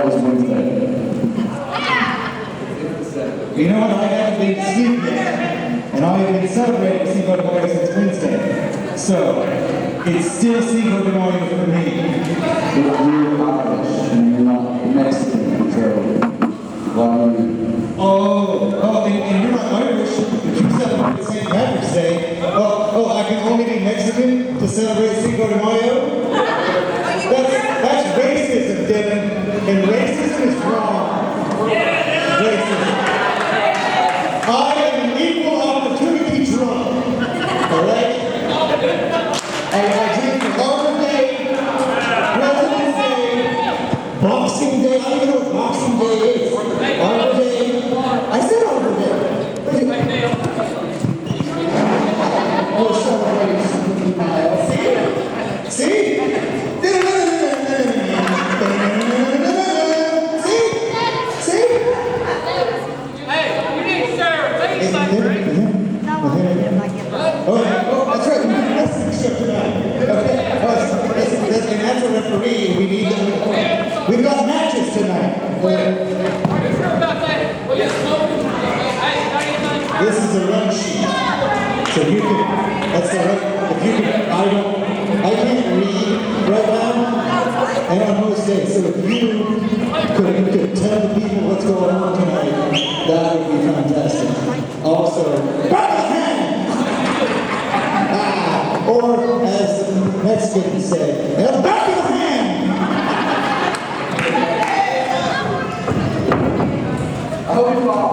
tomorrow's Wednesday. You know what? I haven't been to sleep yet, and I have been celebrating Cinco de Mayo since Wednesday. So, it's still Cinco de Mayo for me. But you're Irish and you're not Mexican, so why do you? And you're not Irish. If you celebrate St. Patrick's Day, I can only be Mexican to celebrate Cinco de Mayo? That's racism, Devin. And racism is wrong. Racism. I am an equal opportunity drunk. Alright? I drink for Arbor Day, President's Day, Boxing Day. I don't even know what Boxing Day is. Arbor Day. I said Arbor Day. Oh, celebrating Cinco de Mayo. See? That's right. And as a referee, we've got matches tonight. This is a run sheet. So you can, that's the right, if you can, I can't read right now, and on most days, so if you could tell the people what's going on tonight, that would be fantastic. Also, or as the Mexicans say, el back of the hand! I hope you fall.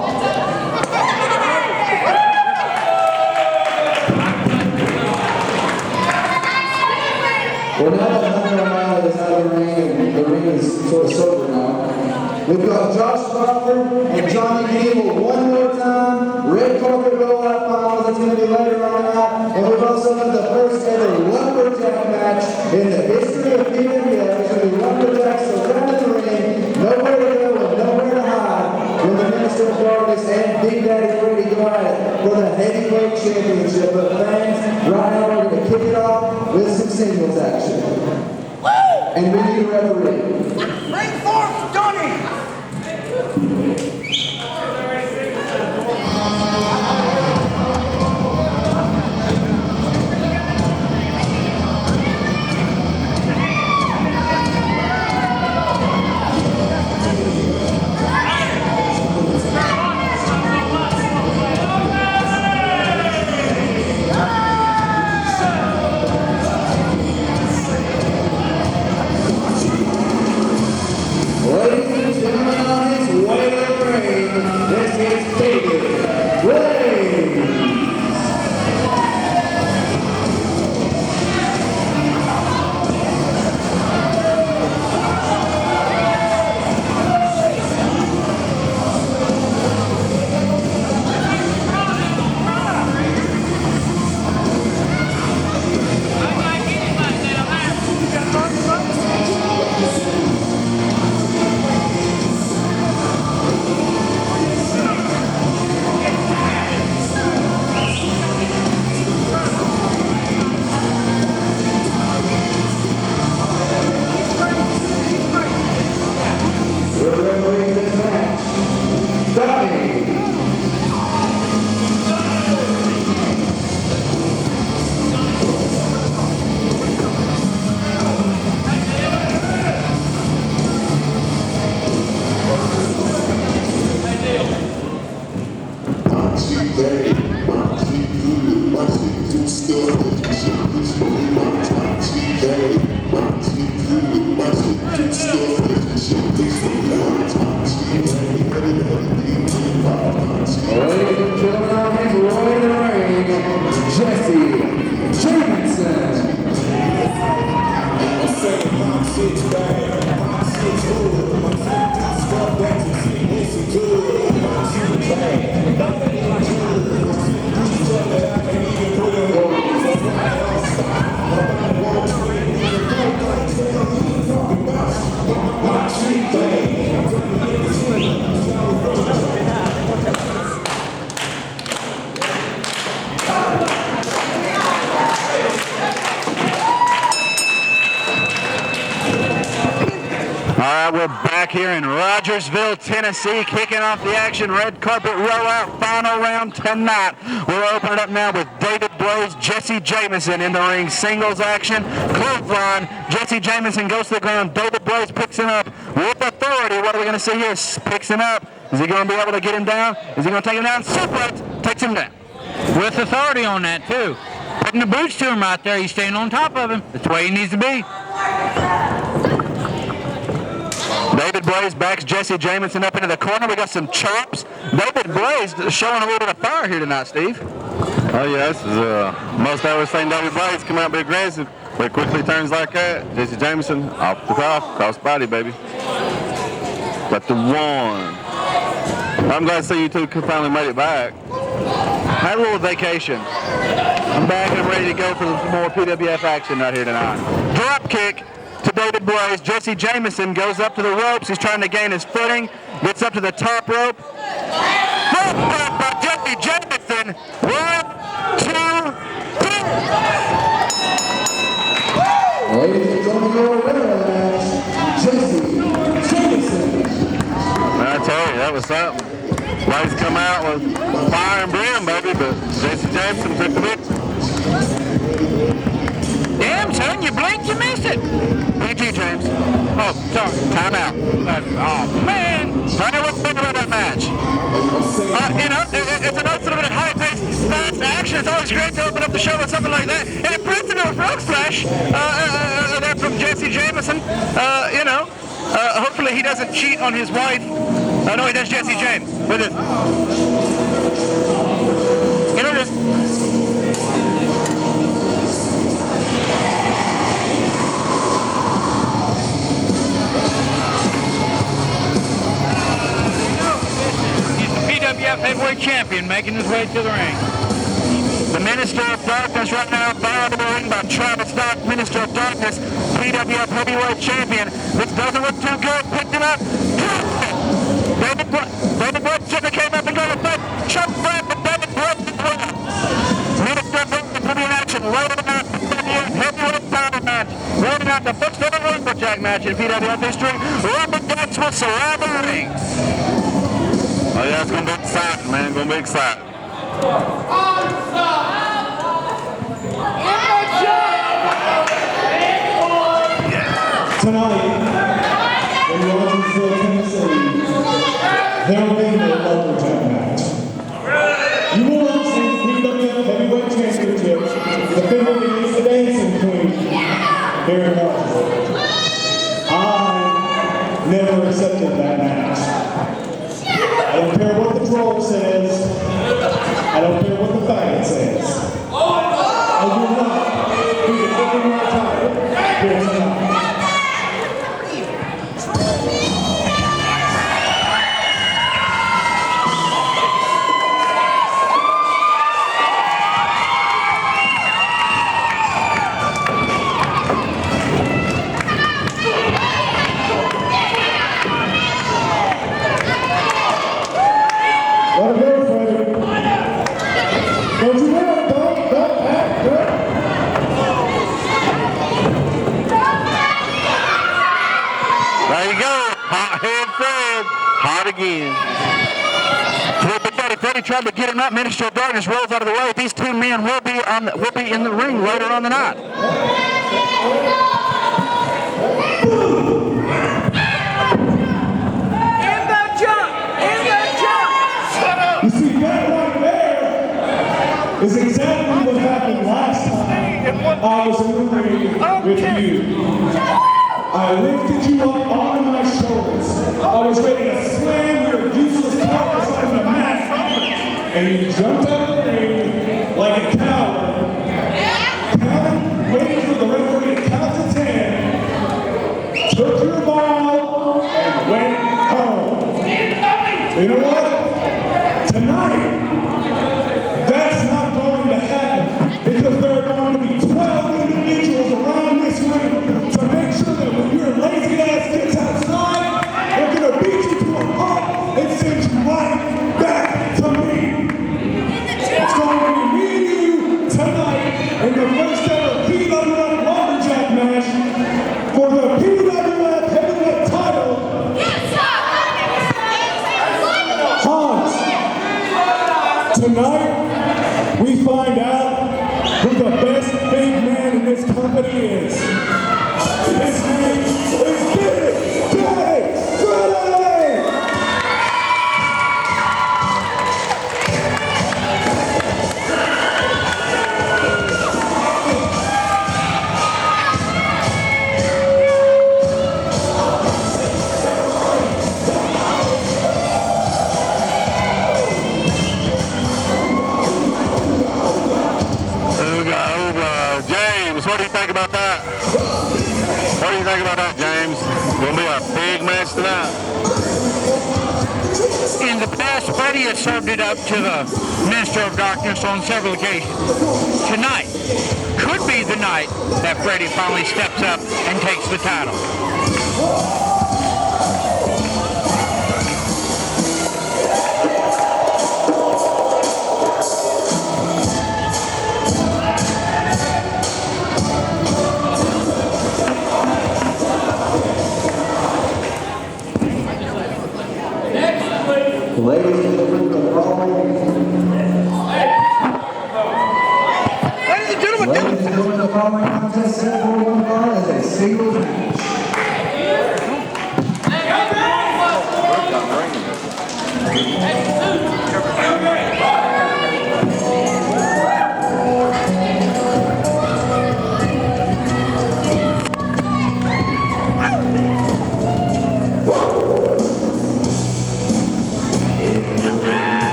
Well, now that Hunter O'Malley is out of the ring, and the ring is sort of sober now, we've got Josh Crawford and Johnny Gable one more time. Red Carpet Rollout Finals, it's going to be later on tonight. And we've also got the first ever lumberjack match in the history of PWF. It's going to be lumberjacks, so down in the ring, nowhere to go and nowhere to hide. When the Minister of Darkness and Big Daddy Brady go at it for the heavyweight championship. But fans, right now we're going to kick it off with some singles action. And we need a referee. Bring forth Johnny! back here in Rogersville, Tennessee, kicking off the action. Red Carpet Rollout, final round tonight. We'll open it up now with David Blaze, Jesse Jameson in the ring. Singles action, clothesline. Jesse Jameson goes to the ground. David Blaze picks him up with authority. What are we going to see here? Picks him up. Is he going to be able to get him down? Is he going to take him down? Suplex, takes him down. With authority on that, too. Putting the boots to him right there. He's staying on top of him. That's the way he needs to be. David Blaze backs Jesse Jameson up into the corner. We got some chops. David Blaze showing a little bit of fire here tonight, Steve. Oh yeah, this is most I ever seen David Blaze come out be aggressive, but it quickly turns like that. Jesse Jameson off the cuff, cross body, baby. Got the one. I'm glad to see you two finally made it back. Had a little vacation. I'm back and I'm ready to go for some more PWF action right here tonight. Drop kick to David Blaze. Jesse Jameson goes up to the ropes. He's trying to gain his footing. Gets up to the top rope. Rope break by Jesse Jameson. 1, 2, 3. Ladies and gentlemen, your winner of the match, Jesse Jameson. I tell you, that was something. Blaze come out with fire and brim, baby, but Jesse Jameson took the victory. Damn, son, you blinked, you missed it. PG, James. Oh, sorry. Time out. Oh, man. Tell me what's been about that match. It's a little bit of high-paced, fast action. It's always great to open up the show with something like that. And it brings into a frog splash there from Jesse Jameson. Hopefully he doesn't cheat on his wife. No, he does Jesse James. With it. Just... PWF heavyweight champion making his way to the ring. The Minister of Darkness right now, followed in the ring by Travis Dock, Minister of Darkness, PWF heavyweight champion. This doesn't look too good. Picked him up. David Blaze came up and got a fight. Chuck Brad, but David Blaze as well. Minister of Darkness will be in action. Loading out the PWF heavyweight title match. Loading out the first ever lumberjack match in PWF history. Lumberjacks will surround the ring. Oh yeah, it's gonna be exciting, man. It's gonna be exciting. Tonight, in Rogersville, Tennessee, there will be no lumberjack match. You will not see the PWF Heavyweight Championship defended against the Dancing Queen here in Rogersville. I never accepted that match. I don't care what the troll says. I don't care what the faggot says. I will not be defending my title here tonight. Let it go, Freddie. Don't you know? Don't act good. There you go. Hot head Fred. Hot again. Freddie tried to get him up. Minister of Darkness rolls out of the way. These two men will be in the ring later on the night. You see, that right there is exactly what happened last time I was in the ring with you. I lifted you up onto my shoulders. I was ready to slam your useless carcass on the mat. And you jumped out of the ring like a coward. Waiting for the referee to count to 10. Took your ball and went home. You know what? Tonight, that's not going to happen because there are going to be 12 individuals around this ring to make sure that when your lazy ass gets outside, they're going to beat you to a pulp and send you right back to me. Tonight, we find out who the best big man in this company is. His name is Big Daddy Freddie! James, what do you think about that? What do you think about that, James? Gonna be a big match tonight. In the past, Freddie has served it up to the Minister of Darkness on several occasions. Tonight could be the night that Freddie finally steps up and takes the title. Ladies and gentlemen, the following contest set for one bar is a singles match.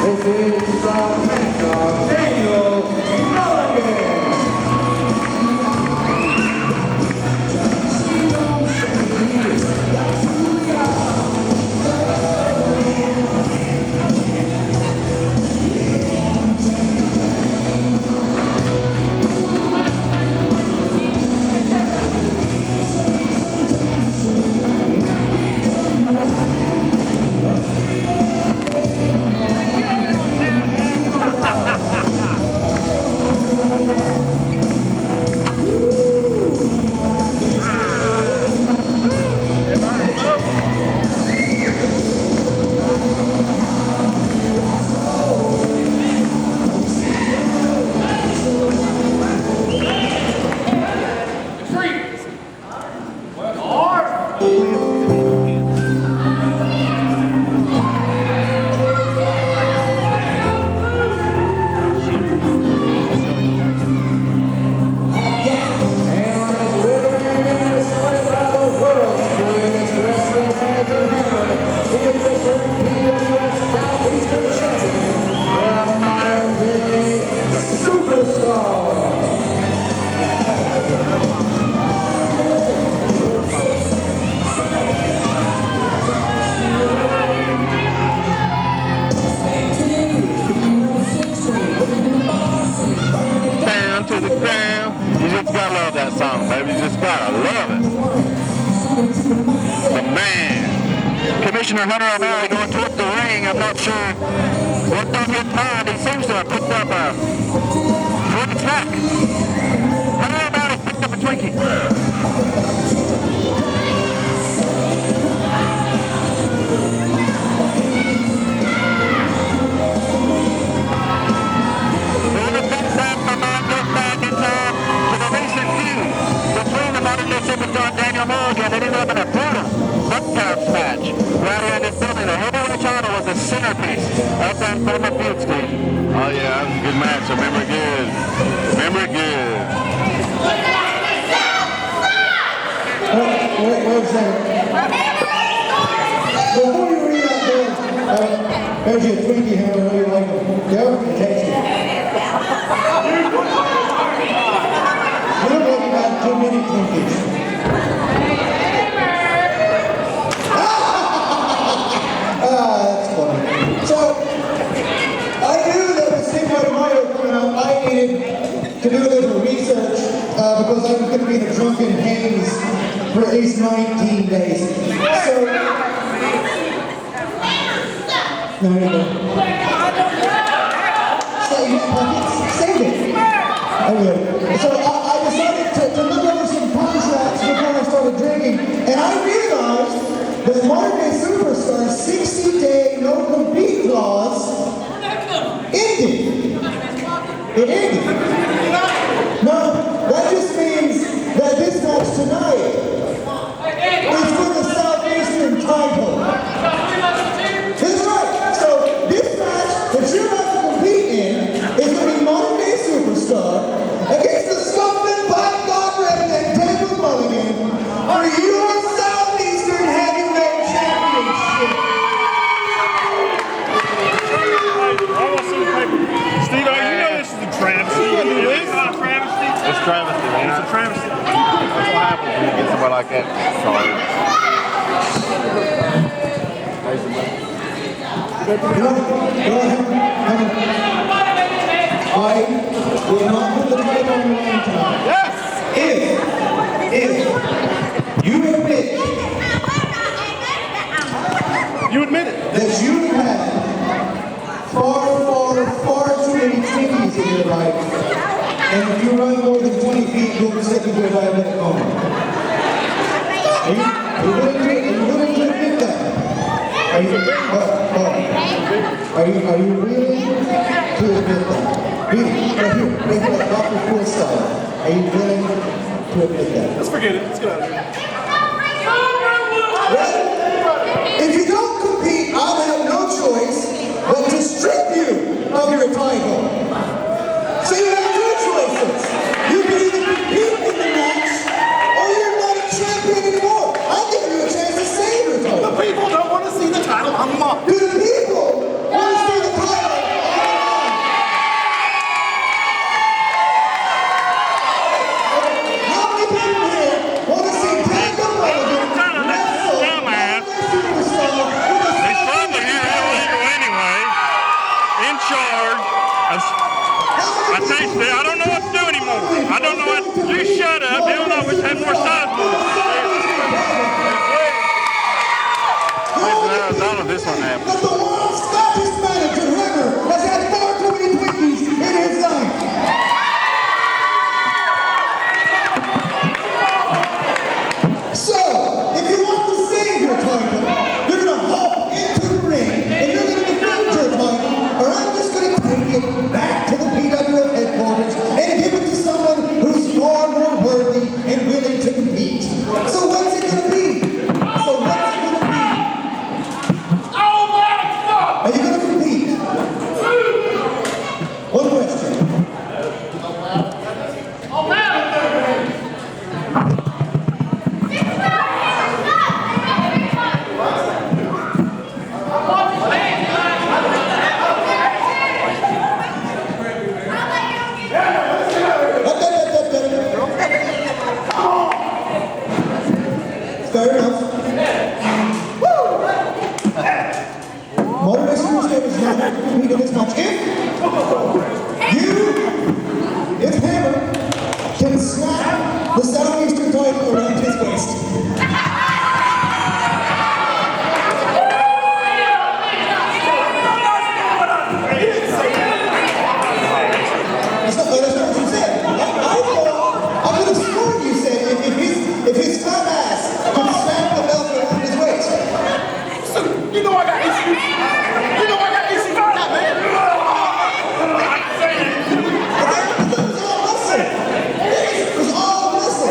This is Daniel Mulligan. Commissioner Hunter O'Malley going toward the ring. I'm not sure what's on his mind. He seems to have picked up a Twinkie snack. Hunter O'Malley picked up a Twinkie. For the big time, my mind goes back in time to the recent feud between the modern-day superstar Daniel Mulligan. It ended up in a brutal butt-couch match. Right here in this building, the heavyweight title was the centerpiece of that former feud, Steve. Oh yeah, that was a good match. I remember it good. Remember it good. Wait a second. Before you read that bill, there's your Twinkie hammer. How do you like it? Go and taste it. You look like you got too many Twinkies. That's funny. So, I knew that with Cinco de Mayo coming up, I needed to do a little research because I was going to be in a drunken haze for at least 19 days. So, no, you go. Save it. I will. So I decided to look over some contracts before I started drinking, and I realized the modern day superstar 60-day no-compete clause ended. It ended. No, that just means that this match tonight is for the Southeastern title. That's right. So this match that you're about to compete in is going to be modern day superstar against the scuffling black dog redneck David Mulligan for your Southeastern Heavyweight Championship. Steve, you know this is a travesty. It's not a travesty. It's travesty, man. It's a travesty. That's what happens when you get somebody like that. Sorry. I will not put the title on the line tonight. Yes! If you admit You admit it. that you have far too many Twinkies in your life, and if you run more than 20 feet, you'll be slipping into a diabetic coma. Are you willing to admit that? Are you willing to admit that? Really, right here, Dr. Phil style. Are you willing to admit that? Let's forget it. Let's get out of here. Right? If you don't compete, I'll have no choice but to strip you of your title. So you have two choices. You can either compete in the match, or you're not a champion anymore. I'm giving you a chance to save your title. The people don't want to see the title on the mark. Do the people want to see the title? How many people here want to see Daniel Mulligan wrestle Dumbass. superstar with a He's probably here illegal anyway. In charge. I tell you, Steve, I don't know what to do anymore. I don't know what. You shut up. You don't know which had more size. Arizona, this one happened. But the world's Scottish manager ever has had far too many Twinkies in his life. So, if you want to save your title, you're going to hop into the ring and you're going to defend your title, or I'm just going to take it back to the PWF headquarters and give it to someone who's far more worthy and willing to compete. So what's it going to be? Are you going to compete? One question. Fair enough. Motor Superstar is not going to compete in this match. If Hammer can slap the Southeastern title around his waist. That's not what you said. I could have sworn you said if his fat ass could slap the belt around his waist. You know I got issues. You know I got issues with that, man. It was all muscle. It was all muscle.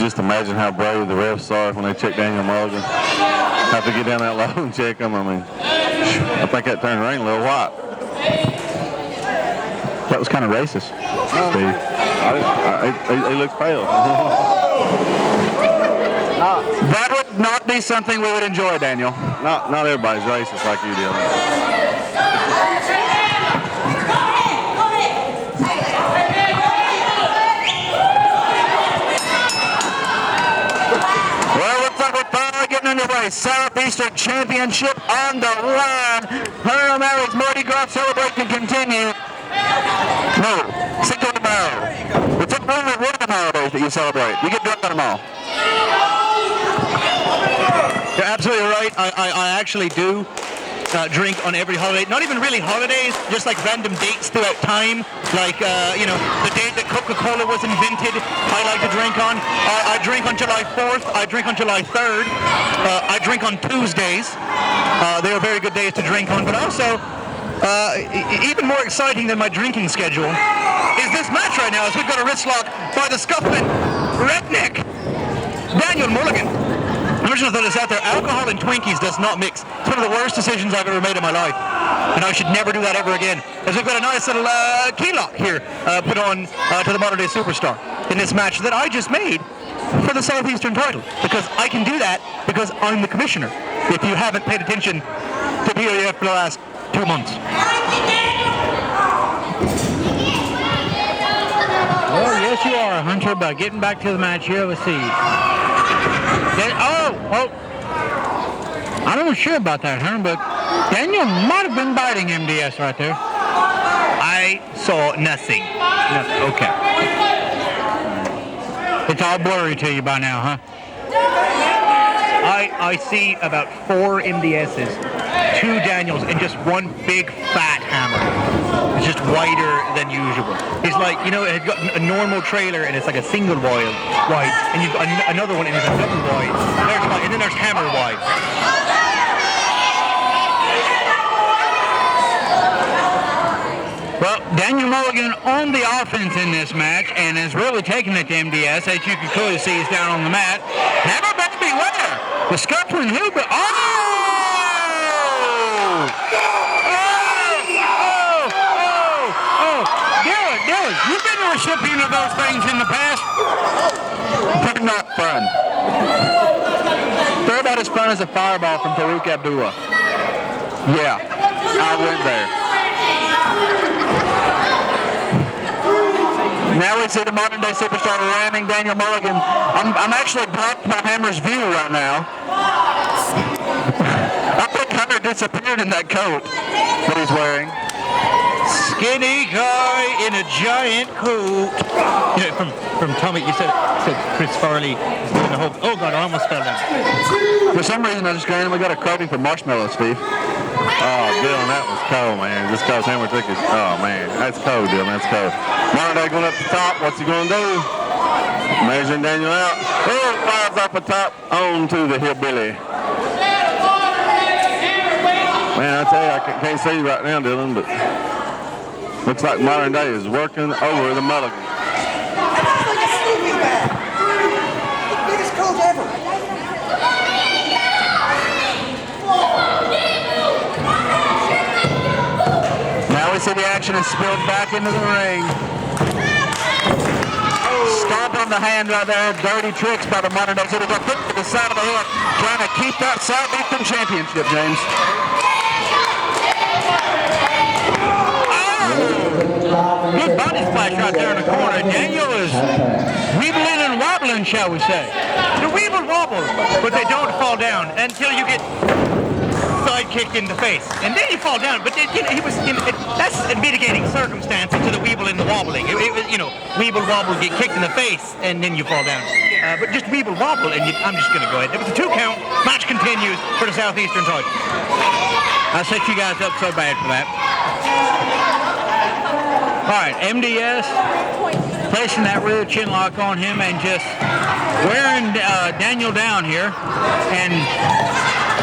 just imagine how brave the refs are when they check Daniel Mulligan. Have to get down that low and check him. I mean, I think that turned rain a little white. That was kind of racist. Steve, he looks pale. That would not be something we would enjoy, Daniel. Not everybody's racist like you, Dylan. Well, looks like we're finally getting underway. Southeastern Championship on the line. Hunter O'Malley's Mardi Gras celebration continue. No, Cinco de Mayo. It's only one of the holidays that you celebrate. You get drunk on them all. You're absolutely right. I actually do drink on every holiday. Not even really holidays, just like random dates throughout time. Like, you know, the day that Coca-Cola was invented, I like to drink on. I drink on July 4th. I drink on July 3rd. I drink on Tuesdays. They are very good days to drink on. But also, even more exciting than my drinking schedule is this match right now, as we've got a wrist lock by the Scuffman redneck, Daniel Mulligan. I'm just going to throw this out there. Alcohol and Twinkies does not mix. It's one of the worst decisions I've ever made in my life. And I should never do that ever again. As we've got a nice little key lock here put on to the modern day superstar in this match that I just made for the Southeastern title. Because I can do that because I'm the commissioner. If you haven't paid attention to PWF for the last 2 months. Well, yes you are, Hunter, but getting back to the match here, let's see. I'm not sure about that, Hunter, but Daniel might have been biting MDS right there. I saw nothing. Okay. It's all blurry to you by now, huh? I see about 4 MDSs, 2 Daniels, and just one big fat hammer. It's just wider than usual. It's like, you know, it's got a normal trailer and it's like a single wide, and you've got another one and it's a double wide. And then there's hammer wide. Well, Daniel Mulligan on the offense in this match and is really taking it to MDS, as you can clearly see he's down on the mat. Never better beware. The Scuffman Huber. Dylan, you've been a recipient of those things in the past. They're not fun. They're about as fun as a fireball from Farouk Abdullah. Yeah, I went there. Now we see the modern day superstar ramming Daniel Mulligan. I'm actually blocked by Hammer's view right now. I think Hunter disappeared in that coat that he's wearing. Skinny guy in a giant coat. You know, from Tommy, you said Chris Farley is doing the whole. Oh God, I almost fell down. For some reason, I just randomly got a craving for marshmallows, Steve. Oh, Dylan, that was cold, man. Just cause Hammer took his. Oh man, that's cold, Dylan. That's cold. Monday going up the top. What's he gonna do? Measuring Daniel out. Oh, flies off the top onto the hillbilly. Man, I tell you, I can't see you right now, Dylan, but looks like modern day is working over the Mulligan. Biggest coach ever. Now we see the action is spilled back into the ring. Stomp on the hand right there. Dirty tricks by the modern day superstar. Put to the side of the hook, trying to keep that Southeastern Championship, James. Good body splash right there in the corner. Daniel is weebling and wobbling, shall we say. The weeble wobble, but they don't fall down until you get side kicked in the face. And then you fall down. But he was that's a mitigating circumstance to the weeble and the wobbling. It was, you know, weeble wobble, get kicked in the face, and then you fall down. But just weeble wobble, and I'm just going to go ahead. It was a 2 count. Match continues for the Southeastern title. I set you guys up so bad for that. All right, MDS placing that rear chin lock on him and just wearing Daniel down here. And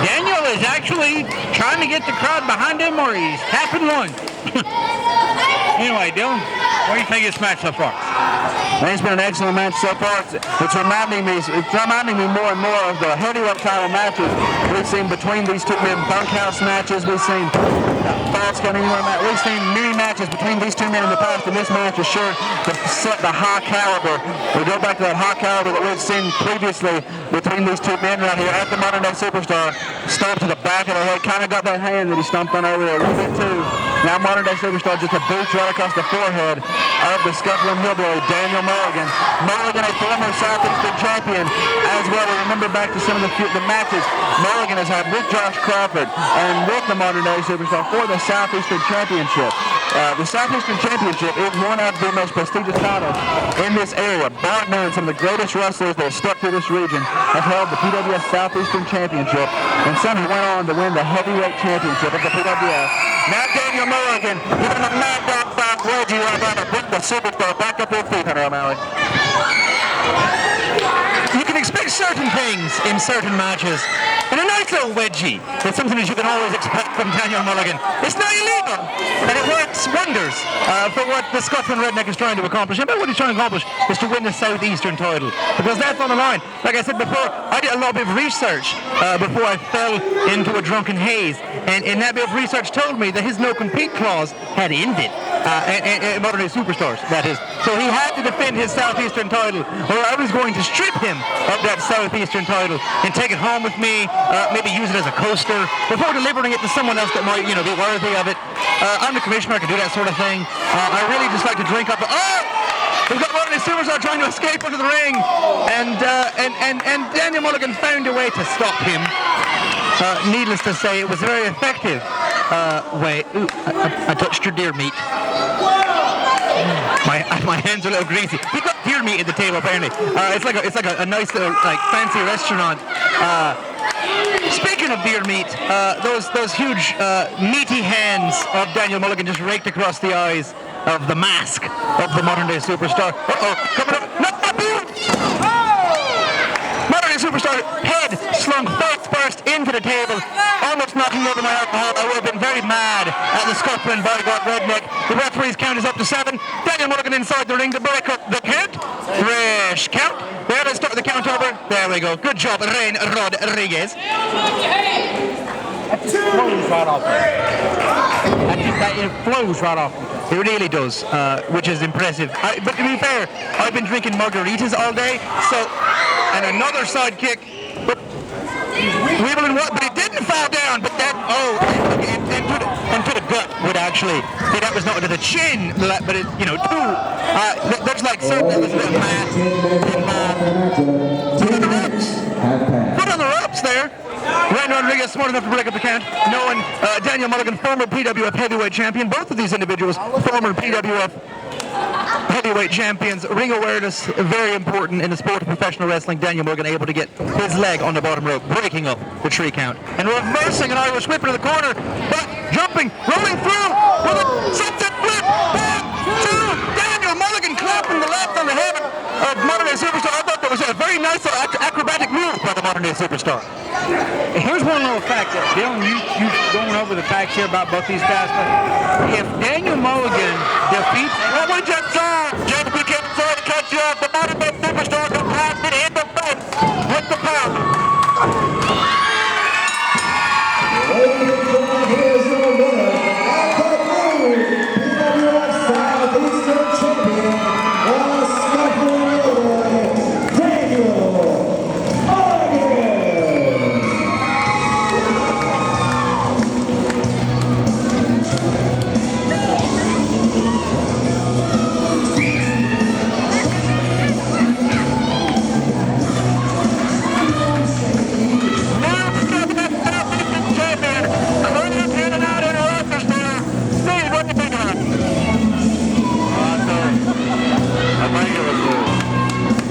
Daniel is actually trying to get the crowd behind him, or he's tapping one. Anyway, Dylan, what do you think of this match so far? And it's been an excellent match so far. It's reminding me more and more of the heavyweight title matches we've seen between these two men. Bunkhouse matches, we've seen we've seen many matches between these two men in the past, and this match is sure to set the high caliber. We go back to that high caliber that we've seen previously between these two men right here at the Modern Day Superstar. Stomped to the back of the head, kind of got that hand that he stomped on over there a little bit too. Now Modern Day Superstar just a boot right across the forehead of the scuffling hillbilly, Daniel Mulligan. Mulligan, a former Southeastern champion as well. We remember back to some of the matches Mulligan has had with Josh Crawford and with the Modern Day Superstar for the Southeastern Championship. The Southeastern Championship is one of the most prestigious titles in this area. Bar none, some of the greatest wrestlers that have stepped through this region have held the PWF Southeastern Championship, and some who went on to win the heavyweight championship of the PWF. Now Daniel Mulligan giving a mad dog back wedgie right down to put the Superstar back up their feet, Hunter O'Malley. You can expect certain things in certain matches. And a nice little wedgie is something that you can always expect from Daniel Mulligan. It's not illegal, and it works wonders for what the Scotsman Redneck is trying to accomplish. And what he's trying to accomplish is to win the Southeastern title, because that's on the line. Like I said before, I did a little bit of research before I fell into a drunken haze, and that bit of research told me that his no-compete clause had ended. Modern Day Superstars, that is. So he had to defend his Southeastern title, or I was going to strip him of that Southeastern title and take it home with me, maybe use it as a coaster before delivering it to someone else that might, be worthy of it. I'm the commissioner, I can do that sort of thing. I really just like to drink up. We've got Modern Day Superstar trying to escape into the ring, and Daniel Mulligan found a way to stop him. Needless to say, it was very effective. I touched your deer meat. My hands are a little greasy. He got deer meat at the table apparently. It's like a nice little fancy restaurant. Speaking of deer meat, those huge meaty hands of Daniel Mulligan just raked across the eyes of the mask of the Modern Day Superstar. Coming up, not my boots! Modern Day Superstar head slung face first into the table, almost knocking over my alcohol. I would have been very mad at the Scotsman bodyguard Redneck. The referee's count is up to 7. Daniel Mulligan inside the ring to break up the count. Fresh count. There, let's start the count over. There we go. Good job, Rain Rodriguez. It flows right off. It flows right off. It really does, which is impressive. But to be fair, I've been drinking margaritas all day, and another sidekick, but it didn't fall down, but that, and to the gut would actually, see, that was not to the chin, but it, there's like certain, that was a bit of math, put on the ropes there. Ren Rodriguez smart enough to break up the count, knowing Daniel Mulligan, former PWF heavyweight champion. Both of these individuals, former PWF heavyweight champions. Ring awareness, very important in the sport of professional wrestling. Daniel Mulligan able to get his leg on the bottom rope, breaking up the tree count. And reversing an Irish whip into the corner, but jumping, rolling through with a sunset flip. 1, 2, Daniel Mulligan clapping the left on the head of Modern Day Superstar. I thought that was a very nice acrobatic move by the Modern Day Superstar. Here's one little fact. Dylan, you going over the facts here about both these guys. If Daniel Mulligan defeats... Well, we just saw James Buchanan try to cut you off. The Modern Day Superstar collapsed and hit the face with the pound. Ladies and gentlemen, here's your winner of the PWF Southeastern Champion, the Scuffling Hillbilly, Daniel Mulligan.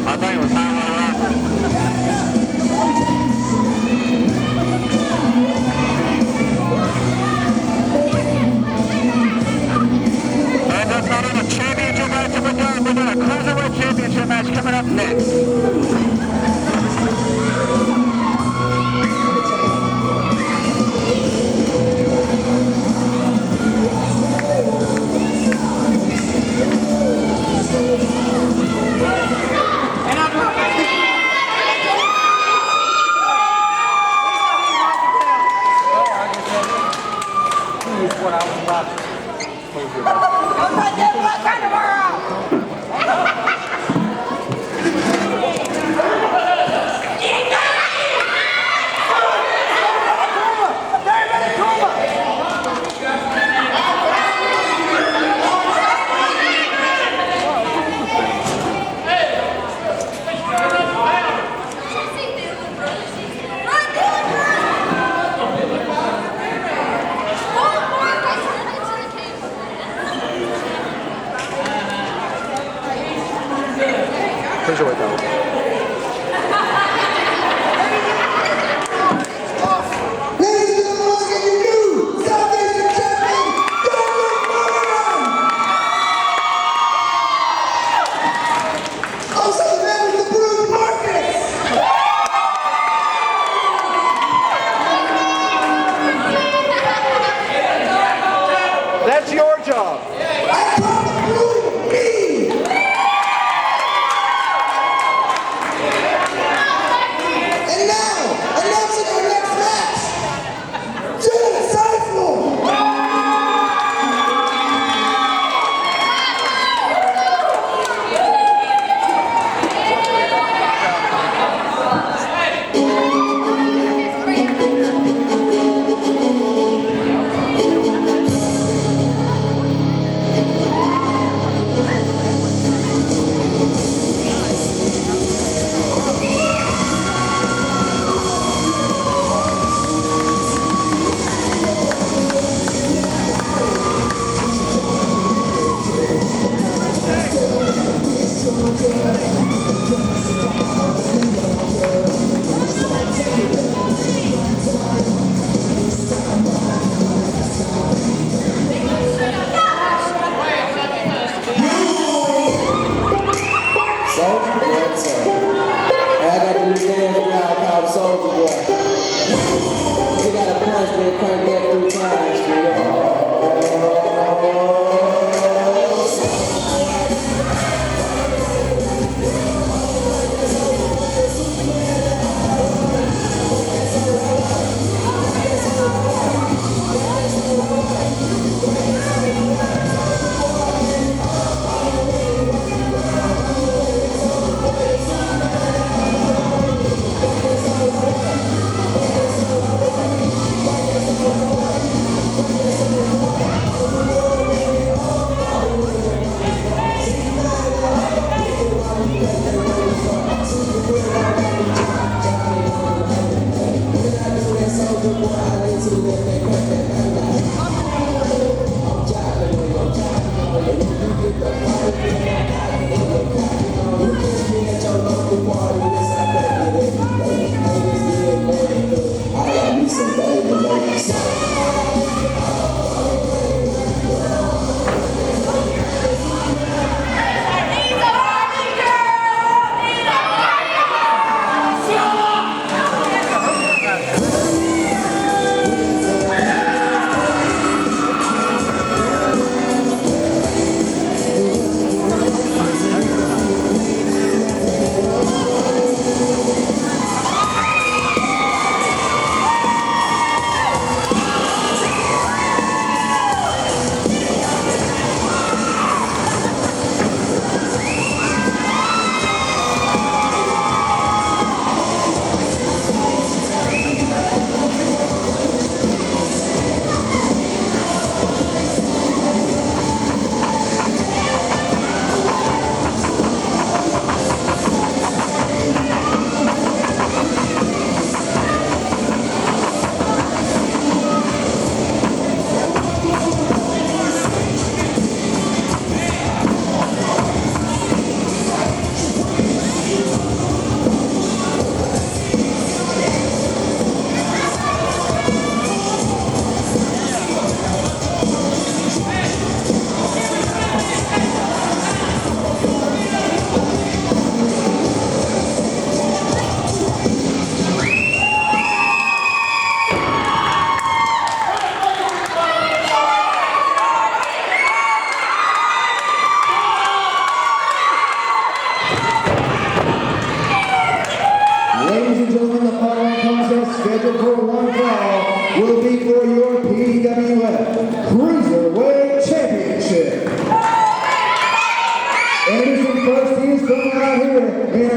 I think it was time to wrap. And that's not even a championship match of the time. We've got a cruiserweight championship match coming up next. Ladies and gentlemen, once again, your new Southeastern champion, also the man with the blue markets. That's your job. I call the blue me. And now, announcing our next match, Jenna Seifel.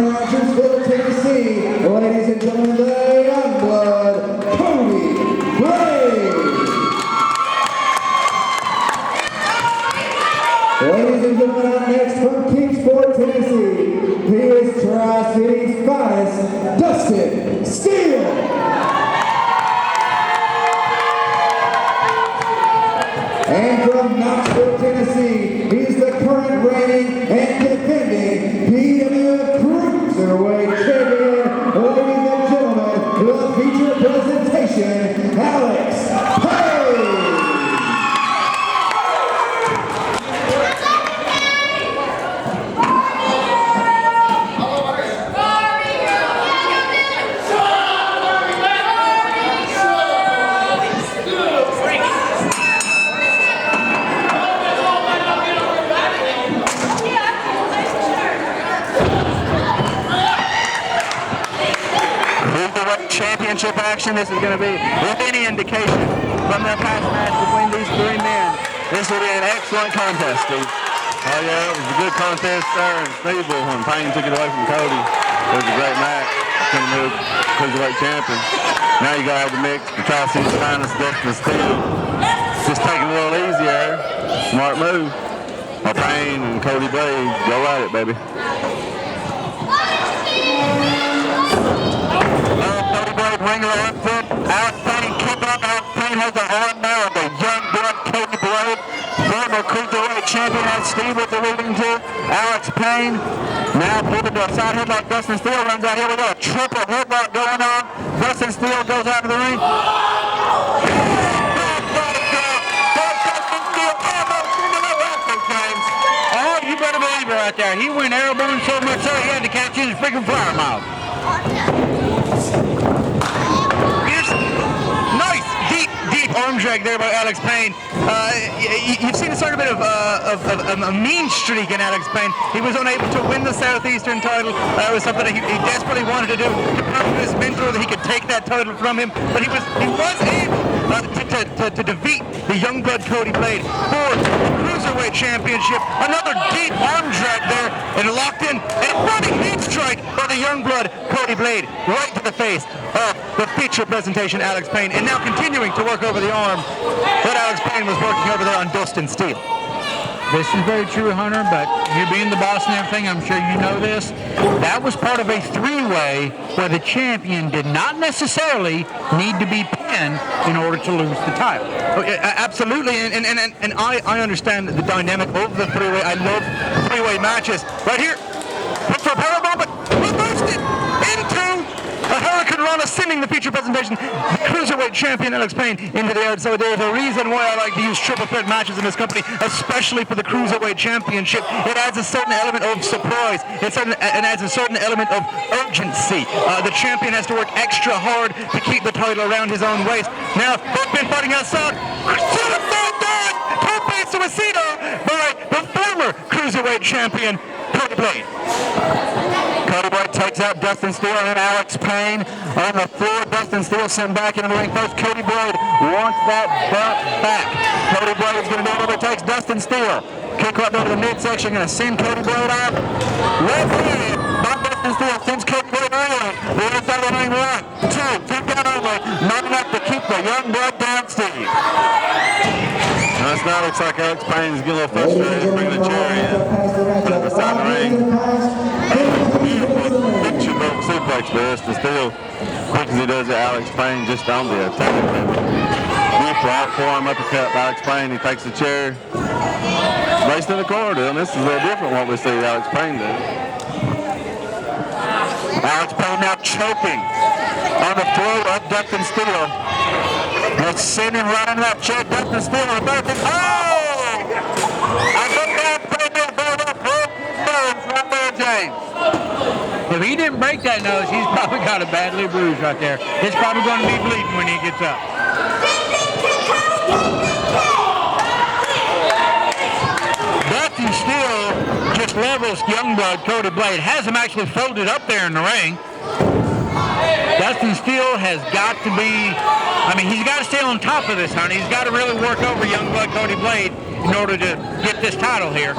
from Rogersville, Tennessee, ladies and gentlemen, the young blood, Cody Blade. Ladies and gentlemen, up next from Kingsport, Tennessee, he is Tri-City's finest, Dustin Steele. And from Knoxville, Tennessee, he's the current reigning and defending PWF Cruiserweight Champion. Ladies and gentlemen, the feature presentation, Alex Page. Championship action. This is going to be, with any indication from the past match between these three men, this will be an excellent contest, Steve. Oh yeah, it was a good contest there in Steveville when Payne took it away from Cody. It was a great match. Couldn't move cruiserweight champion. Now you got to have the mix. The Tri-City's finest, Dustin Steele. Just taking it a little easier. Smart move. Well, Payne and Cody Blade, go at it, baby. Ringer outfit. Alex Payne keep up. Alex Payne has the arm now of the young blood Cody Blade, former cruiserweight champion, as Steve was alluding to. Alex Payne now pulled into a side headlock. Dustin Steele runs out here. We got a triple headlock going on. Dustin Steele goes out of the ring. Oh, you better believe it right there. He went airborne so much so he had to catch his freaking flower mouth. Arm drag there by Alex Payne. You've seen a sort of bit of a mean streak in Alex Payne. He was unable to win the Southeastern title. It was something that he desperately wanted to do to prove to his mentor that he could take that title from him. But he was able to defeat the young blood Cody Blade for the Cruiserweight Championship. Another deep arm drag there and locked in. And a running knee strike by the young blood Cody Blade right to the face of the feature presentation Alex Payne. And now continuing to work over the arm that Alex Payne was working over there on Dustin Steele. This is very true, Hunter, but you being the boss and everything, I'm sure you know this. That was part of a three-way where the champion did not necessarily need to be pinned in order to lose the title. Oh, yeah, absolutely, and I understand the dynamic of the three-way. I love three-way matches. Right here, look for a powerbomb, but reversed it into a Hurricane Rana, sending the feature presentation, the Cruiserweight champion Alex Payne, into the air. So there's a reason why I like to use triple threat matches in this company, especially for the Cruiserweight Championship. It adds a certain element of surprise. It adds a certain element of urgency. The champion has to work extra hard to keep the title around his own waist. Now, they've been fighting outside. Suicida by the former Cruiserweight champion, Cody Blade. Cody Blade takes out Dustin Steele and Alex Payne on the floor. Dustin Steele sent back into the ring first. Cody Blade wants that bump back. Cody Blade is going to do it. Overtakes Dustin Steele. Kick right into the midsection. Going to send Cody Blade out. Left hand by Dustin Steele sends Cody Blade early. The left side of the ring. 1, 2, kick out only. Not enough to keep the young blood down, Steve. That's now looks like Alex Payne's getting a little frustrated. He's bringing the chair in. Put it beside the ring. Beautiful picture boat suplex by Dustin Steele. Quick as he does it, Alex Payne just on the attack. Beautiful forearm uppercut by Alex Payne. He takes the chair. Raced in the corridor, and this is a little different what we see Alex Payne do. Alex Payne now choking on the floor of Dustin Steele. Let's send him right into that chair. Dustin Steele on the back. Oh! I think Alex Payne did very well. Right there, James. If he didn't break that nose, he's probably got a badly bruise right there. It's probably going to be bleeding when he gets up. Dustin Steele just levels Youngblood Cody Blade. Has him actually folded up there in the ring. Dustin Steele has got to be, he's got to stay on top of this, honey. He's got to really work over Youngblood Cody Blade. in order to get this title here.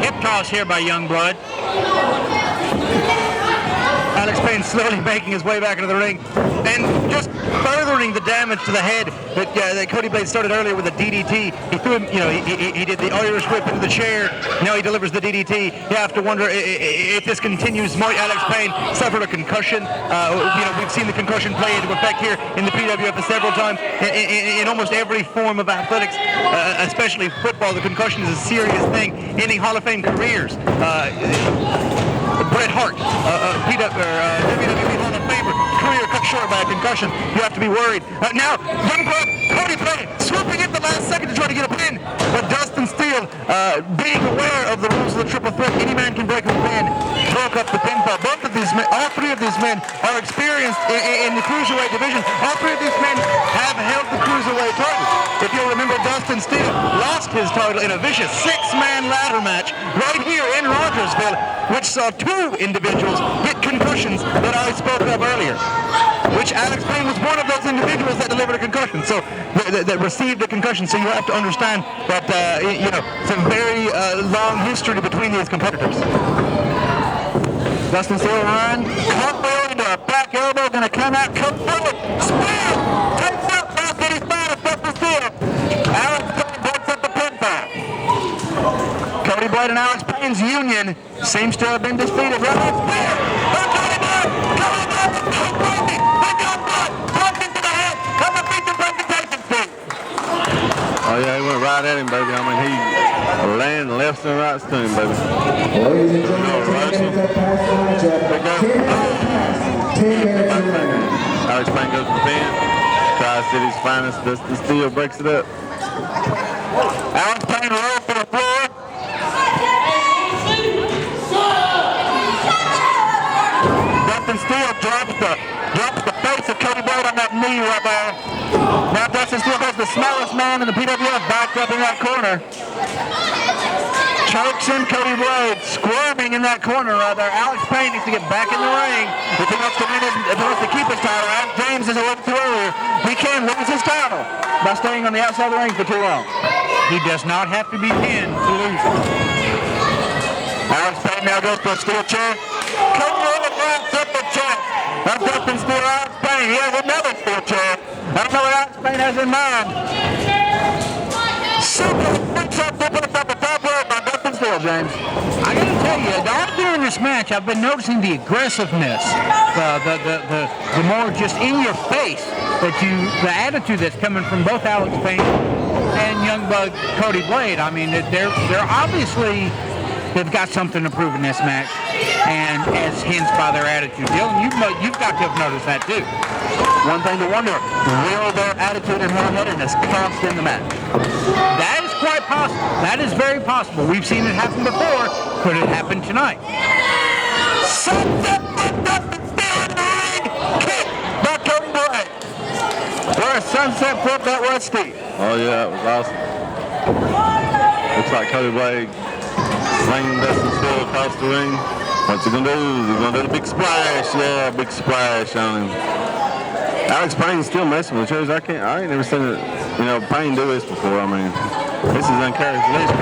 Hip toss here by Youngblood. Alex Payne slowly making his way back into the ring and just furthering the damage to the head that Cody Blade started earlier with a DDT. He threw him, he did the Irish whip into the chair. Now he delivers the DDT. You have to wonder if this continues. Might Alex Payne suffer a concussion? We've seen the concussion play into effect here in the PWF several times. In almost every form of athletics, especially football, the concussion is a serious thing, ending Hall of Fame careers. Bret Hart, WWE Hall of Famer, career cut short by a concussion. You have to be worried. Now, Youngblood, Cody Blade, swooping in the last second to try to get a pin. But Dustin Steele, being aware of the rules of the triple threat, any man can break a pin, broke up the pinfall. Both of these men, all three of these men are experienced in the cruiserweight division. All three of these men have held the cruiserweight title. If you'll remember, Dustin Steele lost his title in a vicious six-man ladder match right here in Rogersville, which saw two individuals get concussions that I spoke of earlier, which Alex Payne was one of those individuals that delivered a concussion, so that received a concussion. So you have to understand that some very long history between these competitors. Dustin Steele run, cartwheel into a back elbow, going to come out, come forward, spin, takes out, back in his back, Dustin Steele. Alex Payne breaks up the pinfall. Cody Blade and Alex Payne's union seems to have been defeated. Right, spear, Cody Blade, the Youngblood, bumped into the head, come and beat the presentation stick. Oh yeah, he went right at him, baby. I mean, he landed lefts and rights to him, baby. Ladies and gentlemen, 10 minutes have passed the matchup. 10 minutes passed. 10 minutes remaining. Alex Payne goes to the pin. Tri-City's finest. Dustin Steele breaks it up. Alex Payne rolls to the floor. Dustin Steele drops the face of Cody Blade on that knee right there. Now Dustin Steele has the smallest man in the PWF backed up in that corner. Chokes in Cody Blade, squirming in that corner right there. Alex Payne needs to get back in the ring if he wants to win if he wants to keep his title. Alex James is alluded to earlier. He can lose his title by staying on the outside of the ring for too long. He does not have to be pinned to lose it. Alex Payne now goes for a steel chair. Cody Blade wraps up the chair. That's Dustin Steele, Alex Payne. He has another steel chair. I don't know what Alex Payne has in mind. Super picks up the top rope by Dustin Steele, James. I gotta tell you, all during this match, I've been noticing the aggressiveness, the more just in your face the attitude that's coming from both Alex Payne and Youngblood Cody Blade. I mean, they're obviously they've got something to prove in this match, and as hints by their attitude. Dylan, you've got to have noticed that too. One thing to wonder, will their attitude and hard-headedness cost in the match? That is quite possible. That is very possible. We've seen it happen before. Could it happen tonight? Sunset kick by Cody Blade. What a sunset flip that was, Steve. Oh yeah, that was awesome. Looks like Cody Blade slinging Dustin Steele across the ring. What's he gonna do? He's gonna do the big splash. Yeah, big splash on him. Alex Payne's still messing with chairs. I ain't never seen it. Payne do this before. I mean, this is uncharacteristic.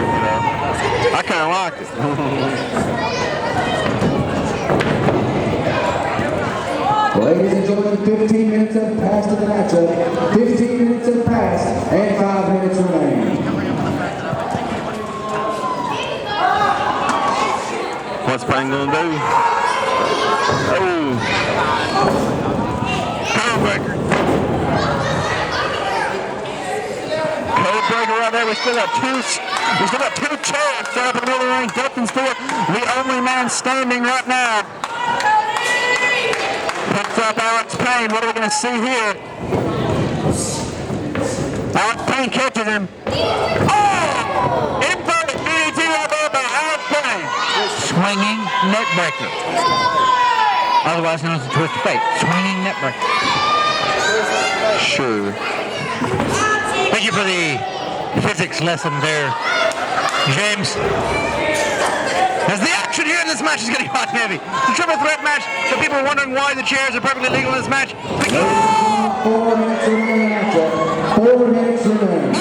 I kind of like it. Ladies and gentlemen, 15 minutes have passed in the matchup. 15 minutes have passed, and 5 minutes remain. What's Payne gonna do? Oh. Codebreaker. Codebreaker right there. We still got two chairs set up in the middle of the ring. Dustin Steele, the only man standing right now. Picks up Alex Payne. What are we going to see here? Alex Payne catches him. Oh! Inverted DDT right there by Alex Payne. Swinging neck breaker. Otherwise known as a twist of fate. Swinging neck breaker. Sure. Thank you for the physics lesson there, James. As the action here in this match is getting hot and heavy. It's a triple threat match, so people are wondering why the chairs are perfectly legal in this match. 4 minutes remaining. 4 minutes remaining.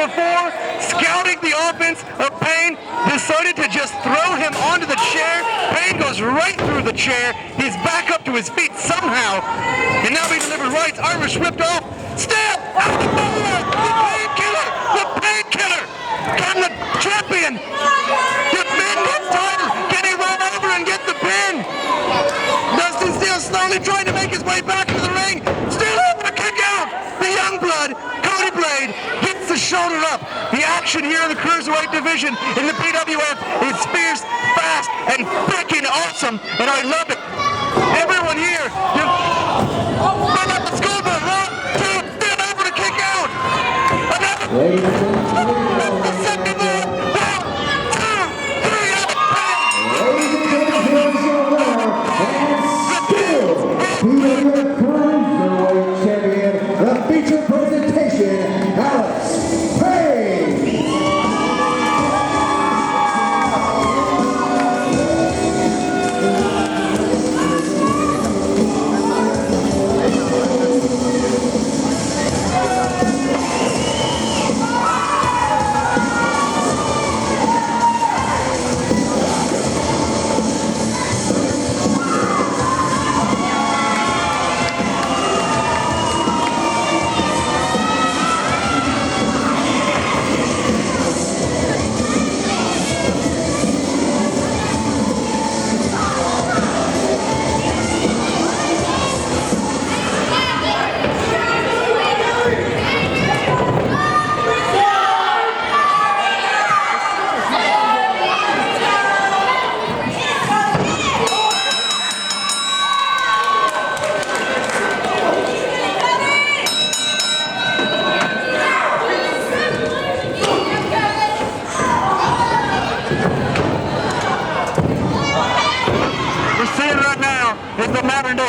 before, scouting the offense of Payne, decided to just throw him onto the chair. Payne goes right through the chair. He's back up to his feet somehow, and now being delivered rights. Irish ripped off. Still out the ball. The painkiller. The painkiller. Can the champion defend his title? Can he run over and get the pin? Dustin Steele slowly trying to make his way back to the ring. Still able to kick out. The young blood, Cody Blade, gets the shoulder up. The action here in the Cruiserweight division in the PWF is fierce, fast, and freaking awesome. And I love it. Everyone here, fill up the school bus. 1, 2, still able to kick out. The second move. 1, 2, 3 out of PWF Cruiserweight Champion, the feature presentation, Alex Payne.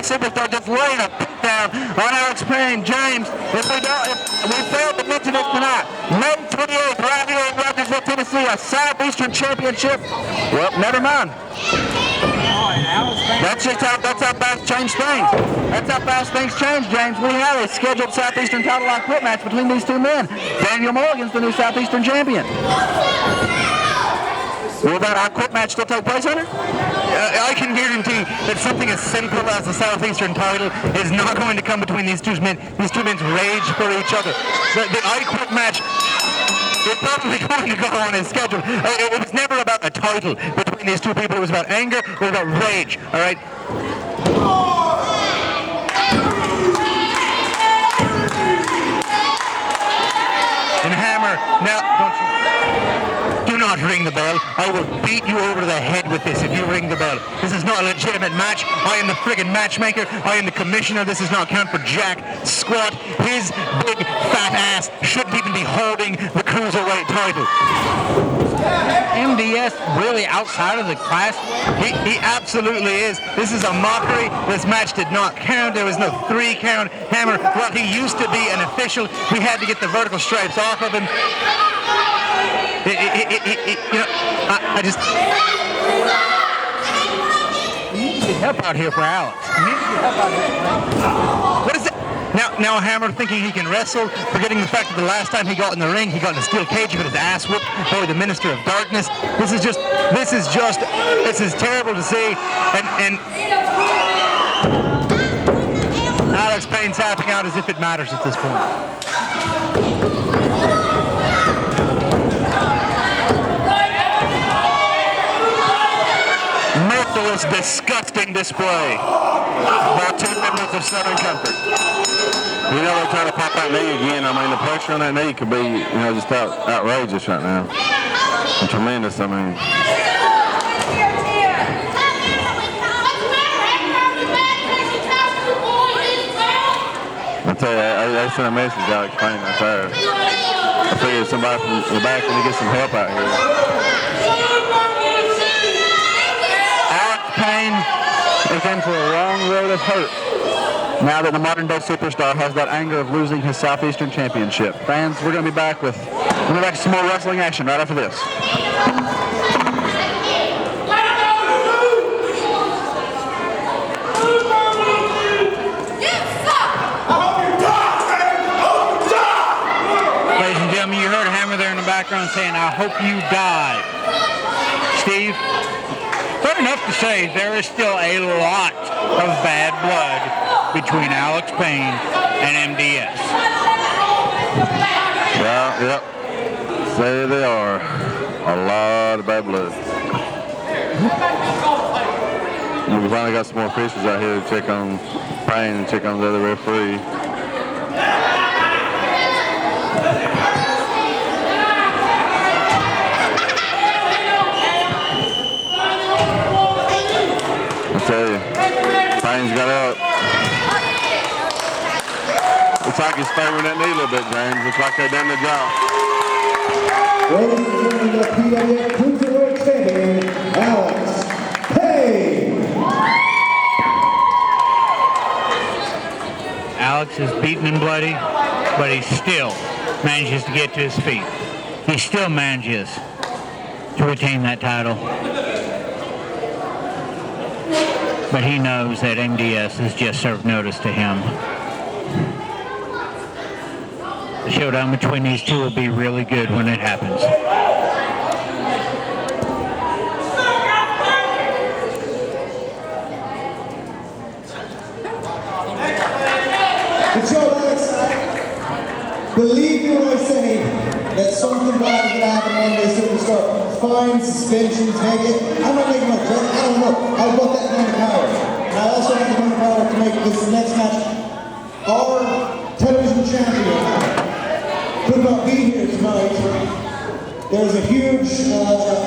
Superstar just laying a pick down on Alex Payne. James, if we failed to mention this tonight, May 28th, right here in Rutgers, Tennessee, a Southeastern Championship. Well, never mind. That's how fast change things. That's how fast things change, James. We have a scheduled Southeastern title lock quit match between these two men. Daniel Morgan's the new Southeastern champion. Will that quit match still take place, Hunter? I can guarantee that something as simple as the Southeastern title is not going to come between these two men. These two men's rage for each other. The I Quit match is probably going to go on as scheduled. It was never about the title between these two people. It was about anger. It was about rage. All right. And Hammer, now do not ring the bell. I will beat you over the head with this if you ring the bell. This is not a legitimate match. I am the friggin' matchmaker. I am the commissioner. This does not count for jack squat. His big fat ass shouldn't even be holding the Cruiserweight title. MDS really outside of the class? He absolutely is. This is a mockery. This match did not count. There was no 3 count. Hammer, well, he used to be an official. We had to get the vertical stripes off of him. I just... You need to get help out here for Alex. You need to get help out here for Alex. What is it? Now Hammer thinking he can wrestle, forgetting the fact that the last time he got in the ring, he got in a steel cage, he got his ass whooped by the Minister of Darkness. This is terrible to see. And Alex Payne tapping out as if it matters at this point. Merciless, disgusting display by 2 members of Southern Comfort. You know they're trying to pop that knee again. I mean, the pressure on that knee could be, just outrageous right now. And tremendous, I mean. I tell you, they sent a message out explaining right there. I figured somebody from the back would get some help out here. Alex Payne is in for a long road of hurt now that the modern day superstar has that anger of losing his Southeastern Championship. Fans, we're going to be back with some more wrestling action right after this. Ladies and gentlemen, you heard Hammer background saying, "I hope you die." Steve, fair enough to say there is still a lot of bad blood between Alex Payne and MDS. Yeah, yep. Say they are. A lot of bad blood. And we finally got some more officials out here to check on Payne and check on the other referee. I tell you, Payne's got up. Looks like he's favoring that knee a little bit, James. Looks like they've done the job. Ladies and gentlemen, the PWF Cruiserweight Champion, Alex Payne. Alex is beaten and bloody, but he still manages to get to his feet. He still manages to retain that title. But he knows that MDS has just served notice to him. The showdown between these two will be really good when it happens. But Joe, Alex, believe me when I say that something bad is going to happen one day, superstar. Fines, suspensions, make it. I'm not making my joke. I don't know. I've got that kind of power. And I also have the kind of power to make this next match our television champion could not be here tonight. There's a huge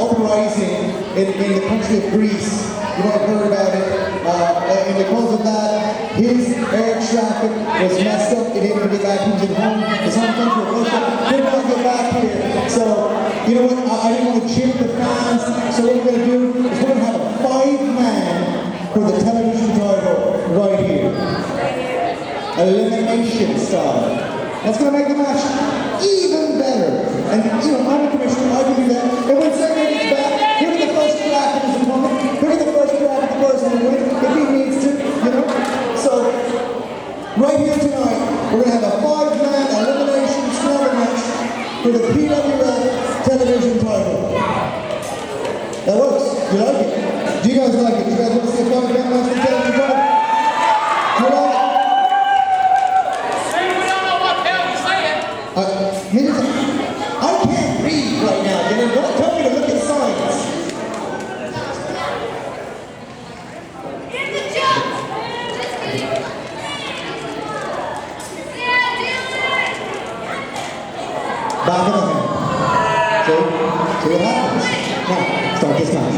uprising in the country of Greece. You might have heard about it. And because of that, his air traffic was messed up. He didn't get back into his home country of Russia. Did not get back here. So, you know what? I didn't want to cheer the fans. So what we're going to do is we're going to have a 5-man for the television title right here. Elimination style. That's going to make the match even better. And, you know, I'm a commissioner, I can do that. And when somebody gets back, give me the first crack at his opponent, give me the first crack at the person who wins, if he needs to, you know. So, right here tonight, we're going to have a 5-man elimination scramble match for the PWF television title. That works. You like it? Do you guys like it? Do you guys want to see a 5-man match for the television title? Do you like it? I can't read right now, you know, don't tell me to look at signs. Back of the hand. See what happens. Now, start this match.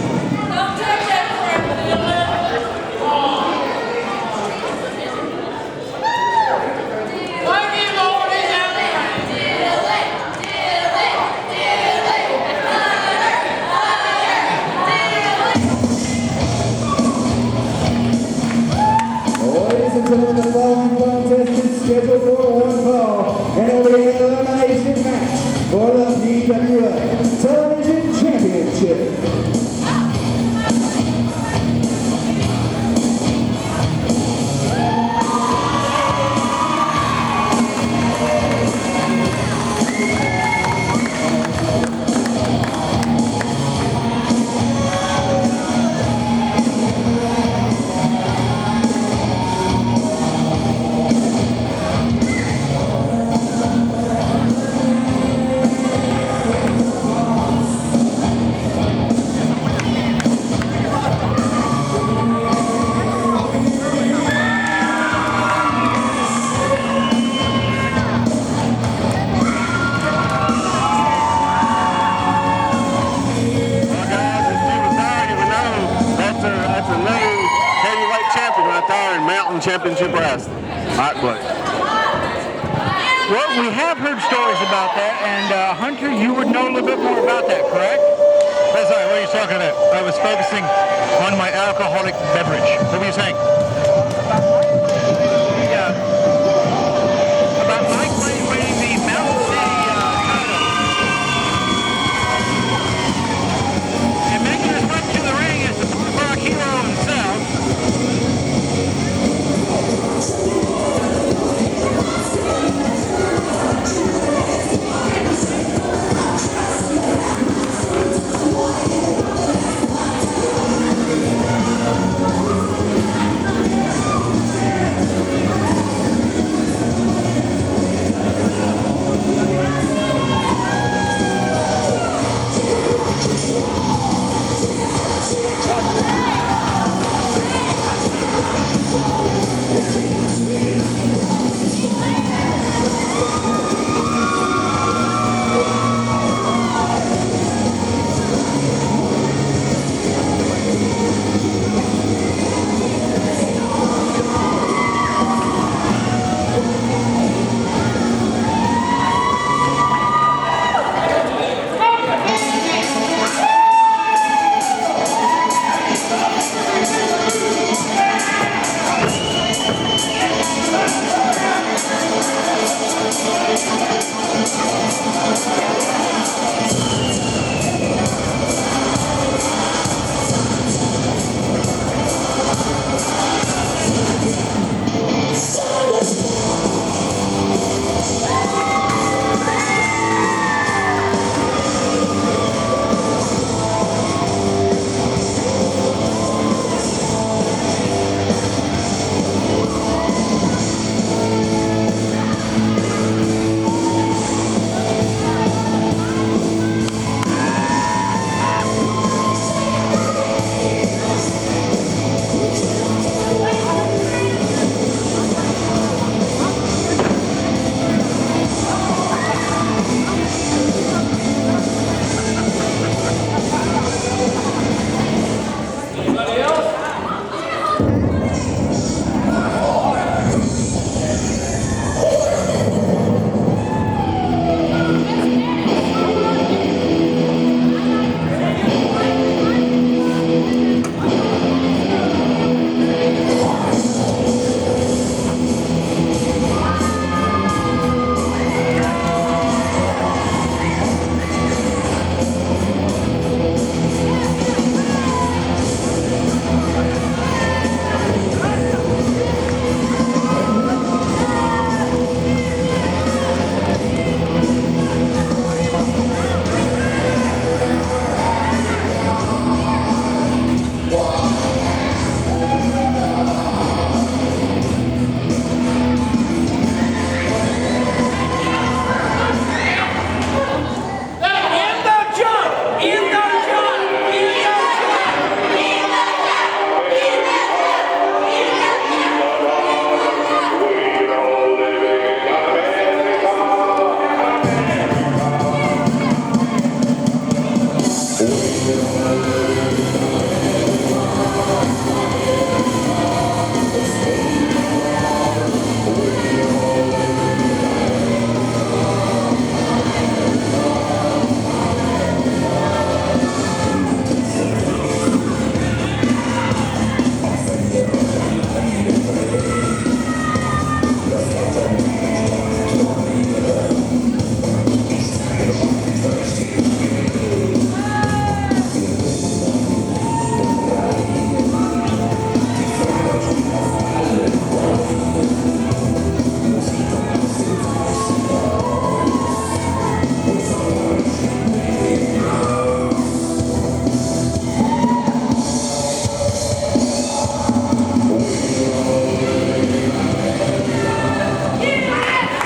The following contest is scheduled for one fall, and it'll be an elimination match for the PWF Television Championship. Championship wrestling. Hot play. Well, we have heard stories about that, and Hunter, you would know a little bit more about that, correct? That's right, what are you talking about? I was focusing on my alcoholic beverage. What were you saying? Yeah. About Mike Ray winning the Mountain City title. And making his way to the ring is the Rock hero himself.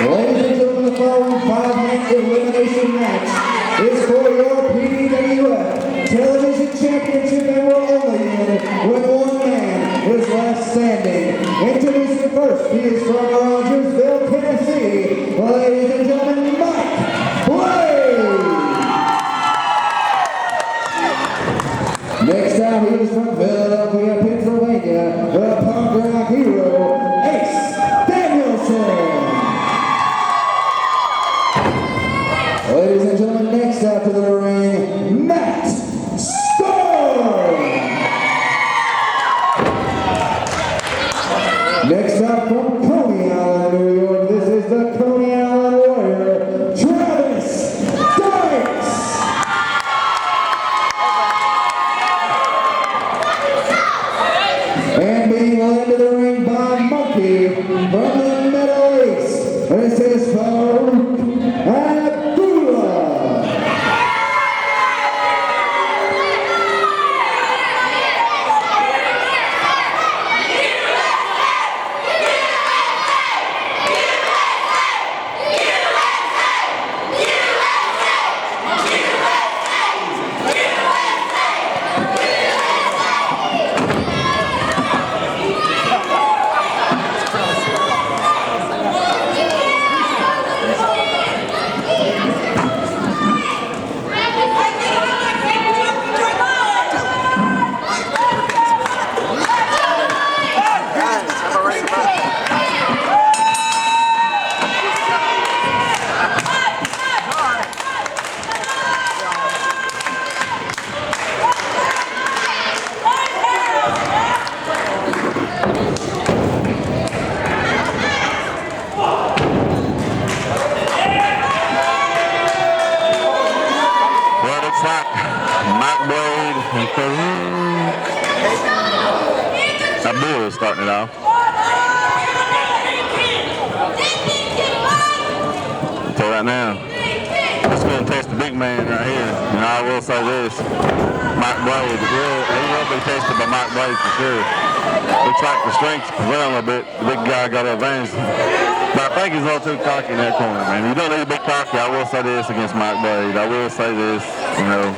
Ladies and gentlemen, the following 5-man elimination match is for your PWF Television Championship and will only end when one man is left standing. Introducing first, he is from Rogersville, Tennessee. Ladies and gentlemen, Mike Blade. Next time, he is from Philadelphia, Pennsylvania, the punk rock hero, Ace Danielson. Ladies and gentlemen, next out to the ring, Matt Storm. Next out from Coney Island, New York, this is the Coney Island Warrior, Travis Dykes. And being led to the ring by Monkey from the Middle East, this is Farouk Abdullah. Abdullah starting it off. So right now, it's going to test the big man right here. And I will say this, Mike Blade, he will be tested by Mike Blade for sure. Looks like the strength's prevail a little bit. The big guy got an advantage. But I think he's a little too cocky in that corner, man. You don't need to be cocky. I will say this against Mike Blade. I will say this, you know,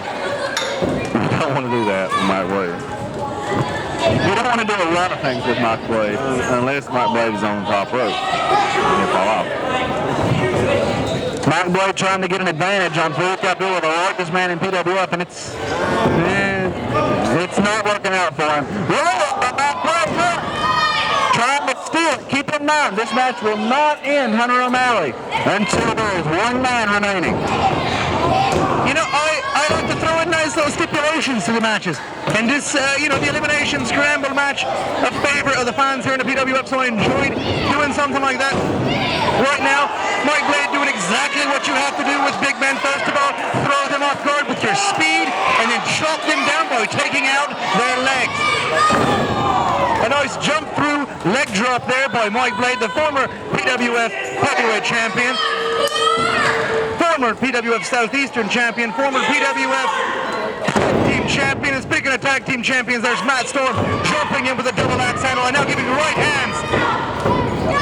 you don't want to do that with Mike Blade. You don't want to do a lot of things with Mike Blade unless Mike Blade is on the top rope. He'll fall off. Mike Blade trying to get an advantage on Farouk Abdullah, the largest man in PWF, and it's not working out for him. But Mike Blade trying to steal it. Keep in mind, this match will not end Hunter O'Malley until there is one man remaining. You know, I like to throw in nice little stipulations to the matches. And this, you know, the elimination scramble match, a favorite of the fans here in the PWF, so I enjoyed doing something like that. Right now, Mike Blade doing exactly what you have to do with big men. First of all, throw them off guard with your speed, and then chop them down by taking out their legs. A nice jump through leg drop there by Mike Blade, the former PWF heavyweight champion, former PWF Southeastern champion, former PWF tag team champion. And speaking of tag team champions, there's Matt Storm jumping in with a double axe handle and now giving right hands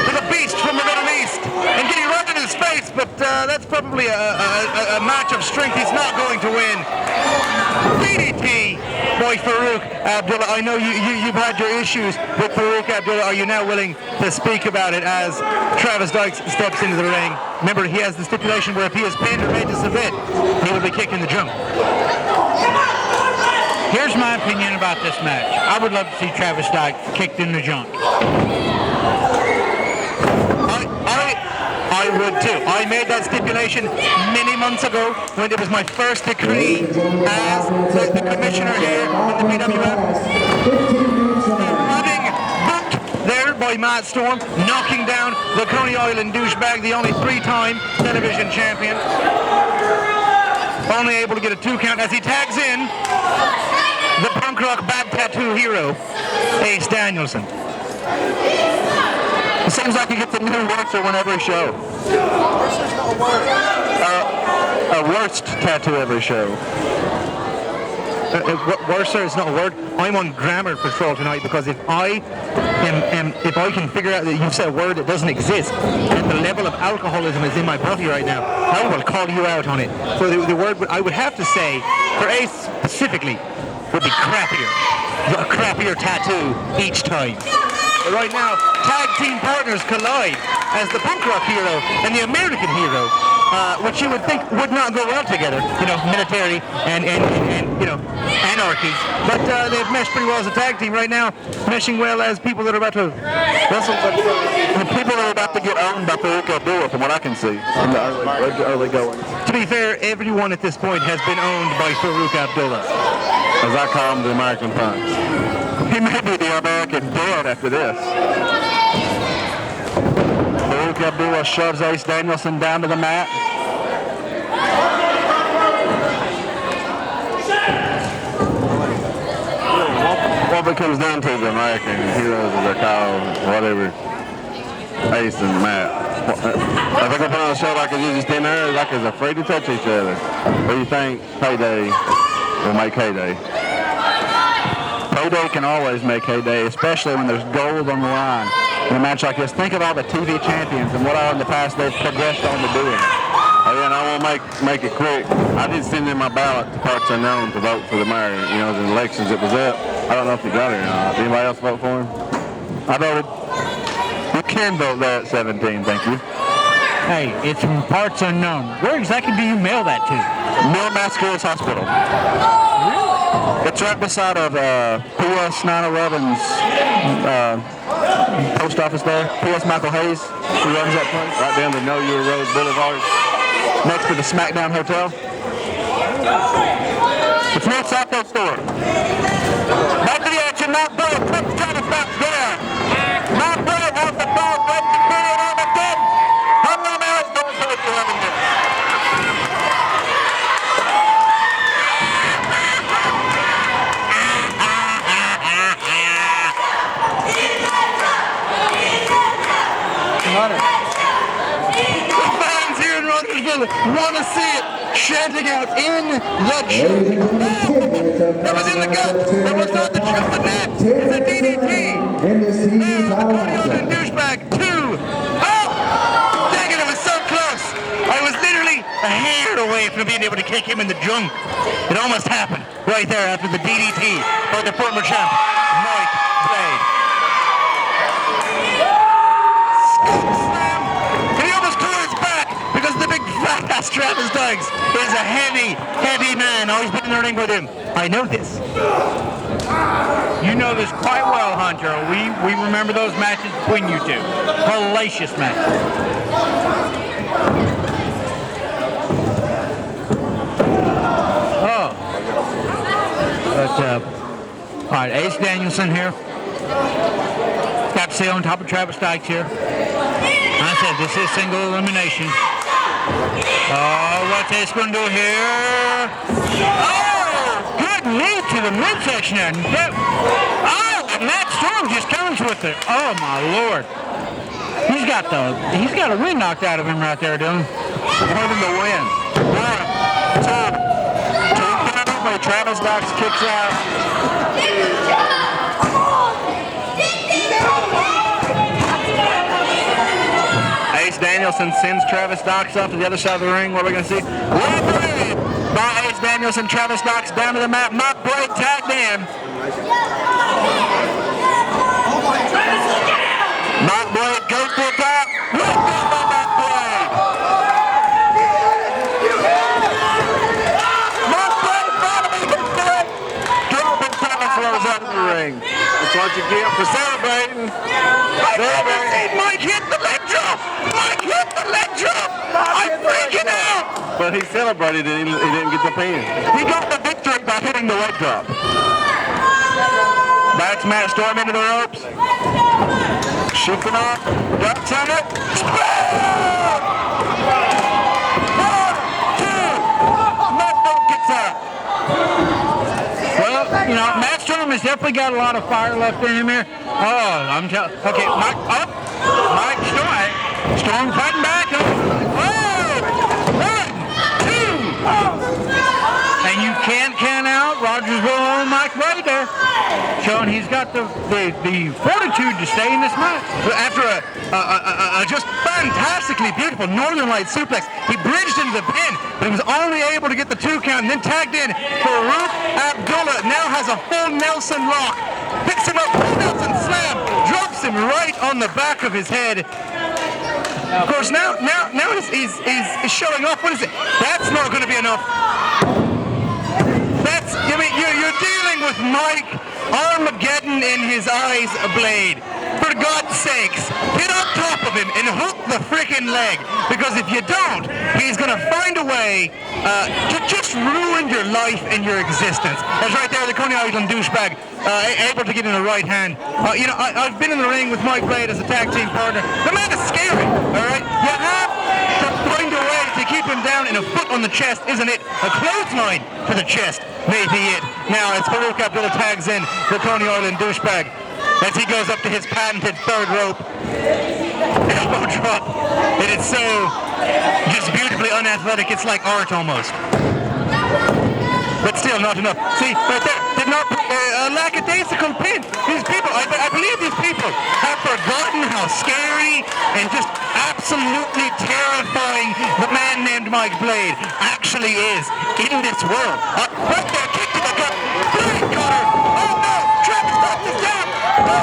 to the beast from the Middle East and getting right in his face, but that's probably a match of strength he's not going to win. DDT by Farouk Abdullah. I know you've had your issues with Farouk Abdullah. Are you now willing to speak about it as Travis Dykes steps into the ring? Remember, he has the stipulation where if he is pinned or made to submit, he will be kicked in the junk. Here's my opinion about this match. I would love to see Travis Dykes kicked in the junk. I would too. I made that stipulation many months ago when it was my first decree as the commissioner here in the PWF. Running booked there by Matt Storm, knocking down the Coney Island douchebag, the only 3-time television champion. Only able to get a 2 count as he tags in the punk rock bad tattoo hero, Ace Danielson. It seems like he gets a new worser whenever he show. A worst tattoo every show. Worser is not a word. I'm on grammar patrol tonight because if I can figure out that you've said a word that doesn't exist, and the level of alcoholism is in my body right now, I will call you out on it. So the word I would have to say for Ace specifically would be crappier. A crappier tattoo each time. But right now, tag team partners collide as the punk rock hero and the American hero, which you would think would not go well together, military and anarchy. But they've meshed pretty well as a tag team right now, meshing well as people that are about to wrestle. But the people are about to get owned by Farouk Abdullah, from what I can see in the early going. To be fair, everyone at this point has been owned by Farouk Abdullah. As I call him, the American Punks. He may be the American dead after this. Farouk Abdullah shoves Ace Danielson down to the mat. What it comes down to the American heroes, as they're called, whatever, Ace and Matt. I think we put on a show like it's just in there, like it's afraid to touch each other. What do you think Payday will make Heyday? Payday can always make Heyday, especially when there's gold on the line in a match like this. Think of all the TV champions and what all in the past they've progressed on to doing. Oh yeah, and I won't make it quick. I did send in my ballot to Parts Unknown to vote for the mayor. The elections it was up. I don't know if he got it or not. Did anybody else vote for him? I voted. You can vote there at 17, thank you. Hey, it's from Parts Unknown. Where exactly do you mail that to? Mill Mascare's Hospital. It's right beside of PS 911's post office there. PS Michael Hayes, who runs that place. Right down the Know Your Road Boulevard, next to the SmackDown Hotel. It's near Southfield Store. Back to the action, not Bill. Quick Travis Dykes there. Not Bill has the ball. Right to Bill on the 10. How long now is going to take 11 minutes? The fans here in Rogersville want to see it chanting out in the chute. That was in the gut. That was not the chute, but that is a DDT. In this TV title Audio matchup. douchebag 2. Oh! Dang it, it was so close. I was literally a hair away from being able to kick him in the junk. It almost happened right there after the DDT by the former champ, Mike Blade. Slam. And he almost tore his back because the big fat ass Travis Dykes is a heavy, heavy man. Always been in the ring with him. I know this. You know this quite well, Hunter. We remember those matches between you two. Hellacious matches. Oh. But, all right, Ace Danielson here. Got Sale on top of Travis Dykes here. I said this is single elimination. Oh, what's Ace going to do here? Oh, good knee to the midsection there. Oh, and Matt Storm just comes with it. Oh my Lord. He's got a win knocked out of him right there, Dylan. More than the win. 1, 2, 2. Travis Dykes kicks out. Ace Danielson sends Travis Dykes off to the other side of the ring. What are we going to see? by Ace Danielson. Travis Knox down to the mat. Mark Blake tagged in. Mark Blake goes to the top. Mark Blake. Mark Blake finally gets to it. Calvin Thomas rolls out of the ring. That's what you get for celebrating. Mike hit the leg drop. Mike hit the leg drop. I'm freaking out. But he celebrated and he didn't get the pin. He got the victory by hitting the leg drop. Backs Matt Storm into the ropes. Shifting off. Ducks on it. Splash! 1, 2. Matt Storm gets up. Well, you know, Matt Storm has definitely got a lot of fire left in him here. Oh, I'm telling. Okay, Mike up. Mike Storm fighting back. Oh! 1, 2. And you can't count out Rogersville on Mike right there. Showing he's got the fortitude to stay in this match. After a just fantastically beautiful Northern Light suplex, he bridged into the pin, but he was only able to get the 2 count and then tagged in for Farouk Abdullah. Now has a full Nelson lock. Picks him up, full Nelson slam, drops him right on the back of his head. Of course, now he's showing off. What is it? That's not going to be enough. That's, I mean, you're dealing with Mike Armageddon in his eyes blade. For God's sakes, get on top of him and hook the freaking leg. Because if you don't, he's going to find a way to just ruin your life and your existence. That's right there, the Coney Island douchebag, able to get in the right hand. You know, I've been in the ring with Mike Blade as a tag team partner. The man is scary, all right? You have to find a way to keep him down, and a foot on the chest isn't it. A clothesline to the chest may be it. Now, as Farouk Abdullah tags in the Coney Island douchebag, as he goes up to his patented third rope elbow drop. It is so just beautifully unathletic. It's like art almost. But still not enough. See, right there, did not a lackadaisical pin. These people, I believe these people have forgotten how scary and just absolutely terrifying the man named Mike Blade actually is in this world. Right there, kick to the gut. Blade cutter. Oh no, Travis Knox is down. 1,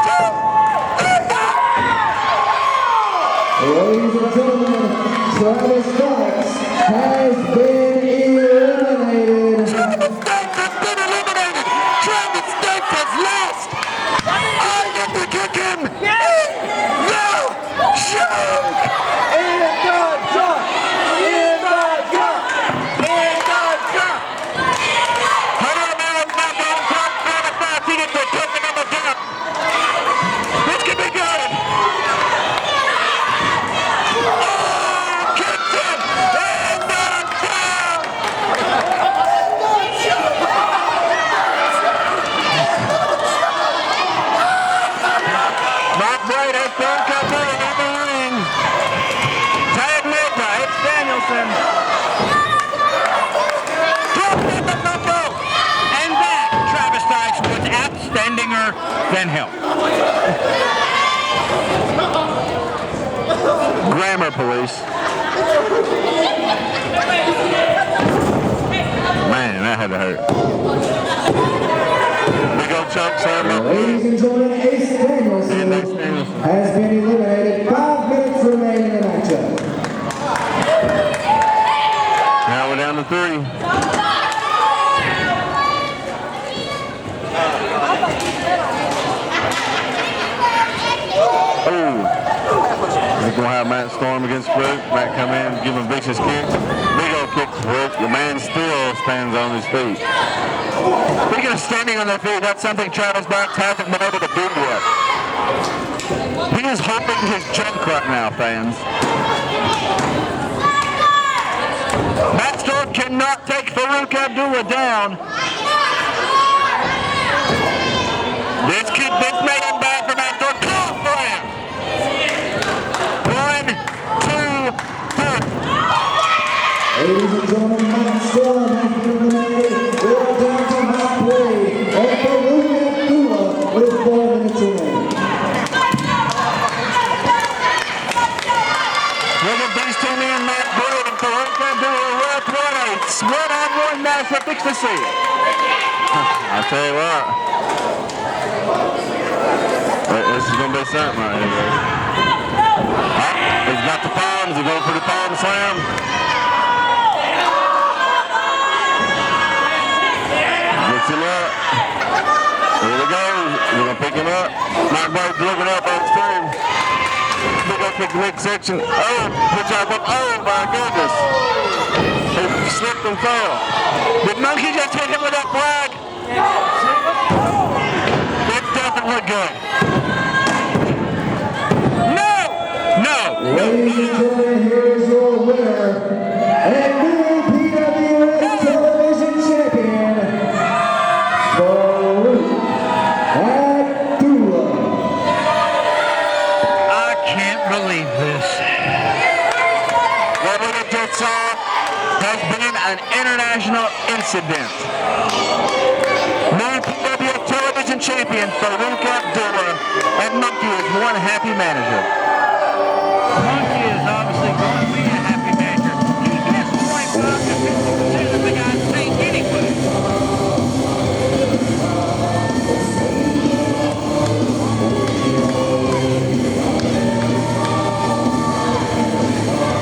2, 3. Ladies and gentlemen, Travis Knox has been eliminated. Travis Knox has been eliminated. Travis Knox has lost. I get to kick him in the choke. In the gut! In the gut! In the gut. Hunter Miller's not going to come out of that. He gets to kick him in the gut. This could be good. And that, Travis Knox was outstandinger than hell. Grammar police. Man, that had to hurt. Big old choke slam. Ladies and gentlemen, Ace Danielson has been eliminated. 5 minutes remain in the matchup. Now we're down to 3. We're going to have Matt Storm against Farouk. Matt come in, give him vicious kicks. Big old kick to Farouk. The man still stands on his feet. Speaking of standing on their feet, that's something Travis Knox hasn't been able to do yet. He is hoping his junk right now, fans. Matt Storm cannot take Farouk Abdullah down. This may end bad for Matt Storm. Call for him. 1, 2, 3. Ladies and gentlemen, Matt Storm has been eliminated. We're down to Matt Blade and Farouk Abdullah with 4 minutes remaining. Look at these two men, Matt Blade and Farouk Abdullah, worth what a guess we're fixed to see it. I'll tell you what. This is going to be something right here, guys. He's got the palms. He's going for the palm slam. Gets him up. Here he goes. We're going to pick him up. Mark Bird's looking up on extreme. Pick up the midsection. Oh, put y'all up. Oh, my goodness. He slipped and fell. Did Monkey just hit him with that flag? It doesn't look good. Ladies and gentlemen, here is your winner and new PWF television champion, Farouk Abdullah. I can't believe this. What we just saw has been an international incident. New PWF television champion, Farouk Abdullah, and Monkey is one happy manager. Monkey is obviously going to be a happy manager. He gets 45 to 50% of the guy's pay anyway.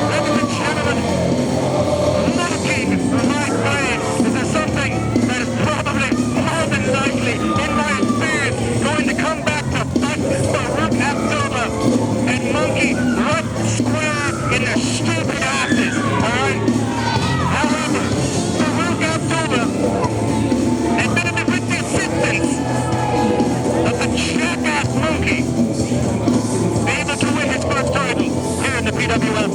Ladies and gentlemen, looking right way, is there something that is probably more than likely, in my experience, going to come back to bite Farouk Abdullah and Monkey right square in their stupid asses, alright? However, Farouk Abdullah, admittedly with the assistance of the jackass Monkey, able to win his first title here in the PWF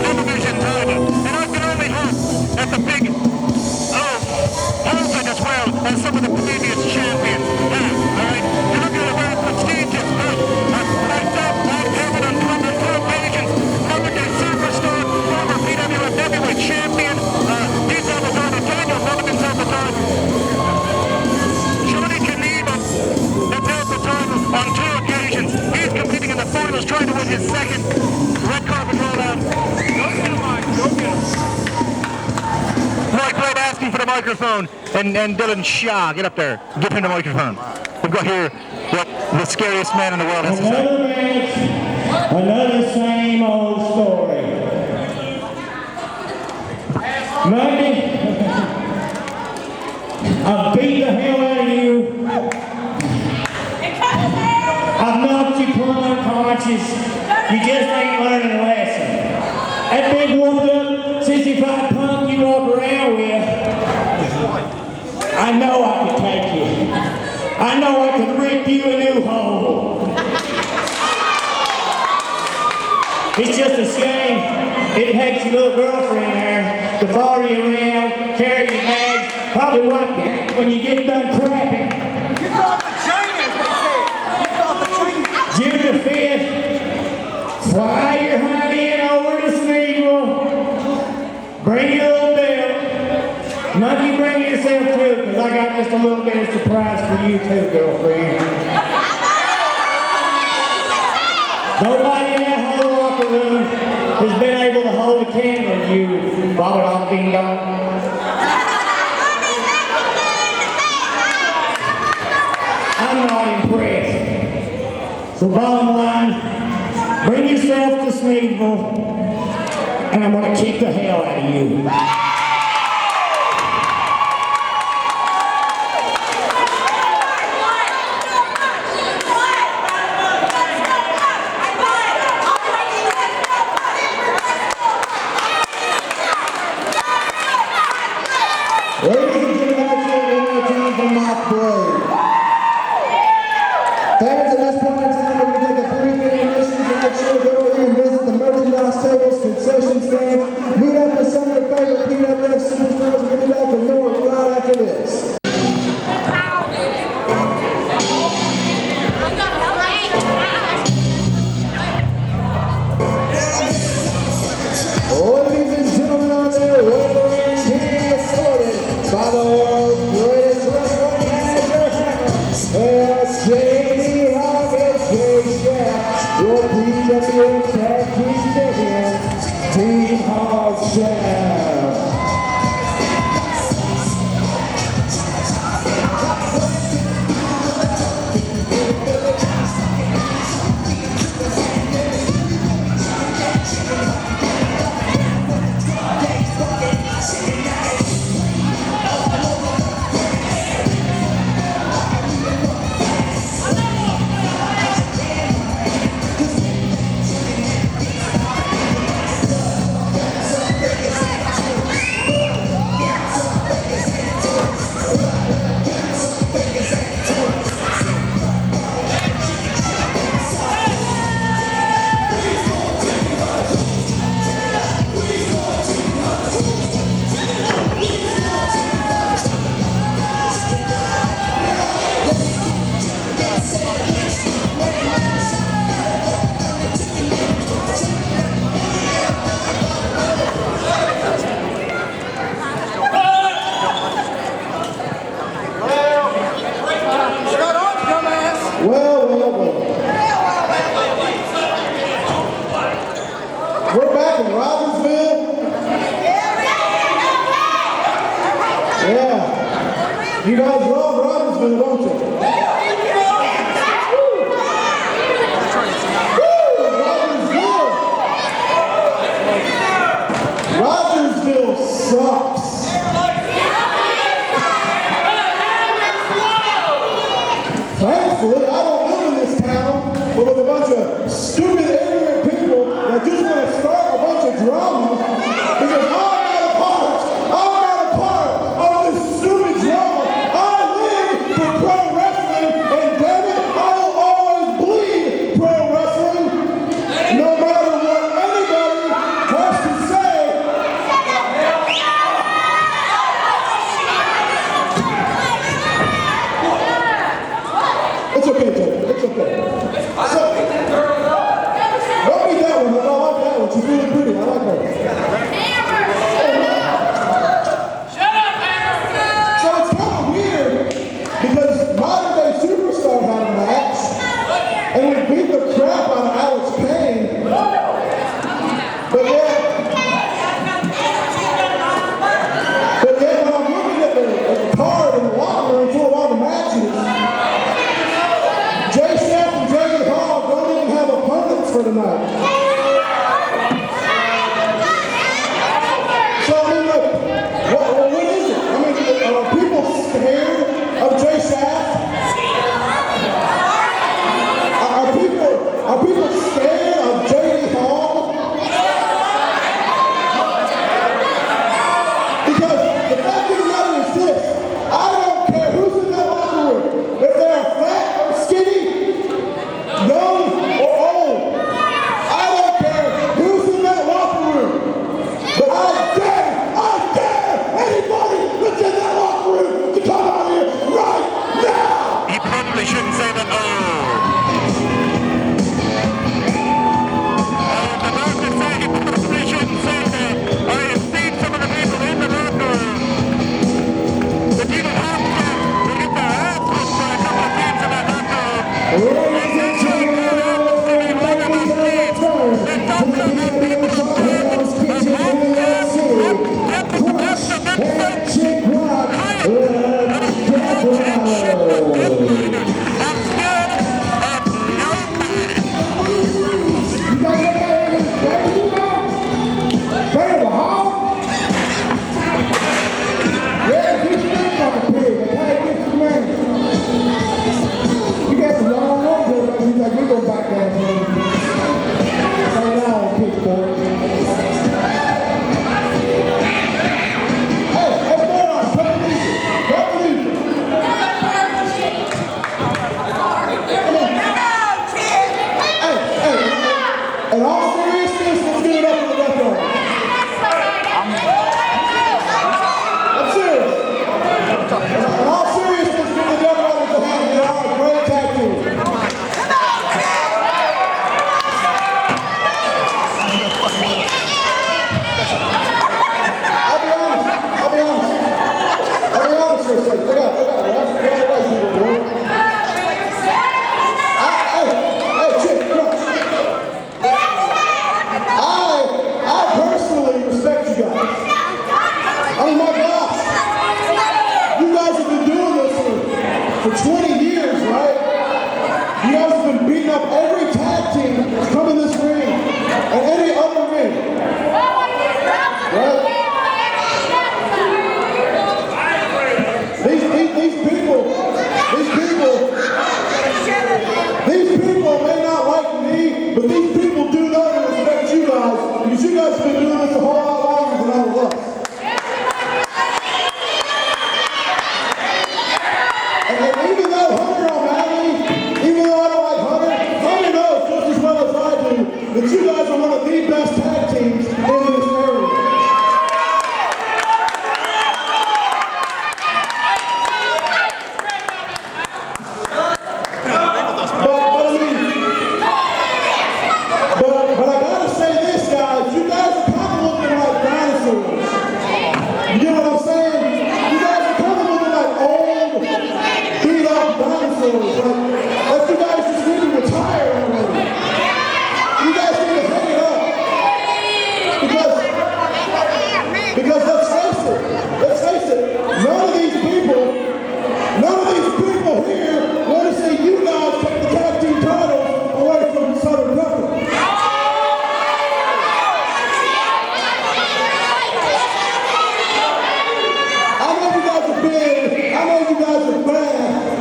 television title. And I can only hope that the big holds it as well as some of the previous champions have, alright? You're looking at a very prestigious fight up on heaven on 22 occasions. Number 10 superstar, former PWF heavyweight champion. He's on the title. Daniel Mulligan's on the title. Johnny Kaniva has held the title on 2 occasions. He's competing in the finals, trying to win his second Red Carpet Rollout. Go get him, Mike. Go get him. Mike Blade asking for the microphone, and Dylan Shaw, get up there. Give him the microphone. We've got here what the scariest man in the world has to say. Another match, another same old story. Monday, I beat the hell out of you. I've knocked you plumb unconscious. You just ain't learning a lesson. That big whooped up 65 punk you walk around with, I know I can take you. I know I can rip you a new hole. It's just a shame it takes your little girlfriend there to follow you around, carry your bags, probably wipe you when you get done crapping. You got the chain, as we said. You got the chain. June the 5th, fly your hind end over to Sneeville, bring your little belt. Monkey, bring yourself too, because I got just a little bit of surprise for you too, girlfriend. Nobody in that whole locker room has been able to hold a candle to you, Bobby Dog Ding Dong. I'm not impressed. So bottom line, bring yourself to Sneeville, and I'm going to kick the hell out of you. Ladies and gentlemen, one more time for Mark Blade. Fans, at this point in time, we're going to take a 3-minute intermission to make sure to go over there and visit the merchandise tables, concession stands, meet up with some of your favorite PWF superstars. We're going to be back with more right after this. Ladies and gentlemen, on their way and being escorted by the world's greatest wrestling manager, J.D. Hoggett, J-Shaft, your PWF Tag Team Champions, Team Hog Shaft. You guys love Rogersville, don't you? Rogersville sucks. Thankfully, I don't live in this town with a bunch of stupid, ignorant people that just want to start a bunch of drama because I'm not a part of this stupid drama. I live for pro wrestling, and damn it, I will always bleed pro wrestling, no matter what anybody has to say.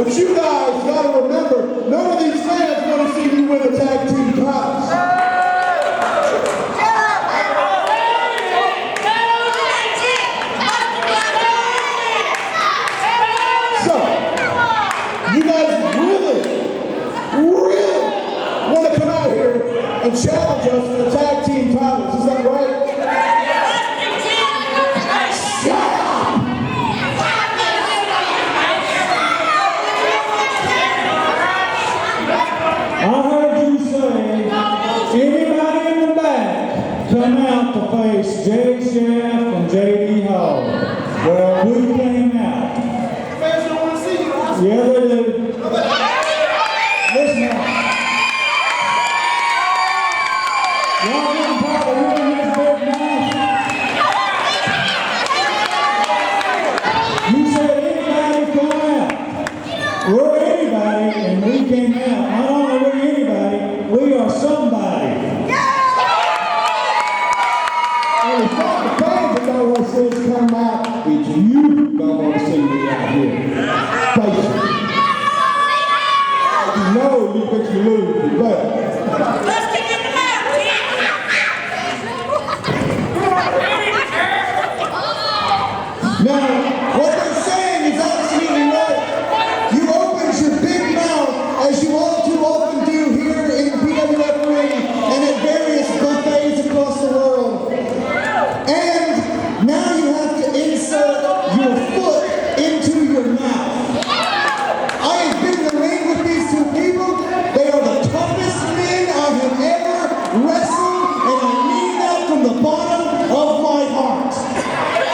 But you guys gotta remember, none of these fans want to see you win the tag team titles. So, you guys really want to come out here and challenge us for the tag team titles, is that right? I heard you say, anybody in the back, come out to face Jay Chef and J.D. Hall. Well, we came out. Fans don't want to see you. Yeah, they do. Listen now. Y'all getting tired of hearing this big mouth? You said anybody come out. We're anybody, and we came out. Not only are we anybody, we are somebody. And it's not the fans that don't want to see us come out, it's you don't want to see me out here. Face it. You know you think you lose, you better. Let's get in the mouth. Now, what they're saying is absolutely right. You opened your big mouth as you all too often do here in the PWF ring and at various buffets across the world. And now you have to insert your foot into your mouth. I have been in the ring with these two people. They are the toughest men I have ever wrestled, and I mean that from the bottom of my heart.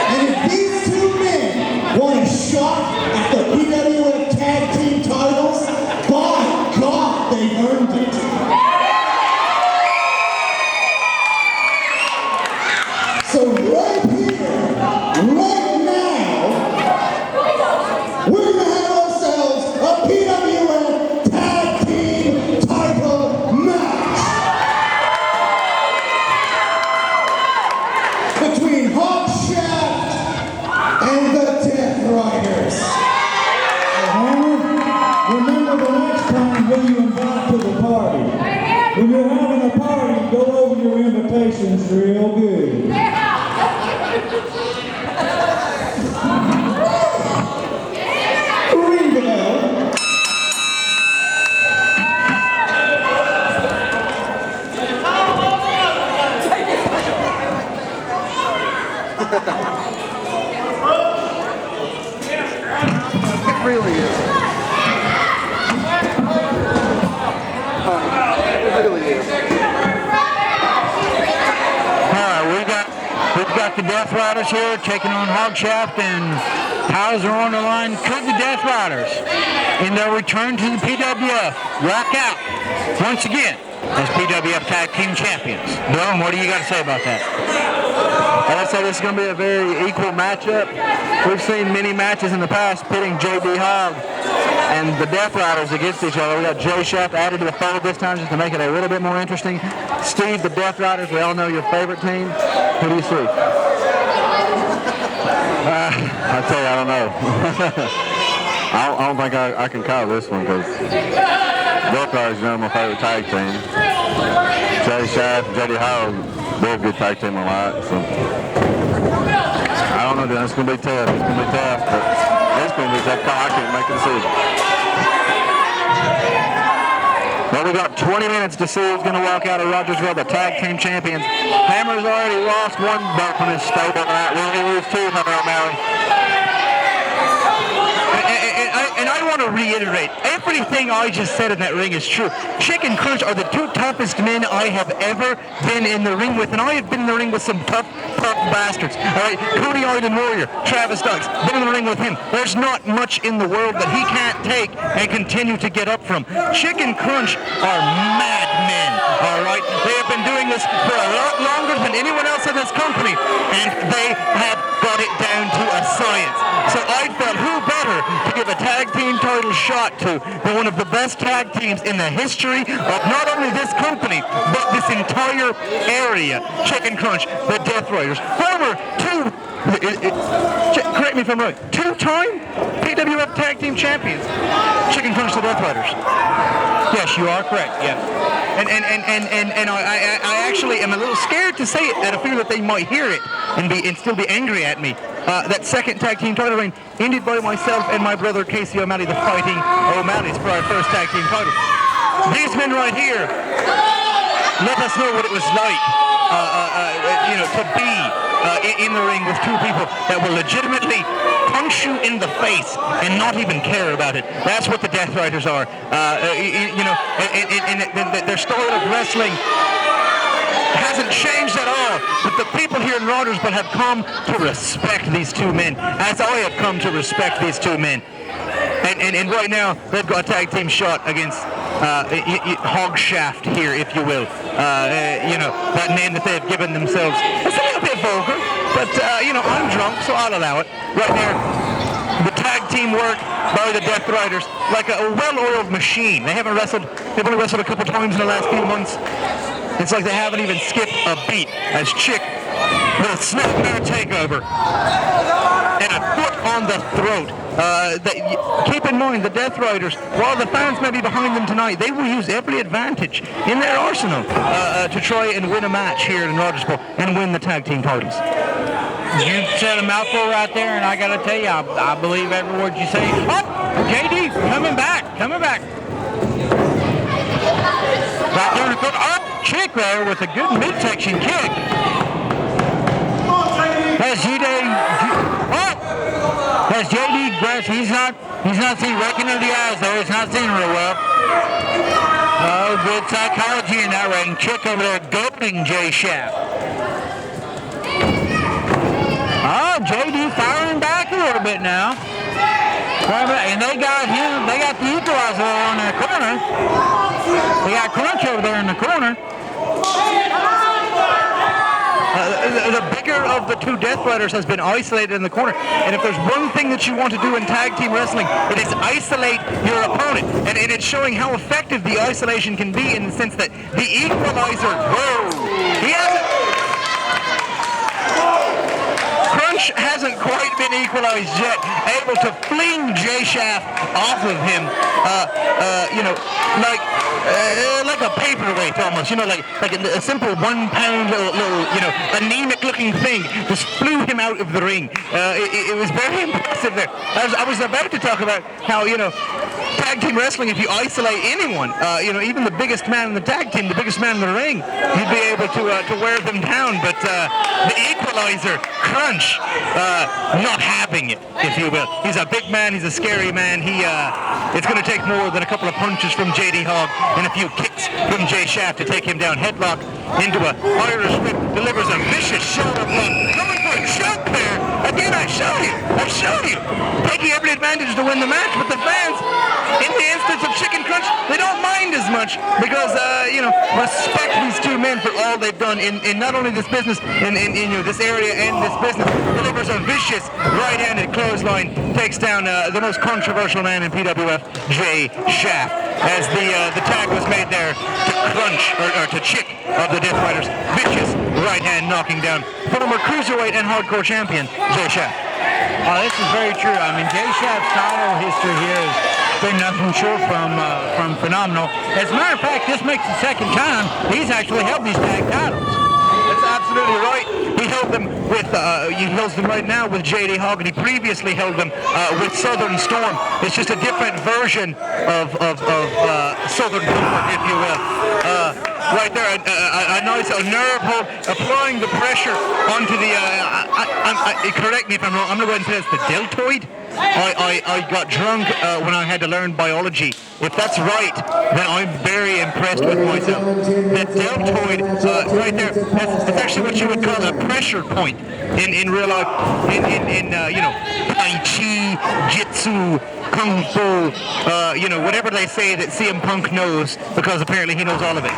And if these two men want a shot at the PWF Tag Team titles, by God, they earned it. So right here, right now, we're going to have ourselves a PWF Tag Team title match between Hawk Shaft and the Death Riders. Remember the next time who you invite to the party. When you're having a party, go over your invitations real good. Ring the bell. It really is. It really is. We've got the Death Riders here taking on Hogshaft, and Howser on the line. Could the Death Riders, in their return to the PWF, rock out once again as PWF Tag Team Champions? Dylan, what do you got to say about that? I'd say this is going to be a very equal matchup. We've seen many matches in the past pitting J.D. Hogg and the Death Riders against each other. We got Jay Shaft added to the fold this time just to make it a little bit more interesting. Steve, the Death Riders, we all know your favorite team. Who do you see? I tell you, I don't know. I don't think I can call this one because Death Riders are my favorite tag team. Jay Shaft and J.D. Hogg, they're a good tag team a lot. So I don't know, it's going to be tough. It's going to be tough, but it's going to be tough. I can't make a decision. Well, we've got 20 minutes to see who's going to walk out of Rogersville, the tag team champions. Hammer's already lost one belt from his stable tonight. Will he lose two, Hammer O'Malley? And I want to reiterate, everything I just said in that ring is true. Chicken Crunch are the two toughest men I have ever been in the ring with, and I have been in the ring with some tough bastards. All right, Cody Island Warrior, Travis Dukes, been in the ring with him. There's not much in the world that he can't take and continue to get up from. Chicken Crunch are madmen, all right? They have been doing this for a lot longer than anyone else in this company, and they have got it down to a science. So I felt who better to give a tag team title shot to than one of the best tag teams in the history of not only this company, but this entire area. Chicken Crunch, the Death Riders, former correct me if I'm wrong, two-time PWF tag team champions, Chicken Crunch the Death Riders. Yes, you are correct. Yes. And I actually am a little scared to say it out of fear that they might hear it and still be angry at me. That second tag team title reign ended by myself and my brother Casey O'Malley, the Fighting O'Malleys, for our first tag team title. These men right here let us know what it was like, to be in the ring with two people that will legitimately punch you in the face and not even care about it. That's what the Death Riders are. And their style of wrestling hasn't changed at all, but the people here in Rogersville have come to respect these two men, as I have come to respect these two men. And right now, they've got a tag team shot against Hogshaft here, if you will. That name that they've given themselves. It's a little bit vulgar, but, I'm drunk, so I'll allow it. Right there, the tag team work by the Death Riders, like a well-oiled machine. They've only wrestled a couple times in the last few months. It's like they haven't even skipped a beat as Chick will snap their takeover and a foot on the throat. Keep in mind, the Death Riders, while the fans may be behind them tonight, they will use every advantage in their arsenal to try and win a match here in Rogersville and win the tag team titles. You said a mouthful right there, and I got to tell you, I believe every word you say. Oh, JD, coming back. Right there in the corner. Oh, Chick there with a good midsection kick. Has JD Grass, he's not seen wrecking of the eyes though, he's not seen real well. Oh, good psychology in that ring. Chick over there goading Jay Shaft. Oh, JD firing back a little bit now. And they got the equalizer on their corner. They got Crunch over there in the corner. The bigger of the two Death Riders has been isolated in the corner. And if there's one thing that you want to do in tag team wrestling, it is isolate your opponent. And it's showing how effective the isolation can be in the sense that the equalizer, Crunch hasn't quite been equalized yet, able to fling Jay Shaft off of him, like a paperweight almost, like a simple 1 pound little anemic looking thing just flew him out of the ring. It was very impressive there. I was about to talk about how, tag team wrestling, if you isolate anyone, even the biggest man in the tag team, the biggest man in the ring, you'd be able to wear them down. But the equalizer, Crunch, not having it, if you will. He's a big man. He's a scary man. It's going to take more than a couple of punches from JD Hogg and a few kicks from Jay Shaft to take him down. Headlock into a Irish whip, delivers a vicious shoulder blow. Going for a choke there. Again, I showed you. Taking every advantage to win the match, but the fans, in the instance of Chicken Crunch, they don't mind as much because, respect these two men for all they've done in not only this business, in this area and this business. Delivers a vicious right-handed clothesline, takes down the most controversial man in PWF, Jay Shaft, as the tag was made there to Crunch, or to Chick of the Death Riders. Vicious right hand knocking down former cruiserweight and hardcore champion, Jay Shaft. Oh, this is very true. I mean, Jay Shaft's title history here has been nothing short from phenomenal. As a matter of fact, this makes the second time he's actually held these tag titles. That's absolutely right. He held them with, he holds them right now with JD Hogg, and he previously held them with Southern Storm. It's just a different version of Southern Comfort, if you will. Right there, a nice nerve hold, applying the pressure onto the, correct me if I'm wrong, I'm going to go ahead and say it's the deltoid. I got drunk when I had to learn biology. If that's right, then I'm very impressed with myself. The deltoid, right there, that's actually what you would call a pressure point in real life, in Tai Chi, Jitsu, Kung Fu, whatever they say that CM Punk knows, because apparently he knows all of it.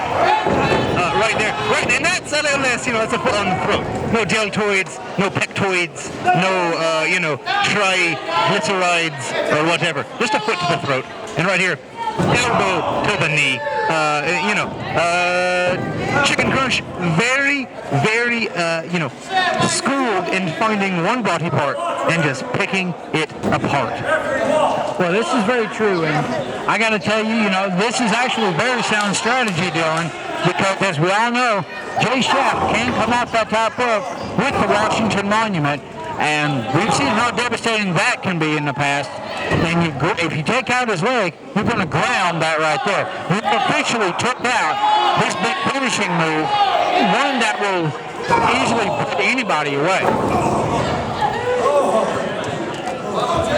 Right there, right, and that's a little less, that's a foot on the throat. No deltoids, no pectoids, no triglycerides or whatever. Just a foot to the throat. And right here, elbow to the knee. Chicken Crunch, very, very, schooled in finding one body part and just picking it apart. Well, this is very true, and I got to tell you, this is actually very sound strategy, Dylan, because as we all know, Jay Shaft can come off that top rope with the Washington Monument, and we've seen how devastating that can be in the past. And if you take out his leg, you're going to ground that right there. You officially took out his big finishing move, one that will easily put anybody away.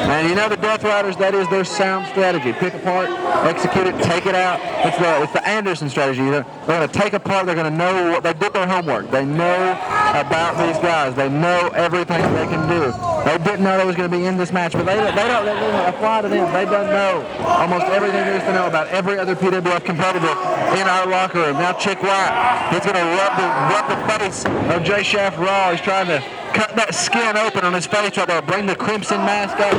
And the Death Riders, that is their sound strategy. Pick apart, execute it, take it out. It's the Anderson strategy. They're going to take apart, they're going to know, they did their homework. They know about these guys. They know everything they can do. They didn't know they was going to be in this match, but they don't apply to them. They don't know almost everything there is to know about every other PWF competitor in our locker room. Now Chick White, he's going to rub the face of Jay Shaft raw. He's trying to cut that skin open on his face right there. Bring the Crimson mask out.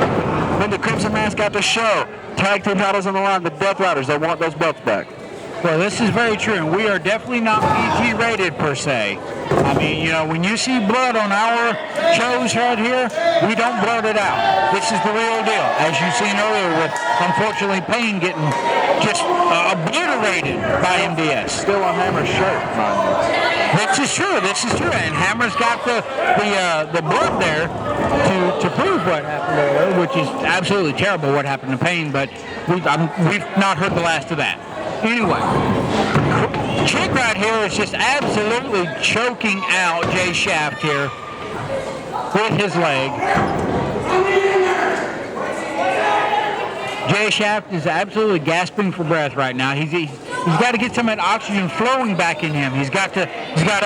Bring the Crimson mask out to show. Tag team titles on the line. The Death Riders, they want those belts back. Well, this is very true, and we are definitely not PG rated per se. I mean, when you see blood on our shows right here, we don't blurt it out. This is the real deal, as you've seen earlier with, unfortunately, Payne getting just obliterated by MDS. Still on Hammer's shirt, mind you. This is true, and Hammer's got the blood there to prove what happened there, which is absolutely terrible what happened to Payne, but we've not heard the last of that. Anyway, Chick right here is just absolutely choking out Jay Shaft here with his leg. Jay Shaft is absolutely gasping for breath right now. He's got to get some of that oxygen flowing back in him. He's got to try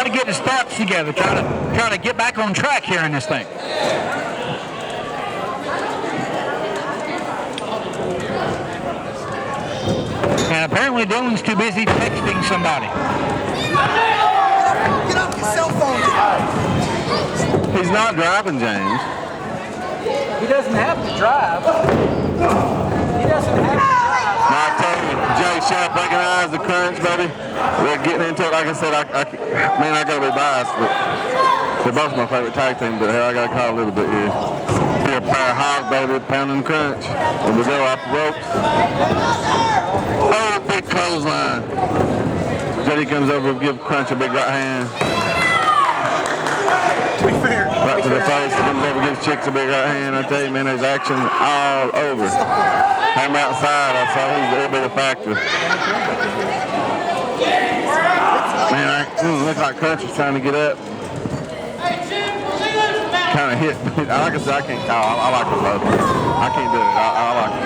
to get his thoughts together, try to get back on track here in this thing. And apparently Dylan's too busy texting somebody. Get off your cell phone. He's not driving, James. He doesn't have to drive. He doesn't have to drive. Now, I tell you, Jay Shaft recognized the crunch, baby. We're getting into it. Like I said, I got to be biased, but they're both my favorite tag team, but here I got to call a little bit here. Here, Power Hog, baby, pounding crunch. Here we go, off the ropes. Oh, big clothesline. Jetty comes over and gives Crunch a big right hand. Right to the face. He comes over and gives Chicks a big right hand. I tell you, man, there's action all over. Hammer outside, I saw he'll be the factor. Man, looks like Crunch is trying to get up. Kind of hit. Like I said, I can't call. I like them both. I can't do it. I like them.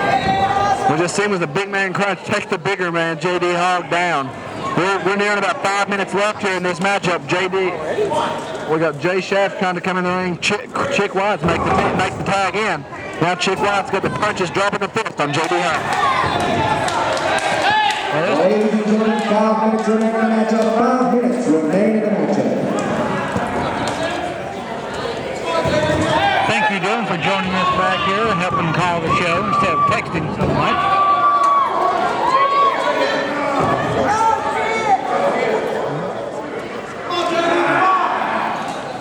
We just seen as the big man Crunch take the bigger man, JD Hogg, down. We're nearing about 5 minutes left here in this matchup. We got Jay Shaft trying to come in the ring. Chick White's make the tag in. Now Chick White's got the punches dropping the fifth on JD Hogg. Ladies and gentlemen, 5 minutes remaining in the matchup. 5 minutes remaining in the matchup. Thank you, Dylan, for joining us back here and helping call the show instead of texting so much.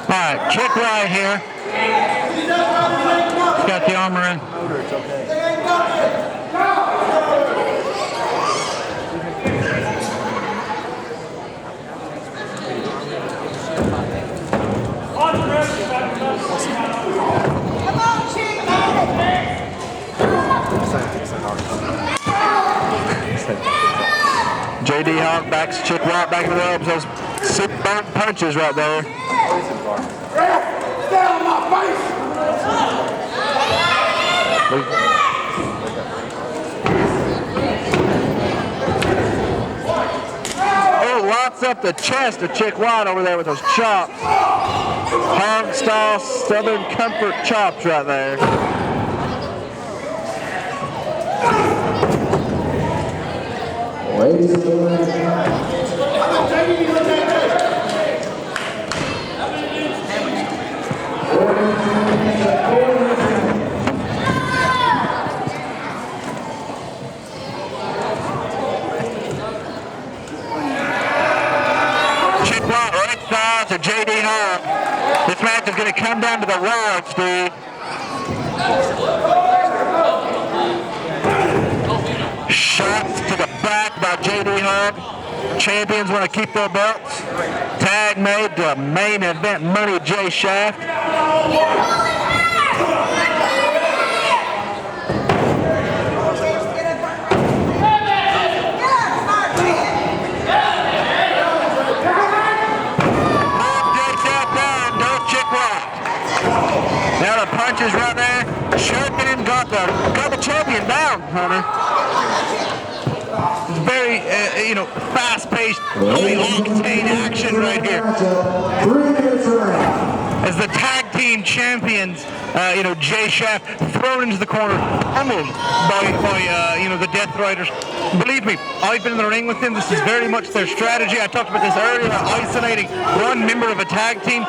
All right, Chick right here. He's got the armor in. JD Hogg backs Chick White back in the ropes. Those sick burnt punches right there. Stay on my face. Oh, locks up the chest of Chick White over there with those chops. Hog style Southern Comfort chops right there. Ladies and gentlemen. Chick White right side to JD Hogg. This match is going to come down to the wire, Steve. Shots to the back by J.D. Hogg. Champions want to keep their belts. Tag made to main event money, Jay Shaft. Now the punches right there, shirking him, got the champion down, Hunter. Very, fast-paced, high-octane action right here. As the tag team champions, Jay Shaft thrown into the corner, pummeled by the Death Riders. Believe me, I've been in the ring with them. This is very much their strategy. I talked about this earlier, isolating one member of a tag team.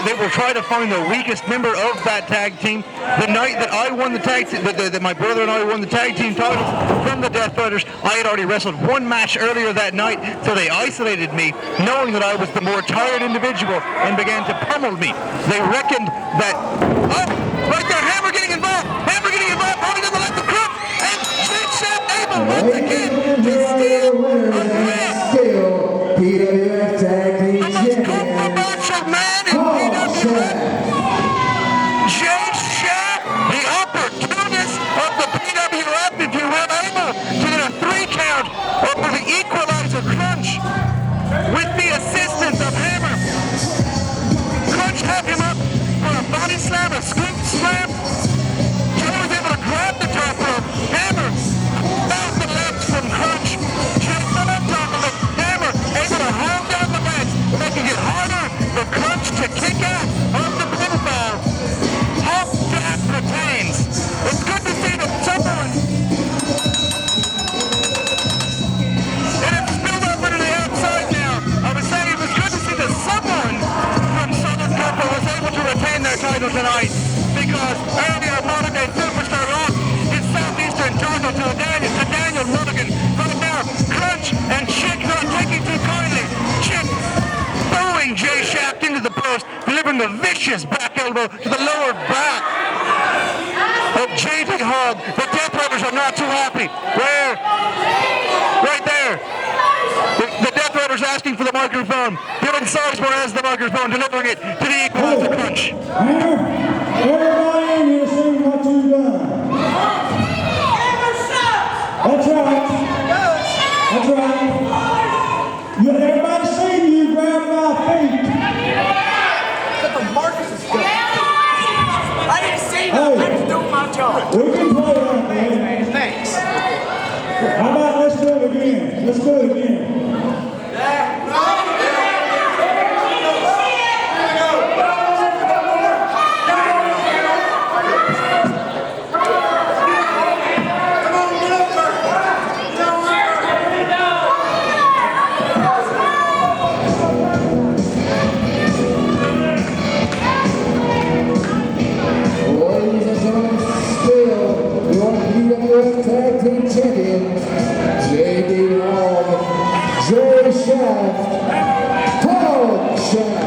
They will try to find the weakest member of that tag team. The night that I won the tag team, that my brother and I won the tag team titles from the Death Riders, I had already wrestled one match earlier that night, so they isolated me, knowing that I was the more tired individual, and began to pummel me. They reckoned that, right there, Hammer getting involved, holding on the left of Crook, and Jay Shaft able once again to steal a win. PWF Tag Team Champion. Macho Man in PWF. Jay Shaft, the opportunist of the PWF, if you will, able to get a 3 count over the equalizer Crunch with the assistance of Hammer. Crunch had him up for a body slam, a scoop slam. Joe was able to grab the top rope. Hammer found the left from Crunch. Just on top of it. Hammer able to hold down the legs, making it harder for Crunch to kick out of the pinfall. Hawk Jack retains. It's good to see that someone, and it's spilled over to the outside now. I was saying it was good to see that someone from Southern Copper was able to retain their title tonight, because earlier modern day superstar Rock in Southeastern Georgia to Daniel Mulligan. Right now, Crunch and Chick not taking too kindly. Chick throwing Jay Shaft into the post, delivering a vicious back elbow to the lower back of J.D. Hogg. The Death Riders are not too happy. Where? Right there. The Death Riders asking for the microphone. Dylan Sizemore has the microphone, delivering it to the equalizer Crunch. Everybody in here sing what you've done. That's right. That's right. Everybody sing, you grab my feet. I didn't see that. I was doing my job. We can play that, man. Thanks. How about let's do it again? Let's do it again. Tag Team Champions, J.D. Hogg, Jay Shaft, Hogg Shaft.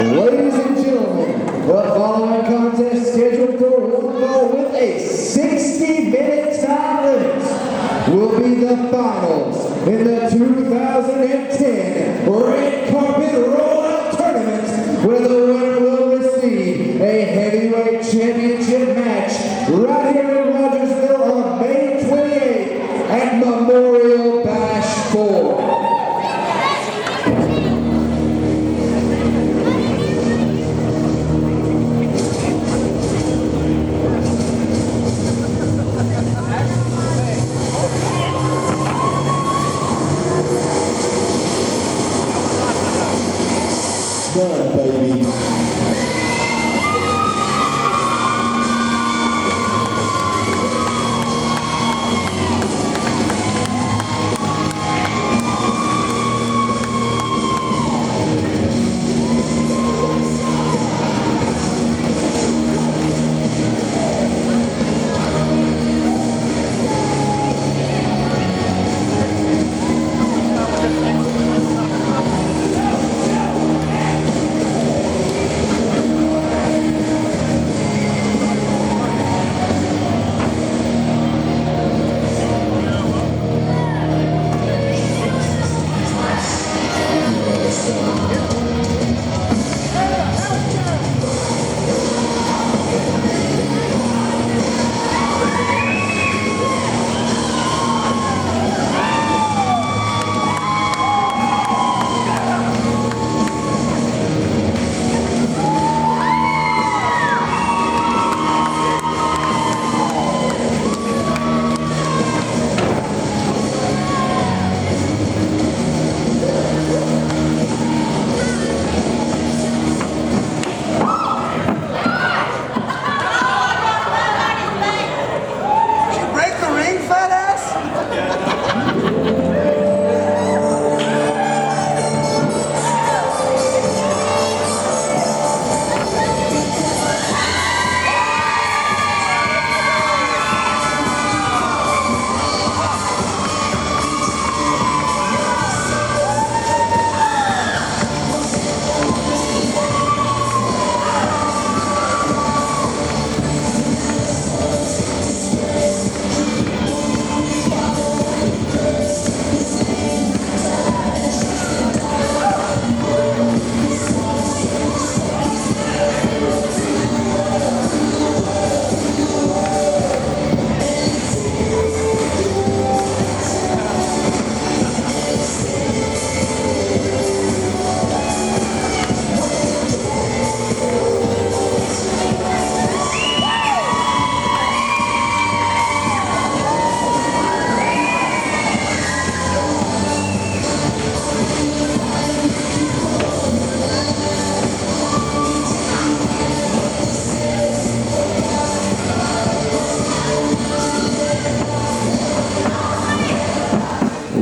Ladies and gentlemen, the following contest scheduled for one fall with a 60-minute time limit will be the finals in the 2010 Red Carpet Rollout Tournament, where the winner will receive a heavyweight championship match right here in Rogersville on May 28th at Memorial Bash 4.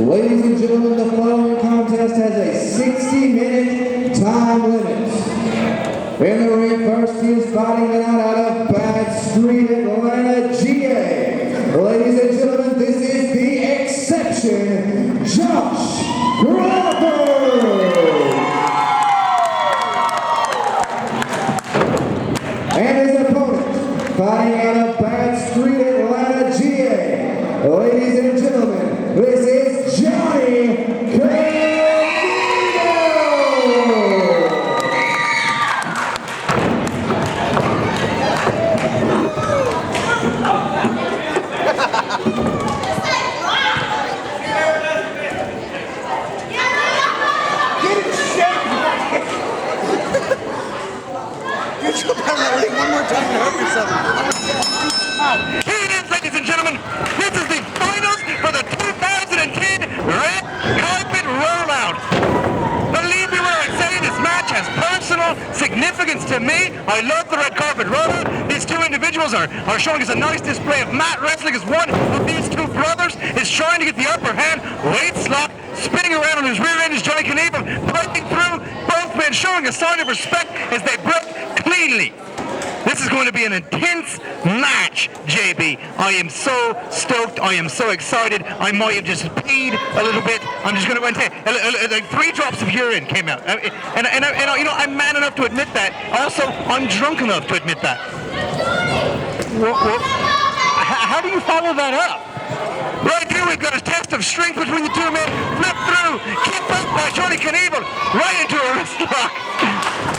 Ladies and gentlemen, the following contest has a 60-minute time limit. In the ring first, he is fighting it out of Bad Street, Atlanta, GA. Ladies and gentlemen, this is the exception, Josh Crawford. And his opponent, fighting out of Bad Street, Atlanta, GA. Ladies and gentlemen, this is Johnny Canino. Here it is, ladies and gentlemen. This is the finals for the 2010 Red Carpet Rollout. Believe me when I say this match has personal significance to me. I love the Red Carpet Rollout. These two individuals are showing us a nice display of mat wrestling as one of these two brothers is trying to get the upper hand. Weights locked, spinning around on his rear end is Johnny Knievel, breaking through. Both men showing a sign of respect as they break cleanly. This is going to be an intense match, JB. I am so stoked. I am so excited. I might have just peed a little bit. I'm just going to say, like 3 drops of urine came out. And you know, I'm man enough to admit that. Also, I'm drunk enough to admit that. How do you follow that up? Right here, we've got a test of strength between the two men. Flip through, keep up by Johnny Knievel, right into a wrist lock.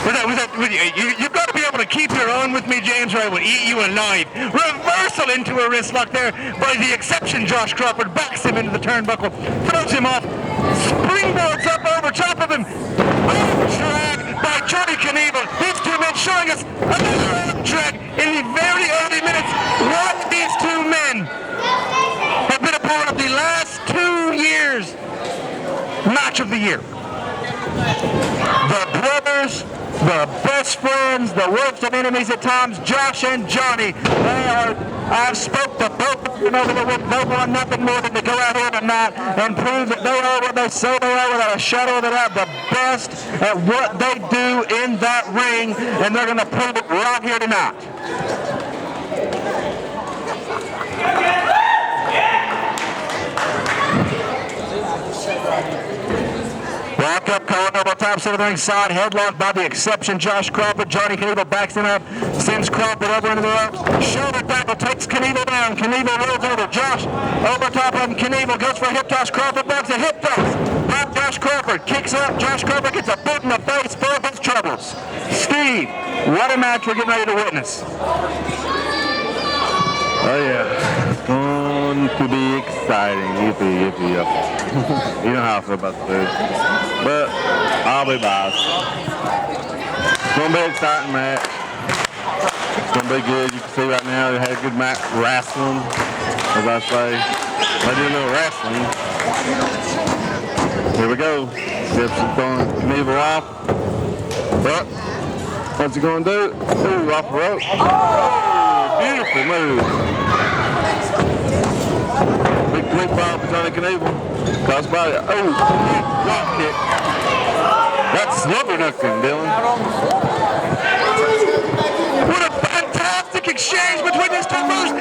You've got to be able to keep your own with me, James, or I will eat you alive. Reversal into a wrist lock there by the exception, Josh Crawford. Backs him into the turnbuckle, throws him off, springboards up over top of him. Arm drag by Johnny Knievel. These two men showing us another arm drag in the very early minutes. What these two men have been a part of the last 2 years match of the year. The brothers, the best friends, the worst of enemies at times, Josh and Johnny. I've spoke to both of them over the week. They want nothing more than to go out here tonight and prove that they are what they say they are without a shadow of a doubt, the best at what they do in that ring, and they're going to prove it right here tonight. Back up, calling over top to the ring side, headlocked by the exception, Josh Crawford. Johnny Knievel backs him up, sends Crawford over into the ropes. Shoulder tackle takes Knievel down. Knievel rolls over. Josh over top of him. Knievel goes for a hip toss. Crawford bugs a hip toss. Back Josh Crawford kicks up. Josh Crawford gets a boot in the face for his troubles. Steve, what a match we're getting ready to witness. Oh yeah, it's going to be exciting. Yippee, yippee, yep. You know how I feel about the food. But I'll be biased. It's going to be an exciting match. It's going to be good. You can see right now they had a good match wrestling, as I say. They do a little wrestling. Here we go. Gibson's going to Knievel off. But what's he going to do? Ooh, off the rope. Oh, beautiful move. Big flip bomb for Johnny Knievel. Crossbody. Oh, big drop kick. That's slobber-knuckling, Dylan. What a fantastic exchange between these two brothers.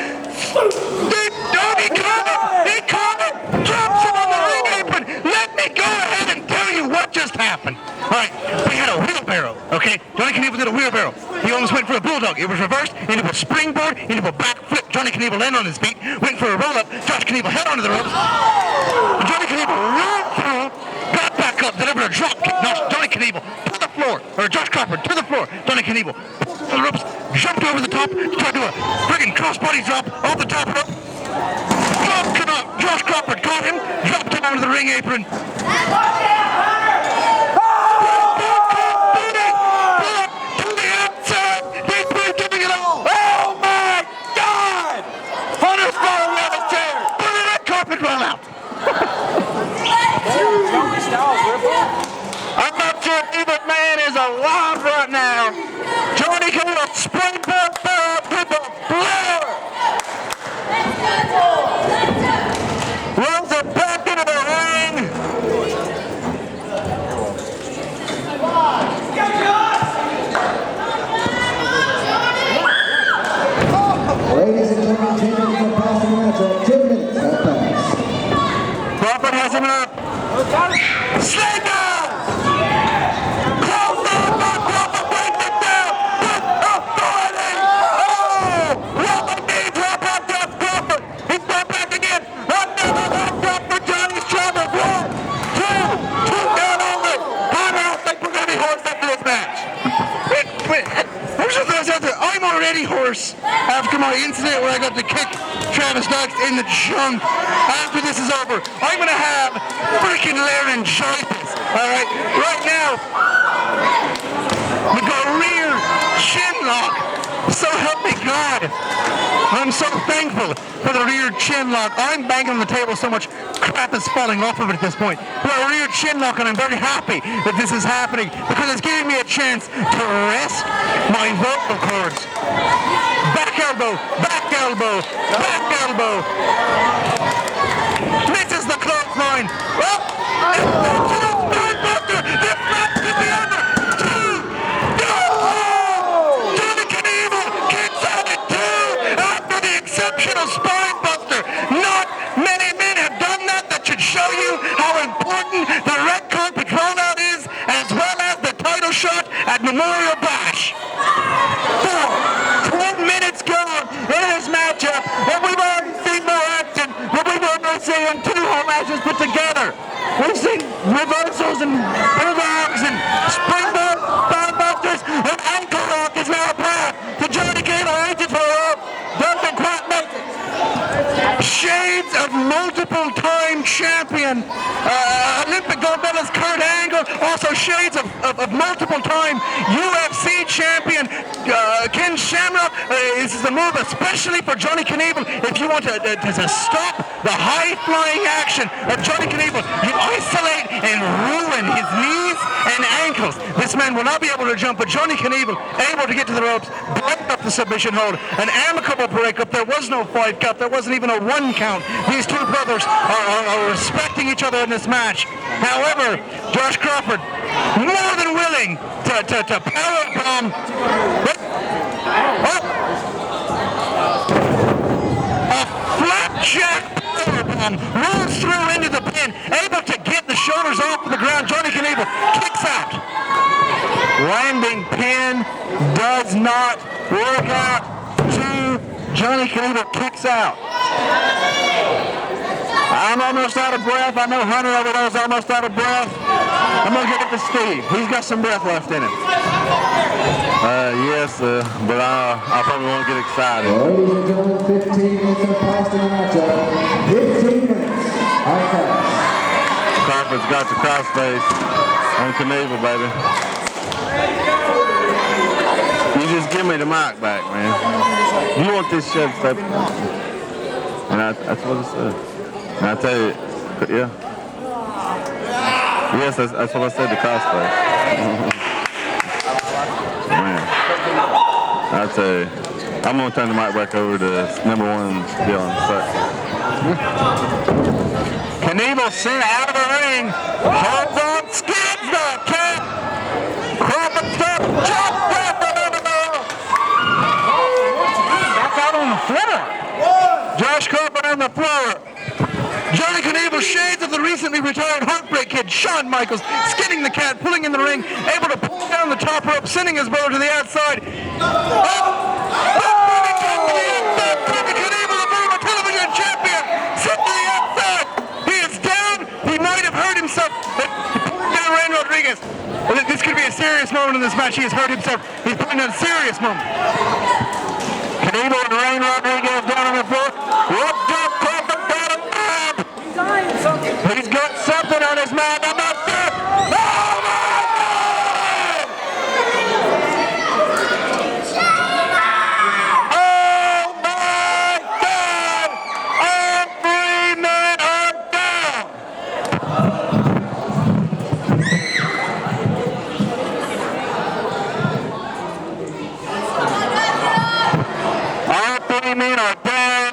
He caught it, drops him on the ring apron. Let me go ahead and tell you what just happened. All right, we had a wheelbarrow, okay? Johnny Knievel did a wheelbarrow. He almost went for a bulldog. It was reversed into a springboard, into a back flip. Johnny Knievel landed on his feet, went for a roll-up. Josh Knievel held onto the ropes. Johnny Knievel rolled through, got back up, delivered a drop kick. Now Johnny Knievel to the floor, or Josh Crawford to the floor. Johnny Knievel pulled the ropes, jumped over the top, tried to do a friggin' crossbody drop off the top rope. Dropped him up. Josh Crawford caught him, dropped him onto the ring apron. Rollout. I'm not sure if either man is alive right now. Johnny Knievel springboard throw to the floor. Rolls it back into the ring. coming up. Slade down! Crawford breaks it down with authority! Oh! Rolling knee drop on Josh Crawford. He's going back again. Another leg drop for Johnny's Chavez. 1, 2 down only. I don't think we're going to be hoarse after this match. I'm already hoarse after my incident where I got to kick Travis Knox in the junk. After this is over, I'm going to have freaking laryngitis. All right? Right now, we got a rear chin lock. So help me God. I'm so thankful for the rear chin lock. I'm banging on the table so much crap is falling off of it at this point. But a rear chin lock, and I'm very happy that this is happening because it's giving me a chance to rest my vocal cords. Back elbow, back elbow, back elbow. Misses the clothesline. Well, this match could be over. Johnny Knievel kicks out at 2 after the exceptional spine buster. Not many men have done that. That should show you how important the Red Carpet Rollout is, as well as the title shot at Memorial Bash. 10 minutes gone in this matchup, and we've already seen more action than we've ever seen 2 whole matches put together. We've seen reversals and bulldogs and springboard spinebusters, and ankle lock is now a path to Johnny Cable. Reaches for a rope, doesn't quite make it. Shades of multiple-time champion, Olympic gold medalist Kurt Angle, also shades of multiple-time UFC champion Ken Shamrock. This is a move especially for Johnny Knievel. If you want to stop the high-flying action of Johnny Knievel, you isolate and ruin his knees and ankles. This man will not be able to jump, but Johnny Knievel able to get to the ropes, break up the submission hold, an amicable breakup. There was no 5 count. There wasn't even a 1 count. These 2 brothers are respecting each other in this match. However, Josh Crawford more than willing to power bomb. A flapjack power bomb rolls through into the pin, able to get the shoulders off the ground. Johnny Knievel kicks out. Landing pin does not work out. 2, Johnny Knievel kicks out. I'm almost out of breath. I know Hunter over there is almost out of breath. I'm going to give it to Steve. He's got some breath left in him. Yes, but I probably won't get excited. Ladies and gentlemen, 15 minutes have passed in the matchup. 15 minutes. Okay. Crawford's got the crossface on Knievel, baby. You just give me the mic back, man. You want this shit to stay. And that's what it said. And I tell you, yeah. Yes, that's what I said, the crossface. Man. I tell you, I'm going to turn the mic back over to number 1 Dylan. Knievel sent out of the ring. Holds on, skids the cat. Crawford step, chop Crawford over there. Back out on the floor. Josh Crawford on the floor. Johnny Knievel, shades of the recently retired Heartbreak Kid, Shawn Michaels, skinning the cat, pulling in the ring, able to pull down the top rope, sending his brother to the outside. Johnny Knievel, the former television champion, sent to the outside. He is down. He might have hurt himself. He pulled down Ray Rodriguez. This could be a serious moment in this match. He has hurt himself. He's putting in a serious moment. Knievel and Ray Rodriguez down on the floor. He's got something on his mind. I'm not sure. Oh my God! Oh my God! All 3 men are down. All 3 men are down.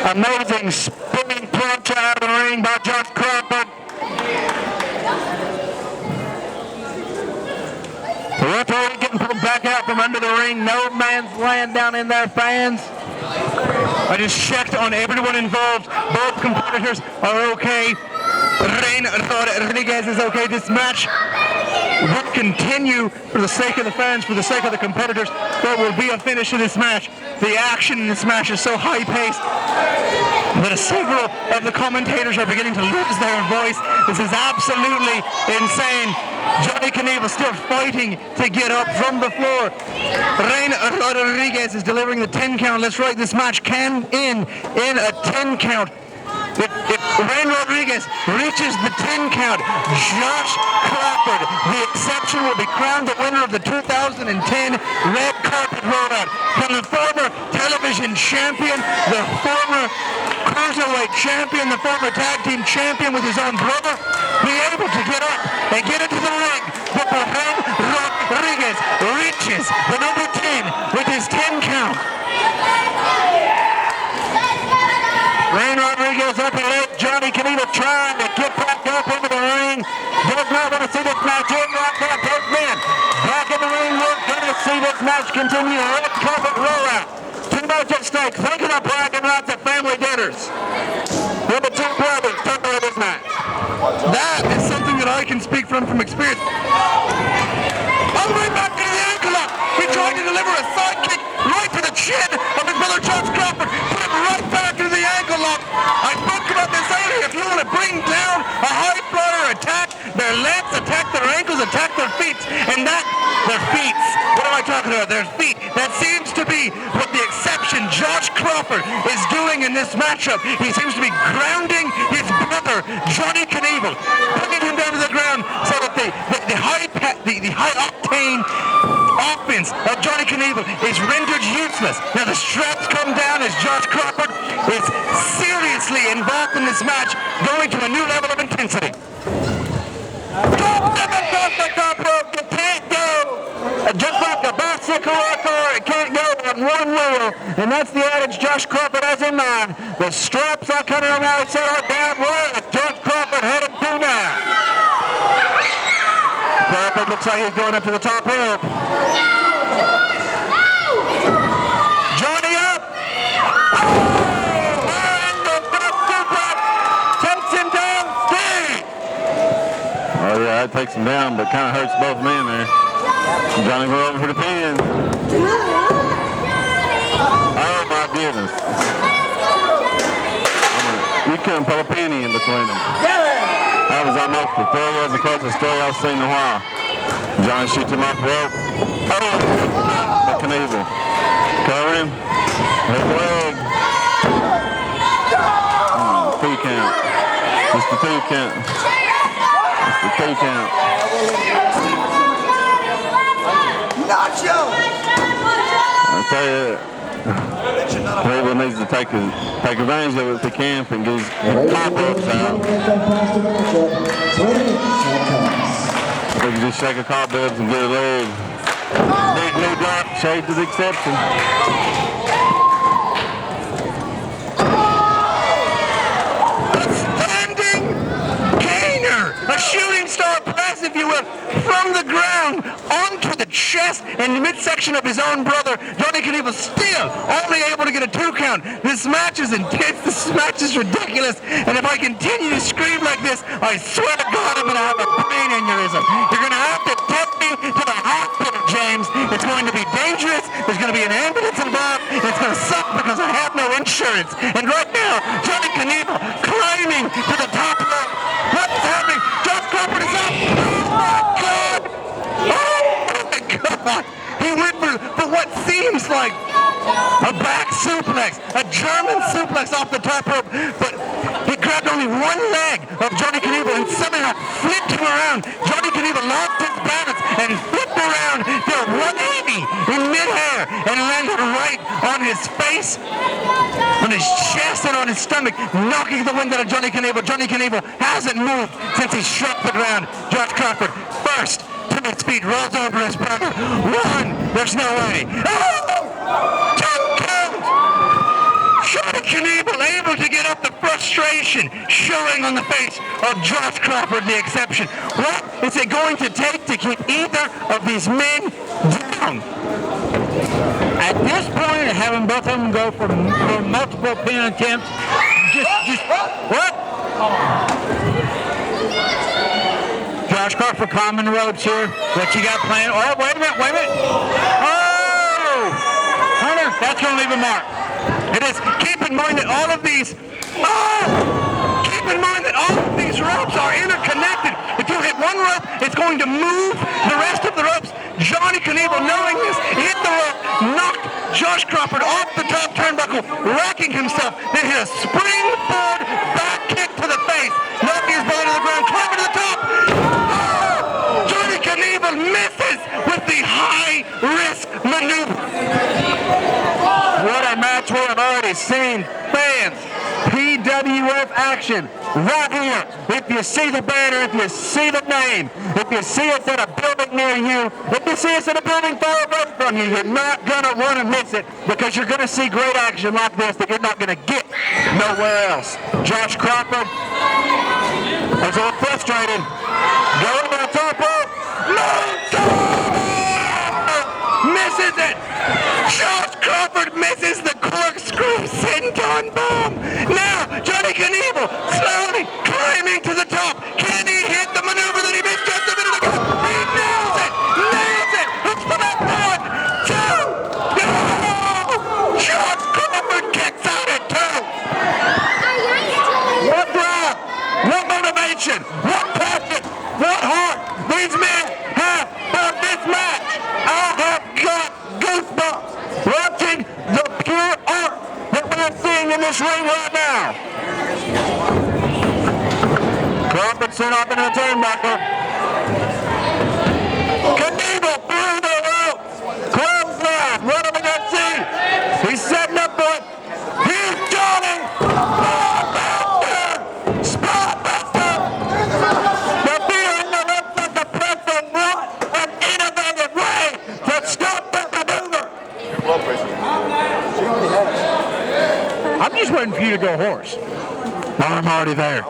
Amazing spinning punch out of the ring by Josh Crawford. The referee getting pulled back out from under the ring. No man's land down in there, fans. I just checked on everyone involved. Both competitors are okay. Rain Rodriguez is okay. This match will continue for the sake of the fans, for the sake of the competitors. There will be a finish to this match. The action in this match is so high-paced that several of the commentators are beginning to lose their voice. This is absolutely insane. Johnny Knievel still fighting to get up from the floor. Rain Rodriguez is delivering the 10 count. Let's right, this match can end in a 10 count. If Rain Rodriguez reaches the 10 count, Josh Crawford, the exception, will be crowned the winner of the 2010 Red Carpet Rollout. Can the former television champion, the former cruiserweight champion, the former tag team champion with his own brother, be able to get up and get into the ring before Rain Rodriguez reaches the number 10 with his 10 count? Rain Rodriguez up and late. Johnny Knievel trying to get back up into the ring. Does not want to see this match end like that. Both men back in the ring. We're going to see this match continue. Red Carpet Rollout. Too much at stake. Think of the bragging rights of family dinners. With the two brothers talking about this match. That is something that I can speak from experience. All the way back to the ankle lock. He tried to deliver a side kick right to the chin of his brother Josh Crawford. Put him right back to the ankle lock. I spoke about this earlier. If you want to bring down a high flyer, attack their legs, attack their ankles, attack their feet, and that, their feet. What am I talking about? Their feet. That seems to be what the exception Josh Crawford is doing in this matchup. He seems to be grounding his brother Johnny Knievel, putting him down to the ground so that the high octane offense of Johnny Knievel is rendered useless. Now the straps come down as Josh Crawford is seriously involved in this match, going to a new level of intensity. The top rope, you can't go. Just like a bicycle car, it can't go on one wheel. And that's the adage Josh Crawford has in mind. The straps are coming on the outside are down. Where is Josh Crawford headed to now? Crawford looks like he's going up to the top rope. Johnny up. And the back suplex takes him down. Steve. Oh yeah, that takes him down, but kind of hurts both men there. Johnny went over for the pin. Oh my goodness. You couldn't put a penny in between them. That was almost the closest story I've seen in a while. Johnny shoots him off the rope. Oh, but Knievel. Cover him. Hit the leg. 2 count. Just the 2 count. Just the 2 count. Nacho! I tell you, Knievel needs to take advantage of it if he can and get his pop-ups out. They can just shake a cobwebs and get a leg. Big knee drop, shade to the exception. Standing gainer, a shooting star press, if you will, from the ground onto the chest and the midsection of his own brother. Johnny Knievel still only able to get a 2 count. This match is intense. This match is ridiculous. And if I continue to scream like this, I swear to God, I'm going to have a brain aneurysm. You're going to have to take me to the hospital, James. It's going to be dangerous. There's going to be an ambulance involved. It's going to suck because I have no insurance. And right now, Johnny Knievel climbing to the top rope. What's happening? Josh Crawford is up. Oh my God! Oh my God! He went for what seems like a back suplex, a German suplex off the top rope, but he grabbed only one leg of Johnny Knievel and somehow flipped him around. Johnny Knievel lost his balance and flipped around to 180 in midair and landed right on his face, on his chest, and on his stomach, knocking the wind out of Johnny Knievel. Johnny Knievel hasn't moved since he struck the ground. Josh Crawford first to his feet, rolls over his brother. 1, there's no way. Oh! 2 count! Johnny Knievel able to get up, the frustration showing on the face of Josh Crawford, the exception. What is it going to take to keep either of these men down? At this point, having both of them go for multiple pin attempts, what? Josh Crawford climbing the ropes here. What you got planned? Oh, wait a minute. Oh! Hunter, that's going to leave a mark. It is. Keep in mind that all of these ropes are interconnected. If you hit one rope, it's going to move the rest of the ropes. Johnny Knievel, knowing this, hit the rope, knocked Josh Crawford off the top turnbuckle, rocking himself, then hit a springboard back kick to the face, knocking his body to the ground, climbing to the top. Johnny Knievel misses with the high-risk maneuver. What a match we have already seen. Fans, PWF action right here. If you see the banner, if you see the name, if you see us at a building near you, if you see us at a building far away from you, you're not going to want to miss it because you're going to see great action like this that you're not going to get nowhere else. Josh Crawford is a little frustrated. Going to the top rope. Misses it. Josh Crawford misses the corkscrew senton bomb. Now, Johnny Knievel slowly climbing to the top. Can he hit the maneuver that he missed just a minute ago? He nails it! Nails it! It's for that 1, 2. No! Josh Crawford kicks out at 2. What drive? What motivation? What passion? What heart? These men have for this match. I have got goosebumps watching the pure art that we're seeing in this ring right now. Crawford sent off into the turnbuckle. Knievel through the ropes. Close line. What are we going to see? He's setting up for it. He's Johnny. Spotbuster. The fear in the ropes of the press and what an innovative way to stop that maneuver. I'm just waiting for you to go hoarse. I'm already there.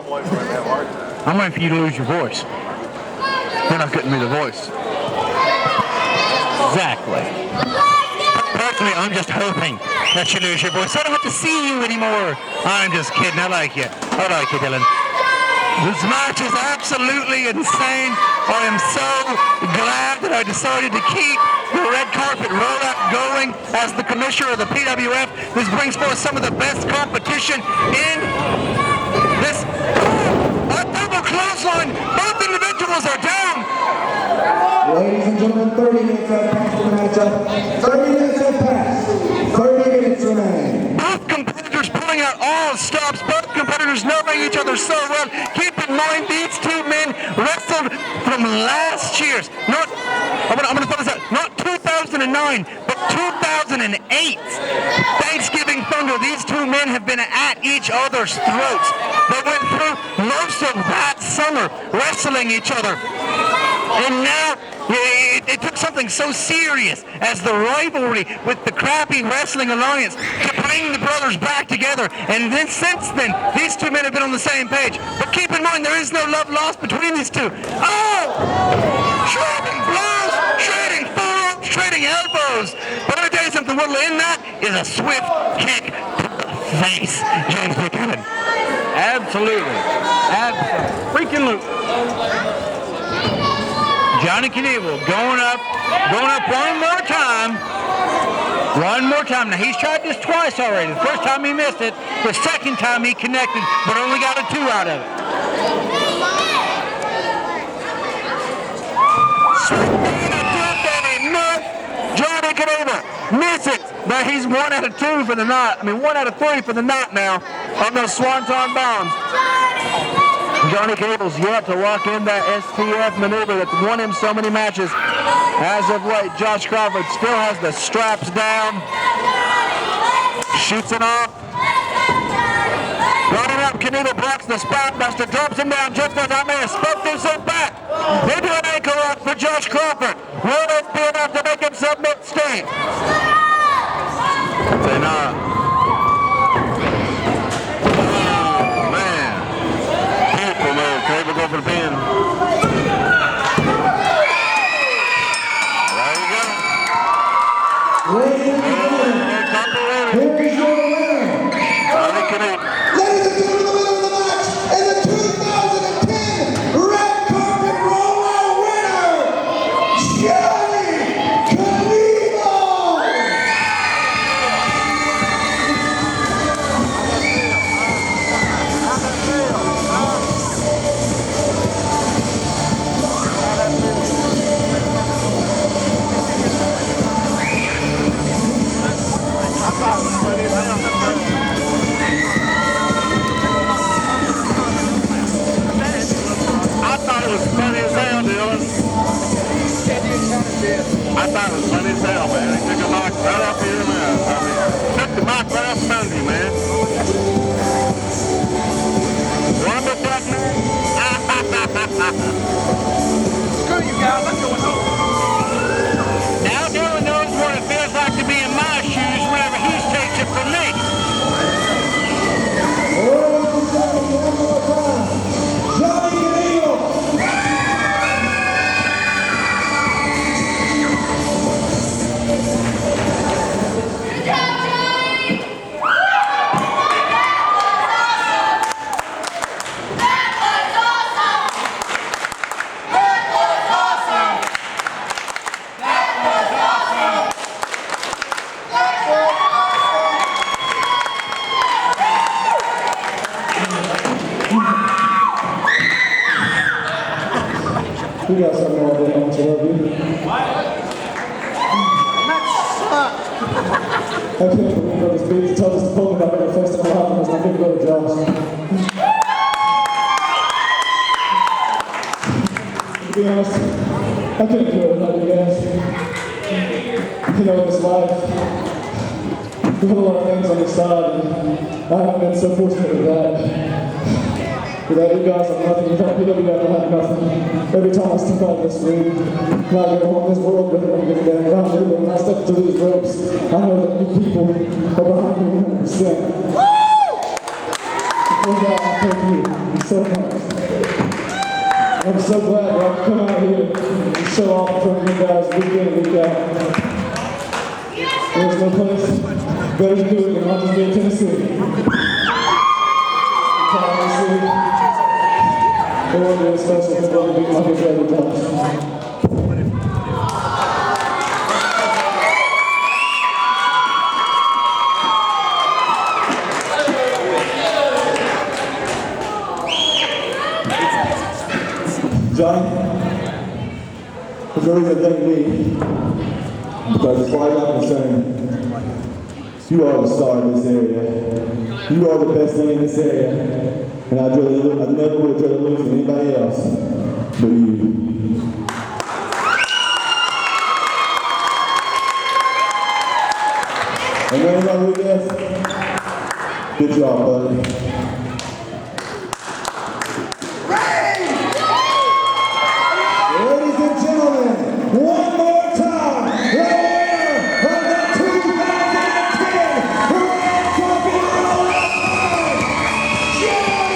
I'm waiting for you to lose your voice. Then I couldn't be the voice. Exactly. Personally, I'm just hoping that you lose your voice. I don't have to see you anymore. I'm just kidding. I like you. I like you, Dylan. This match is absolutely insane. I am so glad that I decided to keep the Red Carpet Rollout going as the commissioner of the PWF. This brings forth some of the best competition in this. A double clothesline. Both individuals are down. Ladies and gentlemen, 30 minutes have passed for the matchup. 30 minutes have passed. 30 minutes remain. Both competitors pulling out all stops. Both competitors knowing each other so well. Keep in mind, these two men wrestled from last year's. I'm going to put this out. Not 2009, but 2008. Thanksgiving Thunder. These two men have been at each other's throats. They went through most of that summer wrestling each other. And now it took something so serious as the rivalry with the crappy Wrestling Alliance to bring the brothers back together. And then since then, these two men have been on the same page. But keep in mind, there is no love lost between these two. Oh! Trading blows, trading forearms, trading elbows. But let me tell you something, what'll end that is a swift kick to the face. James Buchanan. Absolutely. Freaking loop. Johnny Knievel going up one more time. One more time. Now, he's tried this twice already. The first time he missed it. The second time he connected, but only got a 2 out of it. Johnny Knievel misses, but he's 1 out of 2 for the knot. 1 out of 3 for the knot now on those swanton bombs. Johnny Knievel's yet to lock in that STF maneuver that's won him so many matches. As of late, Josh Crawford still has the straps down. Shoots it off. Running up, Knievel blocks the spotbuster, drops him down just as I may have spoke himself back. Into an ankle lock for Josh Crawford. Will it be enough to make him submit Steve? Say nah. Knievel go for the pin. There you go. Ladies and gentlemen, You guys have no idea how much I love you. I can't believe I was being the toughest opponent I've ever faced in my life, because I'm going to go to Josh. To be honest, I couldn't do it without you guys. You know, in this life, we have a lot of things on the side, and I haven't been so fortunate with that. Without you guys, I'm nothing. Without PWF, I have nothing. Every time I step out of this ring, when I go home, this world with everyone gets down. When I step through these ropes, I know that you people are behind me 100%. For that, I thank you so much. I'm so glad that I can come out here and show off in front of you guys week in and week out. There's no place better to do it than Hunter's Bay, Tennessee. Tennessee. They want to be special because they'll be my big brother, Josh. Johnny, there's no reason to thank me, because as far as I'm concerned, you are the star in this area. You are the best thing in this area, and I never would have tried to lose to anybody else but you. And when I'm with this, good job, buddy. Ladies and gentlemen, one more time, the winner of the 2010 Red Carpet Rollout, Johnny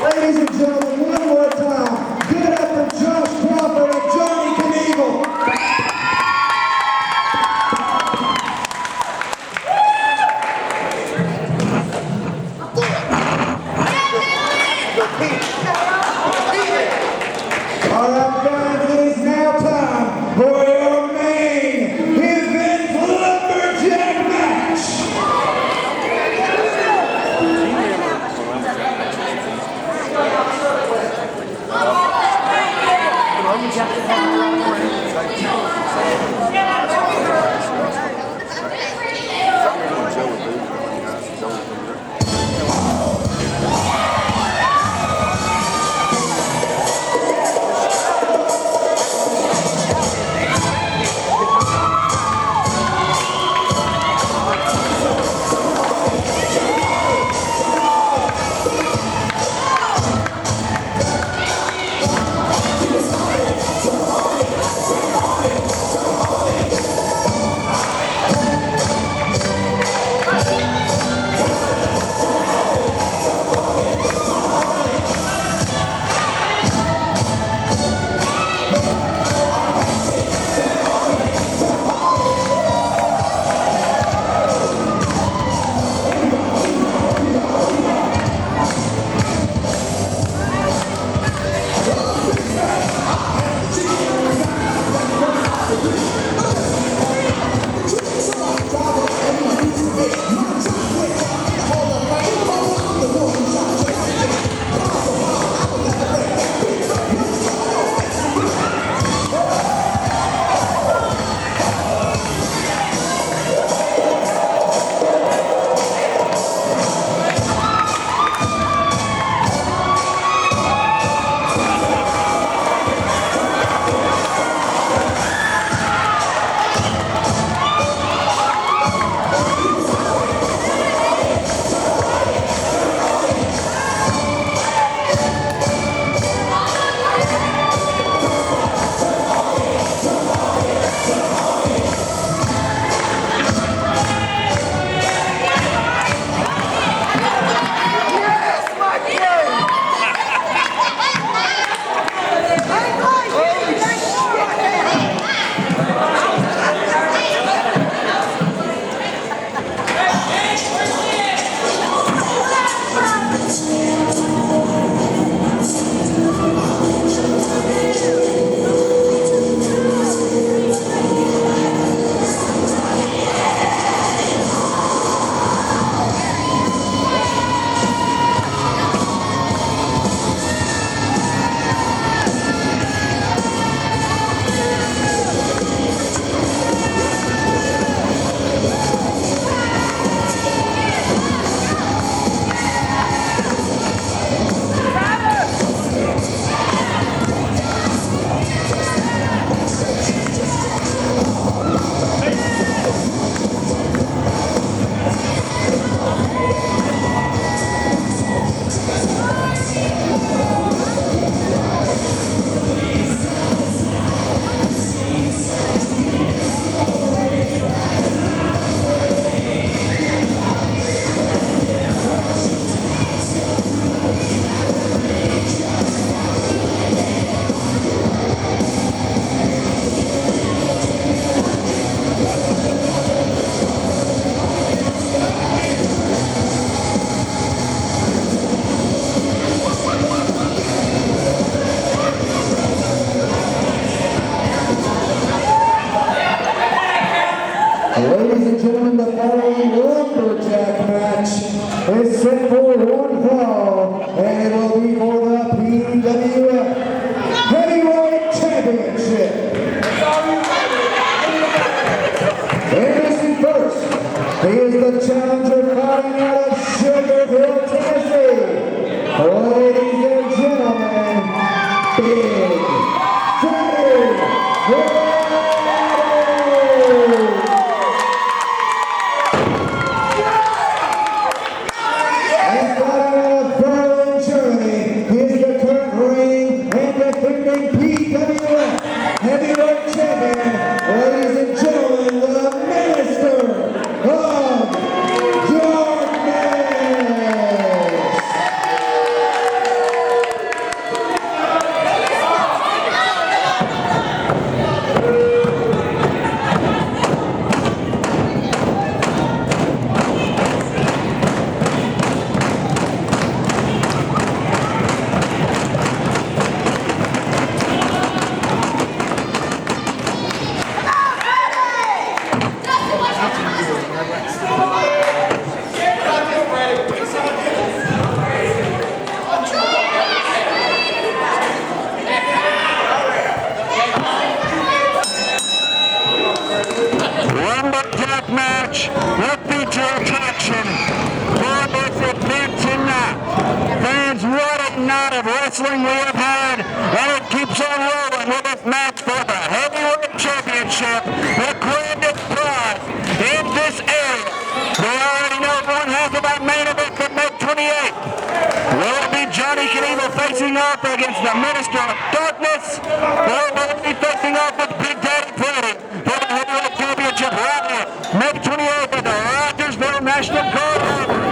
Ladies and gentlemen, one more time, give it up for Josh Crawford and Johnny Knievel. All right, guys, it is now time for your main event lumberjack match. Ladies and gentlemen, the following lumberjack match is set for one fall, and it will be for the PWF Heavyweight Championship. Introducing first, he is the challenger fighting out of Sugar Hill, Tennessee. Ladies and gentlemen, Big Daddy Red. PWF Heavyweight Champion, ladies and gentlemen, the Minister of Darkness. Lumberjack match will feature attraction for this event tonight. Fans, what a night of wrestling we have had, and it keeps on rolling with this match for the Heavyweight Championship, the grandest prize in this area. We already know one half of our main event for May 28th. Will it be Johnny Knievel facing off against the Minister of Darkness, or will it be facing off with Big Daddy Freddy for the Heavyweight Championship right now, May 28th at the Rogersville National Guard Armory.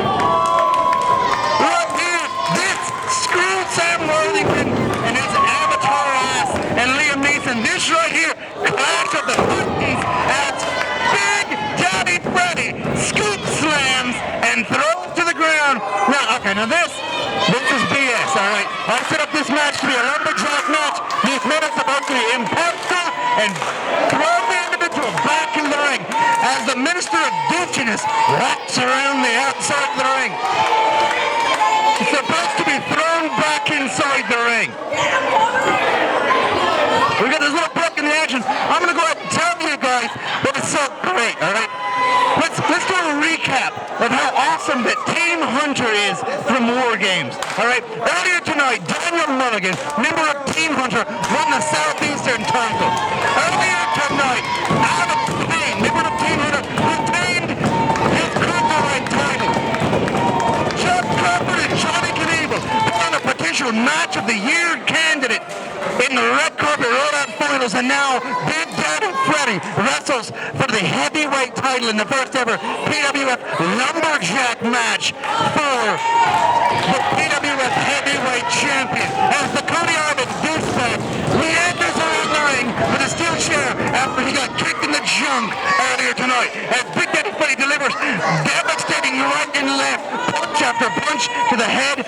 Right here, this screwed Sam Worthington and his avatar ass and Liam Neeson. This right here, clash of the 50s as Big Daddy Freddy scoop slams and throws to the ground. Now, okay, now this is BS, all right? I set up this match to be a lumberjack match. These men are supposed to be imposter and throw the individual back in the ring as the Minister of Douchiness wraps around the outside of the ring. It's supposed to be thrown back inside the ring. We got this little break in the action. I'm going to go ahead and tell you guys that it's so great, all right? Let's do a recap of how awesome that Team Hunter is from War Games. All right, earlier tonight, Daniel Mulligan, member of Team Hunter, won the Southeastern title. Earlier tonight, Adam Payne, member of Team Hunter, retained his cruiserweight title. Chuck Crawford and Johnny Knievel won a potential match of the year candidate in the Red Carpet Rollout finals, and now Big Daddy Freddy wrestles for the heavyweight title in the first ever PWF Lumberjack match for the PWF Heavyweight Champion. As the Cody Arvid douchebag meanders around the ring with a steel chair after he got kicked in the junk earlier tonight, as Big Daddy Freddy delivers devastating right and left, punch after punch to the head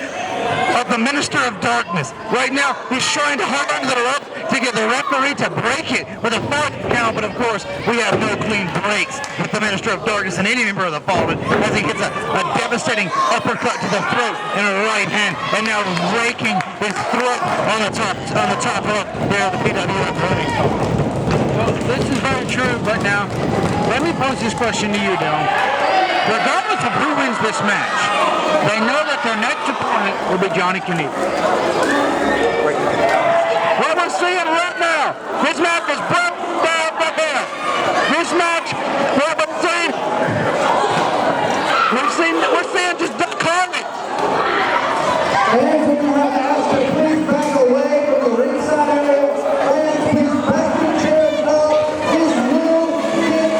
of the Minister of Darkness. Right now, he's trying to hold onto the rope to get the referee to break it with a 4 count, but of course, we have no clean breaks with the Minister of Darkness and any member of the Fallen as he gets a devastating uppercut to the throat in a right hand, and now raking his throat on the top rope there of the PWF ring. Well, this is very true, but now, let me pose this question to you, Dylan. Regardless of who wins this match, they know that their next opponent will be Johnny Knievel. What we're seeing right now, this match is brought down the hair. This match, what we're seeing just the carnage. Fans, if you have asked to please back away from the ringside area, fans, please back your chairs up. This will get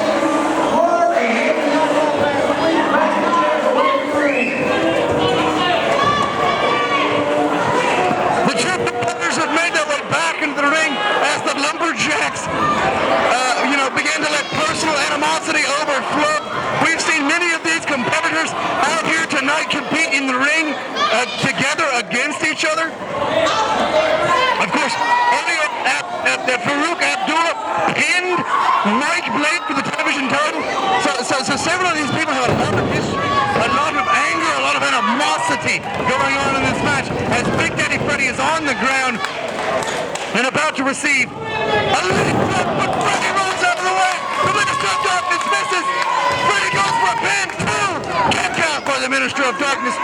hard, and if you have not back, please back your chairs away from the ring. The Champion Brothers have made their way back into the ring as the Lumberjacks, began to let personal animosity overflow. We've seen many of these competitors out here tonight compete in the ring together against each other. Of course, earlier Farouk Abdullah pinned Mike Blake for the television title. So several of these people have a lot of history, a lot of anger, a lot of animosity going on in this match as Big Daddy Freddy is on the ground and about to receive a leg drop, but Freddy rolls out of the way. The Minister of Darkness misses. Freddy goes for a pin, 2. Kick out for the Minister of Darkness.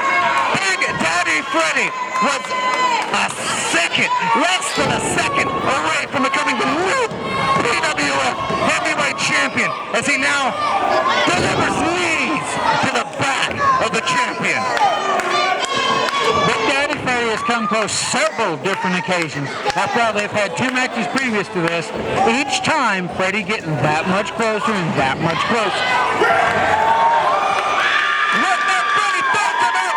Big Daddy Freddy was less than a second away from becoming the new PWF Heavyweight Champion as he now delivers knees to the back of the champion. Big Daddy Freddy has come close several different occasions. After all, they've had 2 matches previous to this. Each time, Freddy getting that much closer and that much closer. What that Freddy talked about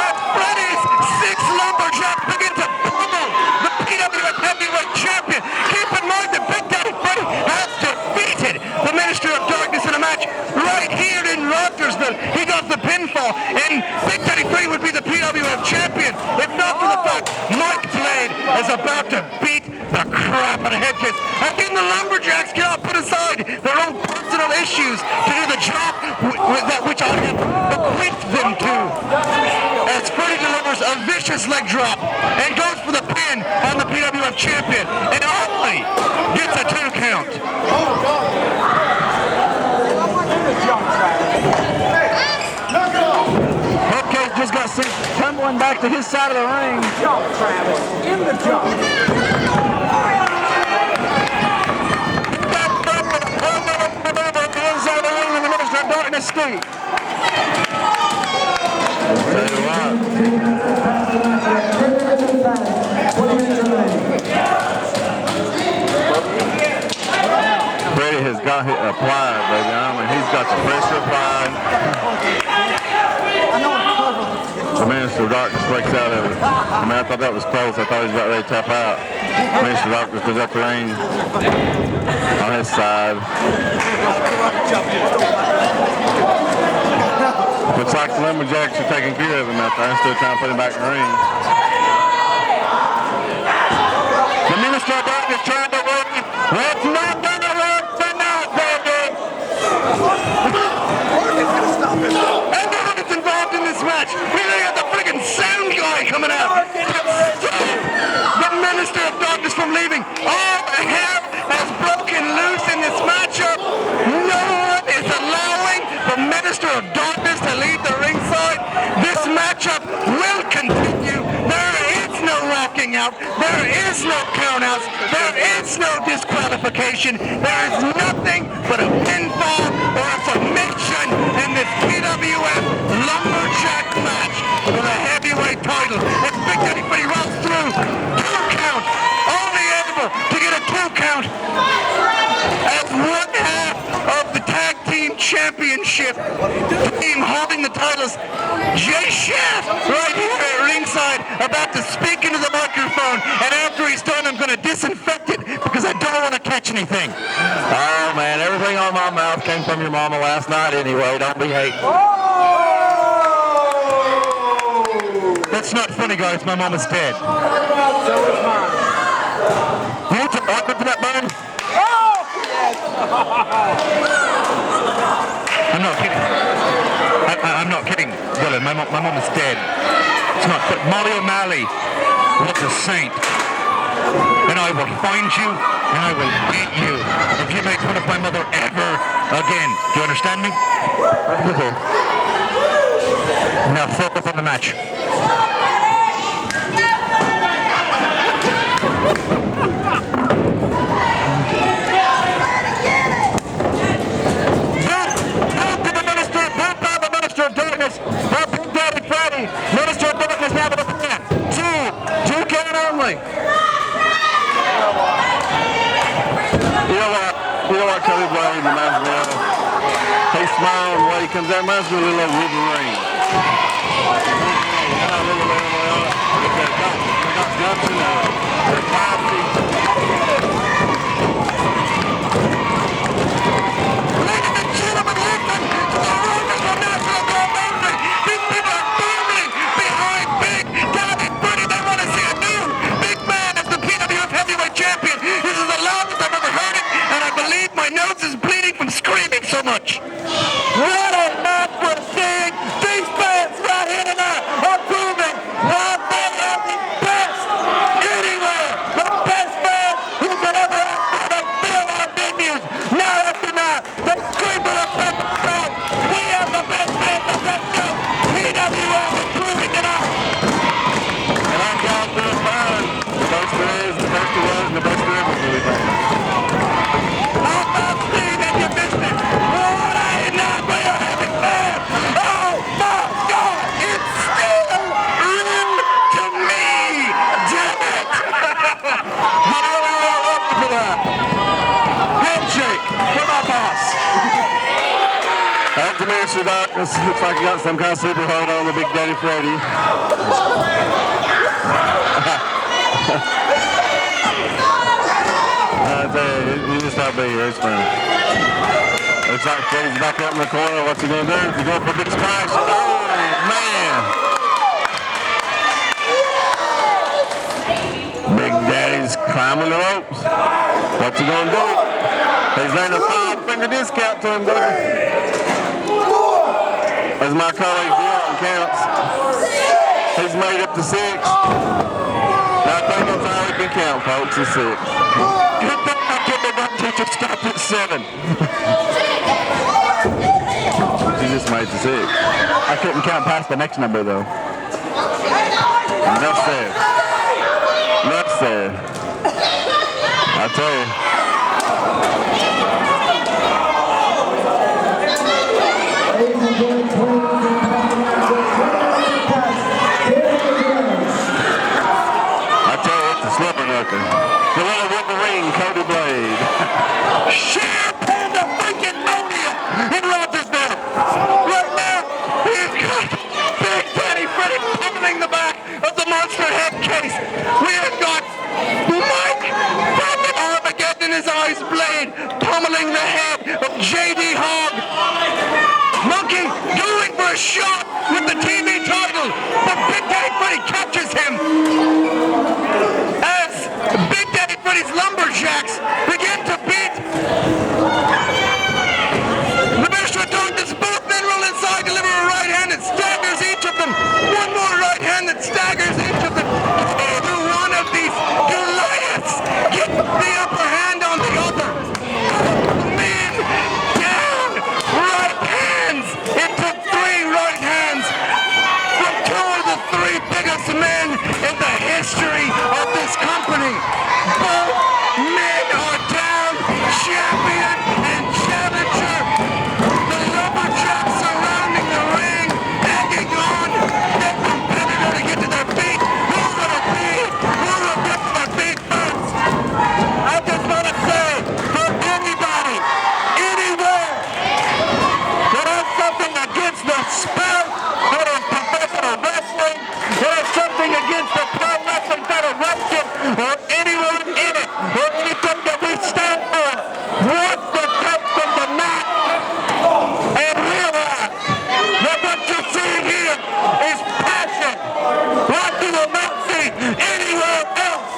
as Freddy's 6 lumberjacks begin to pummel the PWF Heavyweight Champion. Keep in mind that Big Daddy Freddy has defeated the Minister of Darkness in a match right here in Rogersville. He got the pinfall, and Big Daddy Freddy would be the PWF Champion if not for the fact Mike Blade is about to beat the crap out of Headkiss. Again, the lumberjacks cannot put aside their own personal issues to do the job which I have equipped them to. As Freddy delivers a vicious leg drop and goes for the pin on the PWF Champion and only gets a 2 count. Headcase just got sent tumbling back to his side of the ring. Jump, Travis. In the jump. Inside the ring in the Minister of Darkness Steve. Freddy has got it applied, baby. I mean, he's got the pressure applied. The Minister of Darkness breaks out of it. I mean, I thought that was close. I thought he was about ready to tap out. The Minister of Darkness goes up the ring on his side. Looks like the lumberjacks are taking care of him out there instead of trying to put him back in the ring. The Minister of Darkness trying to win. It's not going to work tonight, baby. And no one is involved in this match. We got the friggin' sound guy coming out. The Minister of Darkness from leaving. All the hair has broken loose in this matchup. No one is allowing the Minister of Darkness to leave the ringside. This matchup will continue. There is no rocking out. There is no countouts. There is no disqualification. There is nothing but a pinfall or a submission in this PWF Lumberjack match for the heavyweight title. As Big Daddy Freddy runs through 2 count, only able to get a 2 count as 1/2 of the tag team championship team holding the titles. Jay Shaft right here at ringside about to speak into the microphone, and after he's done, I'm going to disinfect it because I don't want to catch anything. Oh, man, everything on my mouth came from your mama last night anyway. Don't be hating. That's not funny, guys. My mom is dead. So is mine. You want some ointment for that burn? I'm not kidding. I'm not kidding, Dylan. My mom is dead. It's not. But Molly O'Malley was a saint. And I will find you, and I will beat you if you make fun of my mother ever again. Do you understand me? Now focus on the match. Minister of Darkness, Big Daddy Freddy. Minister of Darkness now with a plan. 2 count only. You know what Cody Blade reminds me of? He smiles the way he comes out, reminds me of a little Wolverine. My nose is bleeding from screaming so much. That's the Minister of Darkness. Looks like he got some kind of super hold on the Big Daddy Freddy. I tell you, he just not be here. It's funny. Looks like Freddy's back up in the corner. What's he gonna do? He's going for a big splash. Oh man! Big Daddy's climbing the ropes. What's he gonna do? He's laying a 5-finger discount to him, baby. As my colleague Dion counts, he's made up to 6. I think that's all he can count, folks, is 6. Good thing I took the one teacher stopped at 7. She just made the 6. I couldn't count past the next number though. Enough said. Enough said. I tell you. The little Wolverine, Cody Blade. Champagne the freaking Monia in Rogersville. Right now, we've got Big Daddy Freddy pummeling the back of the monster head case. We have got Mike from the Armageddon in his eyes blade pummeling the head of J.D. Hogg. Monkey going for a shot with the TV title, but Big Daddy Freddy catches him. Big Daddy Freddy's lumberjacks begin to beat the Minister of Darkness. Both men roll inside, deliver a right hand that staggers each of them. One more right hand that staggers each of them. Either one of these Goliaths get the upper hand on the other. Men down, right hands. It took 3 right hands from 2 of the 3 biggest men in the history of this company. Both men are down, champion and challenger. The lumberjacks surrounding the ring, hanging on their competitor to get to their feet. Who's gonna be? Who will get to their feet first? I just want to say, for anybody, anywhere, that has something against the spell that is professional wrestling, that has something against the Pro Wrestling Federation, or anyone in it, or anything that we stand for, wants to take from the mat and realize that what you see here is passion, what you will not see anywhere else.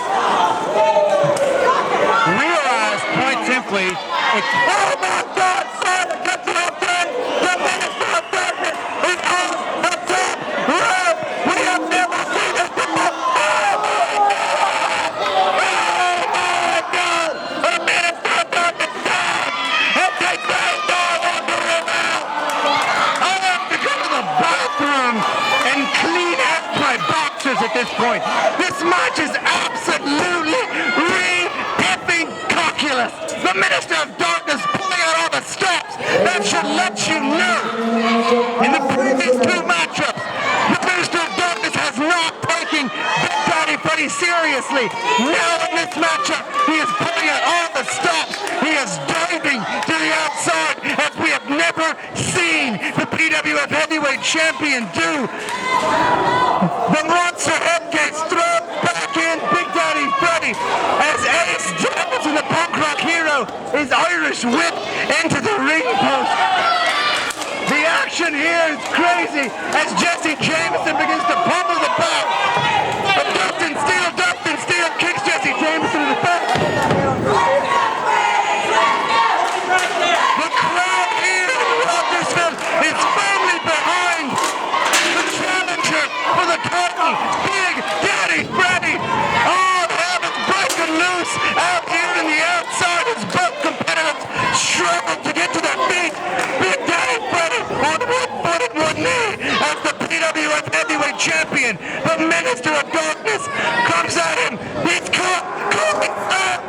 Realize, quite simply, it's Oh my God, son, get to the thing. The Minister of Darkness is on the top rope. We have never seen this before. Oh my God! Oh my God! The Minister of Darkness died, and they say no one to him out. I have to go to the bathroom and clean out my boxers at this point. This match is absolutely ridiculous. The Minister of Darkness pulling out all the stops. That should let you know. In the previous 2 matchups, the Minister of Darkness has not taken Big Daddy Freddy seriously. Now in this matchup, he is pulling out all the stops. He is diving to the outside as we have never seen the PWF Heavyweight Champion do. The monster head case thrown back in Big Daddy Freddy as Ace Johnson, the punk rock hero, is Irish whipped into the ring post. The action here is crazy as Jesse Jameson begins to pummel the back. But Dustin Steele kicks Jesse Jameson in the back. The crowd here in Rogersville is firmly behind the challenger for the title, Big Daddy Freddy. All hell is breaking loose out here in the outside as both competitors struggle to get to their feet. Big Daddy Freddy on 1 foot and 1 knee as the PWF Heavyweight Champion. The Minister of Darkness comes at him. He's caught. Ruby Slam.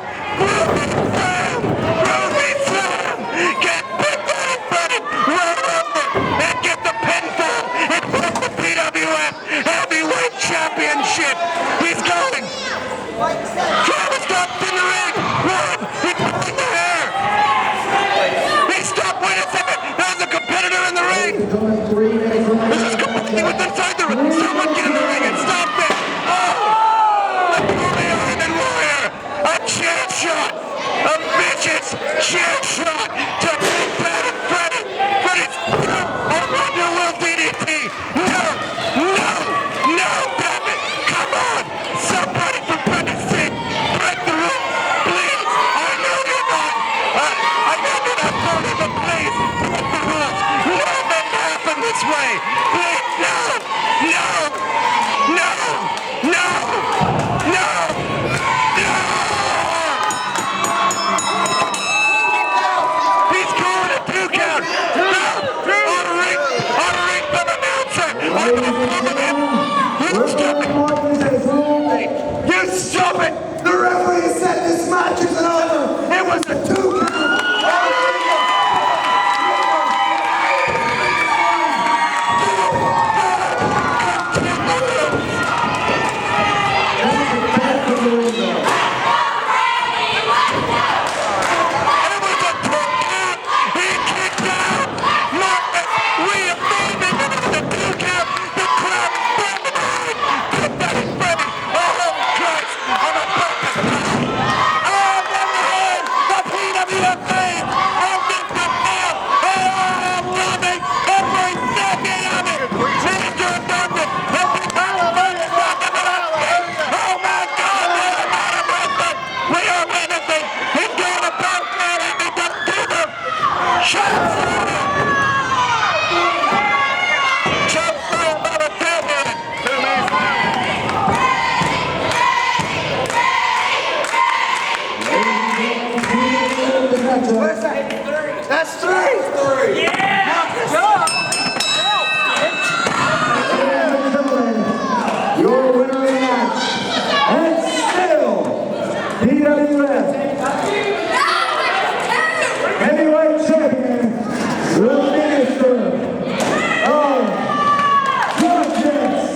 Get Big Daddy Freddy right over and get the pinfall and win the PWF Heavyweight Championship. He's going. Travis stops in the ring. Run. He's pulling the hair. He stopped. Wait a second. There's a competitor shot to Big Bad Freddy. Freddy's I wonder will DDT. No, no, no, damn it. Come on. Somebody for goodness sake. Break the rule. Please. I know you're not. I know you're not voting, but please. Break the rules. No men happen this way. Please, no, no, no, no, no, no. He's calling a 2 count. No, on a ring from announcer. You stop it. The referee said this match isn't over. It was a 2 count. That's three. Your winner of the match, and still PWF Heavyweight Champion, the Minister of Justice.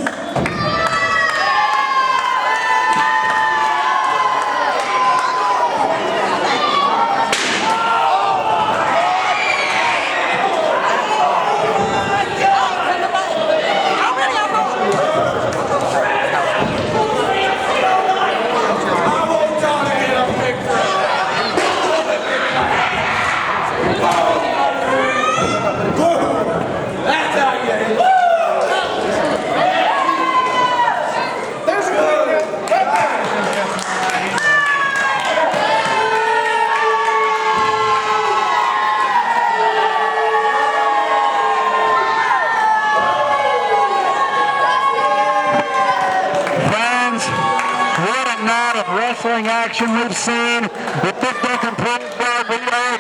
Wrestling action we've seen with this different players. We are